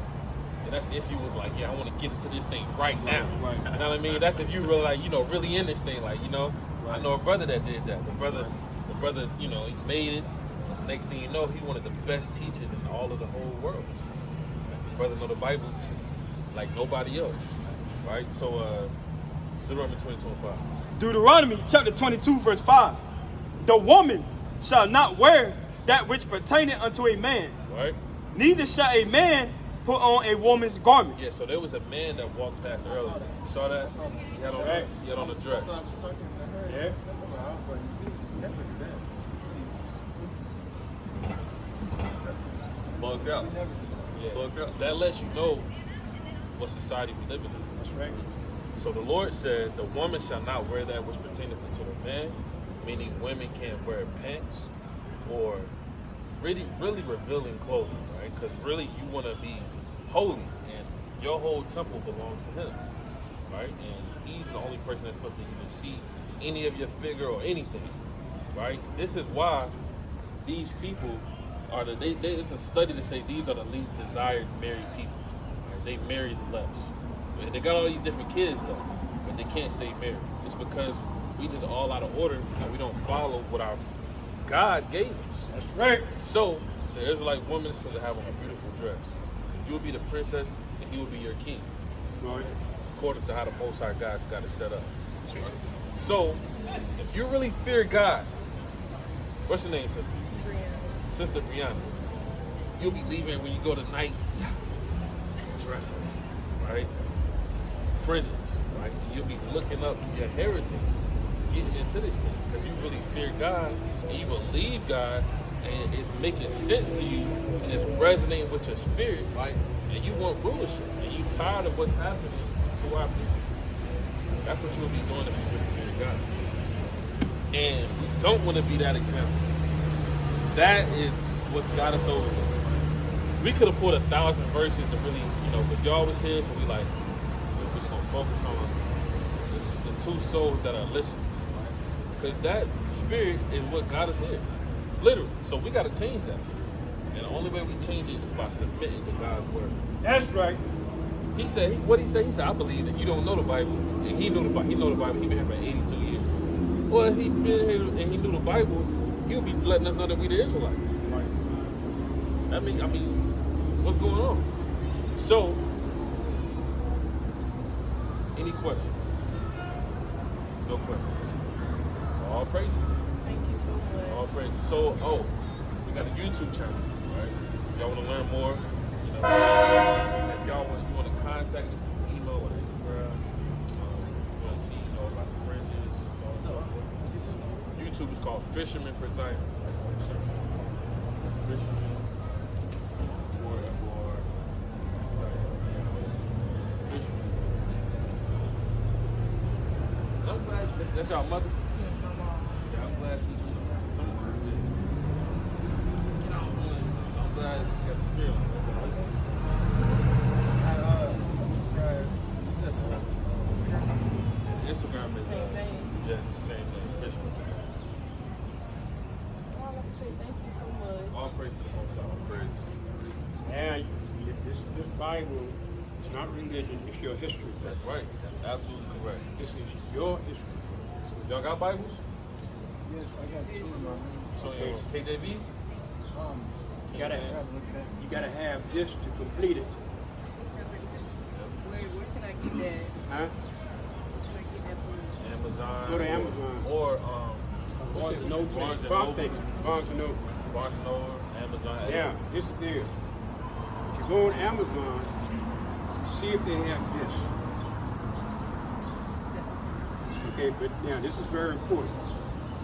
And that's if you was like, yeah, I want to get into this thing right now. Right. You know what I mean? That's if you really like, really in this thing. Like, I know a brother that did that. The brother, he made it. Next thing you know, he one of the best teachers in all of the whole world. The brother know the Bible like nobody else, right? So, Deuteronomy 22 and 5. Deuteronomy chapter 22, verse 5. The woman shall not wear that which pertaineth unto a man, Right? neither shall a man put on a woman's garment. Yeah, so there was a man that walked past earlier. You saw that? He had on a dress. So I was talking to her. Yeah. I was like, you never do that. See, that's it. Bugged out. We never do that. Yeah. Bugged out. That lets you know what society we live in. That's right. So the Lord said, the woman shall not wear that which pertaineth unto a man, meaning women can't wear pants or really revealing clothing, right? Because really you want to be holy and your whole temple belongs to him, right? And he's the only person that's supposed to even see any of your figure or anything, right? This is why these people are it's a study to say these are the least desired married people. Right? They marry the less. They got all these different kids though, but they can't stay married. It's because we just all out of order and we don't follow what our God gave us. That's right. So the Israelite woman is supposed to have on a beautiful dress. You will be the princess and he will be your king. Right. According to how the Most High God's got it set up. So if you really fear God, what's your name, sister? Sister Brianna. You'll be leaving when you go to night dresses, right? Fringes, right? You'll be looking up your heritage, getting into this thing because you really fear God and you believe God and it's making sense to you and it's resonating with your spirit, right? And you want rulership and you tired of what's happening to our people. That's what you'll be doing if you really fear God. And we don't want to be that example. That is what's got us over with. We could have put 1,000 verses to really, but y'all was here, so we like, we're just gonna focus on the two souls that are listening. Right? Because that spirit is what got us here. Literally. So we got to change that. And the only way we change it is by submitting to God's word. That's right. He said, what he said? He said, I believe that you don't know the Bible. And he knew the Bible. He know the Bible. He been here for 82 years. Well, if he been here and he knew the Bible, he'll be letting us know that we the Israelites. Right. I mean, what's going on? So, any questions? No questions. All praises. Thank you so much. All praises. So, we got a YouTube channel, right? Y'all want to learn more? You know, if y'all want to contact us, email or Instagram. You want to see, about the fringes, so on and so forth. YouTube is called Fisherman for Zion. Fisherman for Fisherman. I'm glad that's y'all mother. Yeah, I'm glad she. I'm glad you got the spirit on Instagram is Same thing. yeah, same thing. Fisherman. All I can say, thank you so much. All praise to the Most High. All praise. And this Bible is not religion, it's your history. That's right. That's absolutely correct. This is your history. Y'all got Bibles? Yes, I got 2 in my room. So KJV? You gotta have this to complete it. Where can I get that? Huh? Where can I get that from? Amazon. Go to Amazon. Or Barnes and Noble. Barnes and Barnes Noble. and Noble. Barnes and Noble. Amazon. Yeah, this is there. If you go on Amazon, see if they have this. Okay, but now this is very important.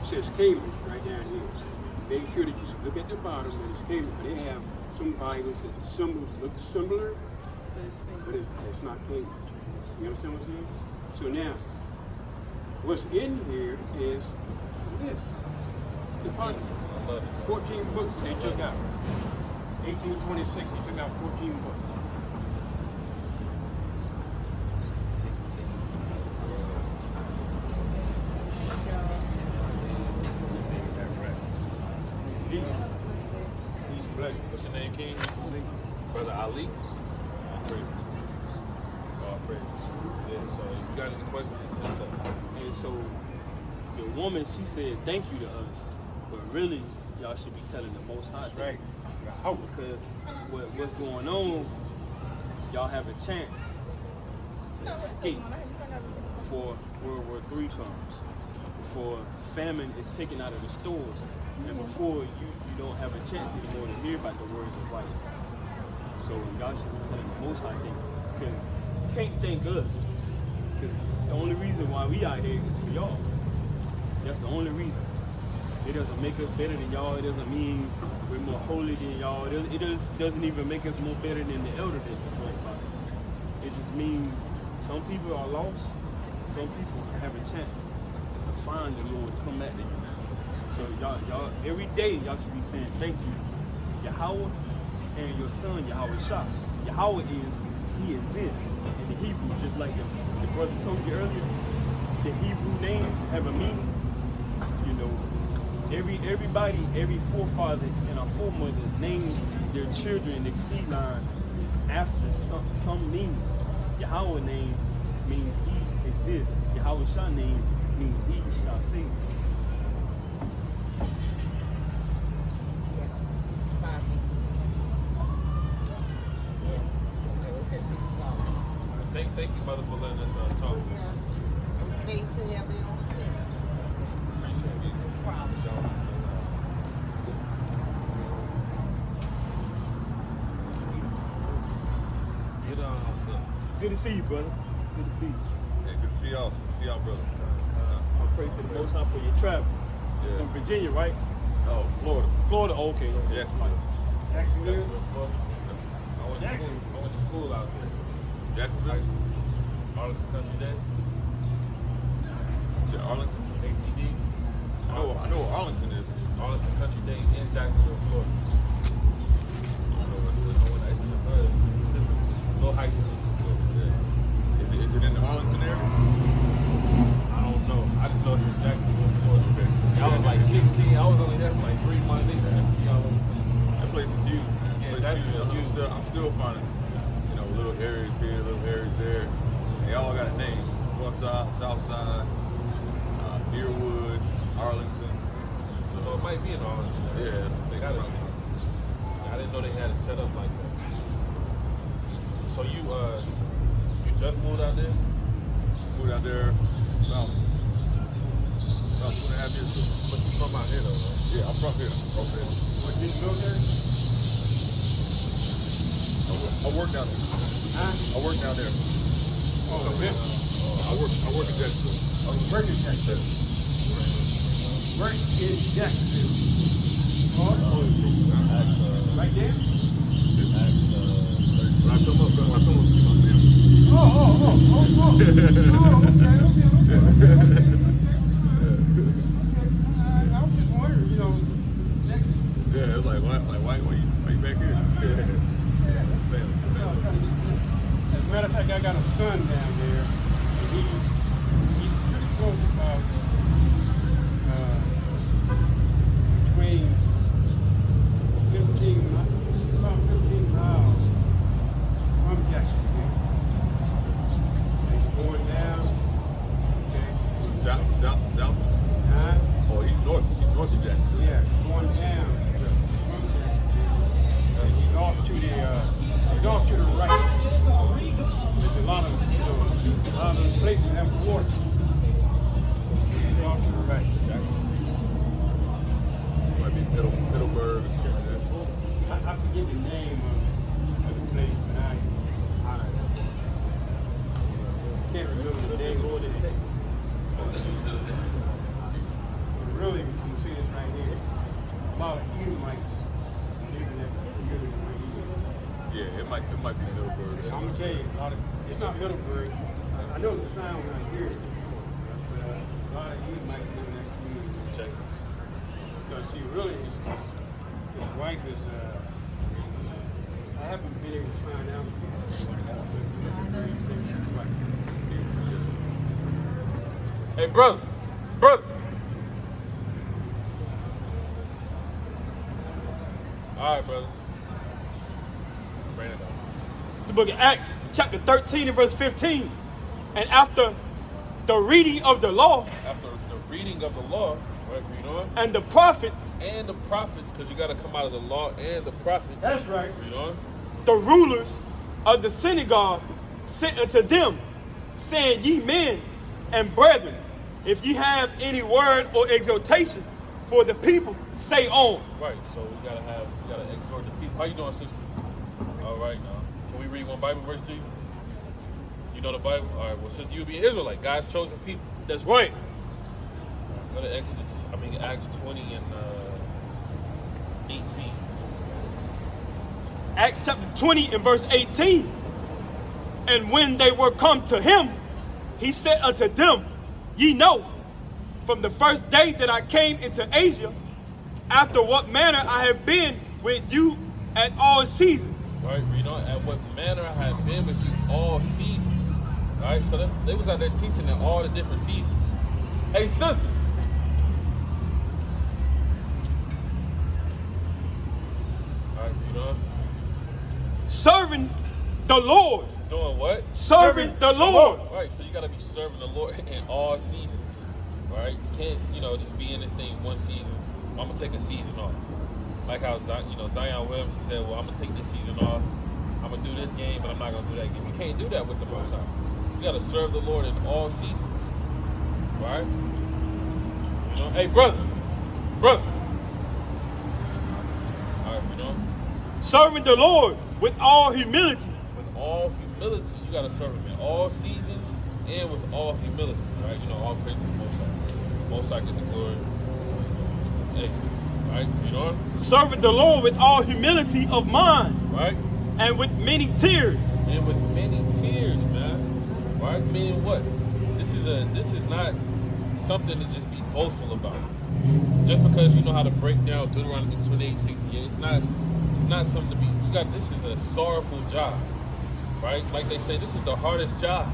It says Cambridge right down here. Make sure that you look at the bottom and it's Cambridge. They have some Bibles that the symbols look similar, but it's not Cambridge. You understand what I'm saying? So now, what's in here is this. The Bible. 14 books they took out. 1826, they took out 14 books. Peace, bless. What's your name, King? Brother Ali. All praise. All praise. Yeah, so if you got any questions, hit us up. And so the woman, she said thank you to us, but really y'all should be telling the Most High. Right. Because what's going on, y'all have a chance to escape before World War III comes, before famine is taken out of the stores, and before you don't have a chance anymore to hear about the words of life. So y'all should be telling the Most High thing, because you can't thank us. Because the only reason why we out here is for y'all. That's the only reason. It doesn't make us better than y'all. It doesn't mean we're more holy than y'all. It doesn't even make us more better than the elder that you spoke about. It just means some people are lost. Some people have a chance to find the Lord, come back to you. So y'all, every day y'all should be saying thank you, Yahweh, and your son Yahweh Shah. Yahweh he exists in the Hebrew, just like the brother told you earlier. The Hebrew names have a meaning. You know, everybody, every forefather and our foremothers named their children, the seed line, after some meaning. Yahweh name means he exists. Yahweh Shah name means he shall sing. Thank you, mother, for letting us talk. They to have their own thing. Appreciate it. Good to see you, brother. Good to see you. Yeah, good to see y'all. See y'all, brother. I pray to the Most High for your travel. Yeah. From Virginia, right? Oh, Florida. Florida, okay. Yes, Jacksonville. I went to school out there. Jacksonville. Arlington Country Day. Is it Arlington? ACD. I know what Arlington is. Arlington Country Day in Jacksonville, Florida. I don't know what it's a little high school. Yeah. Is it in the Arlington area? I don't know. I just know it's in Jacksonville, Florida. still finding, you know, little areas here, little areas there. They all got a name. North side, south side, Deerwood, Arlington. So it might be in Arlington. Yeah, They got it. I didn't know they had it set up like that. So you just moved out there? Moved out there about 2.5 years ago. But you from out here though, right? Yeah, I'm from here. Okay. What, did you go there? I work down there. Huh? I work down there. Oh, yeah. I work in Jacksonville. Oh, you work in Jacksonville. Work in Jacksonville. Oh, right there? When I come up to see my family. Okay. I was just wondering, you know, Yeah, it's like why you back here? as a matter of fact, I got a son down there. And he's pretty close about between 15 miles from Jacksonville. He's going down. Okay. South. Huh? Oh, he's north of Jacksonville. Yeah, going down. And he's off to the right. There's a lot of those places have water. He's off to the right. Might be Middleburg or something like that. I forget the name of the place, but I can't remember the name of it. But really, you can see this right here. A lot of Edomites living in that community right here. Yeah, it might be Middleburg or I'm something. gonna tell you, it's not Middleburg. I know the sound when I hear it, but a lot of Edomites live in that community. Check. Because he really, his wife is, I haven't been able to find out. Hey, brother. All right, brother. Bring it up. It's the book of Acts, chapter 13 and verse 15. And after the reading of the law After the reading of the law, right, read on. and the prophets, And the prophets, because you got to come out of the law and the prophets. That's right. Read on. the rulers of the synagogue sent unto them, saying, Ye men and brethren, if ye have any word or exhortation for the people, say on. Right, so we gotta exhort the people. How you doing, sister? All right, now. Can we read one Bible verse to you? You know the Bible? All right, well, sister, you be an Israelite, God's chosen people. That's right. Go to Acts 20 and 18. Acts chapter 20 and verse 18. And when they were come to him, he said unto them, Ye know, from the first day that I came into Asia, after what manner I have been with you at all seasons. Right, read on. At what manner I have been with you all seasons. All right, so they was out there teaching in all the different seasons. Hey, sister. All right, read on. Serving the Lord. Doing what? Serving the Lord. Right, so you gotta be serving the Lord in all seasons. Right? You can't, just be in this thing one season. I'm gonna take a season off. Like how Zion Williams said, well, I'm gonna take this season off. I'm gonna do this game, but I'm not gonna do that game. You can't do that with the Most High. You gotta serve the Lord in all seasons. Right? Hey, brother. All right, Serving the Lord with all humility. with all humility. You got to serve him in all seasons and with all humility, right? All praise to the Most High. Most High get the glory. Hey, right? Serving the Lord with all humility of mind. Right? And with many tears. And with many tears, man. Right? Meaning what? This is not something to just be boastful about. Just because you know how to break down Deuteronomy 28:68, it's not something to be. This is a sorrowful job, right? Like they say, this is the hardest job.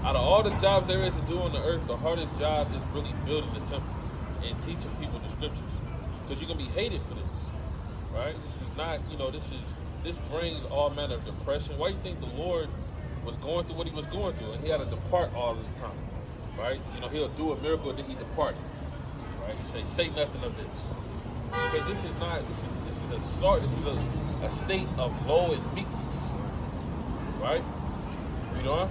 Out of all the jobs there is to do on the earth, the hardest job is really building the temple and teaching people the scriptures, because you're gonna be hated for this, right? This is not, this is this brings all manner of depression. Why do you think the Lord was going through what he was going through, and he had to depart all the time, right? You know, he'll do a miracle and then he departed, right? He say nothing of this, because this is a state of low and meekness, right? You know,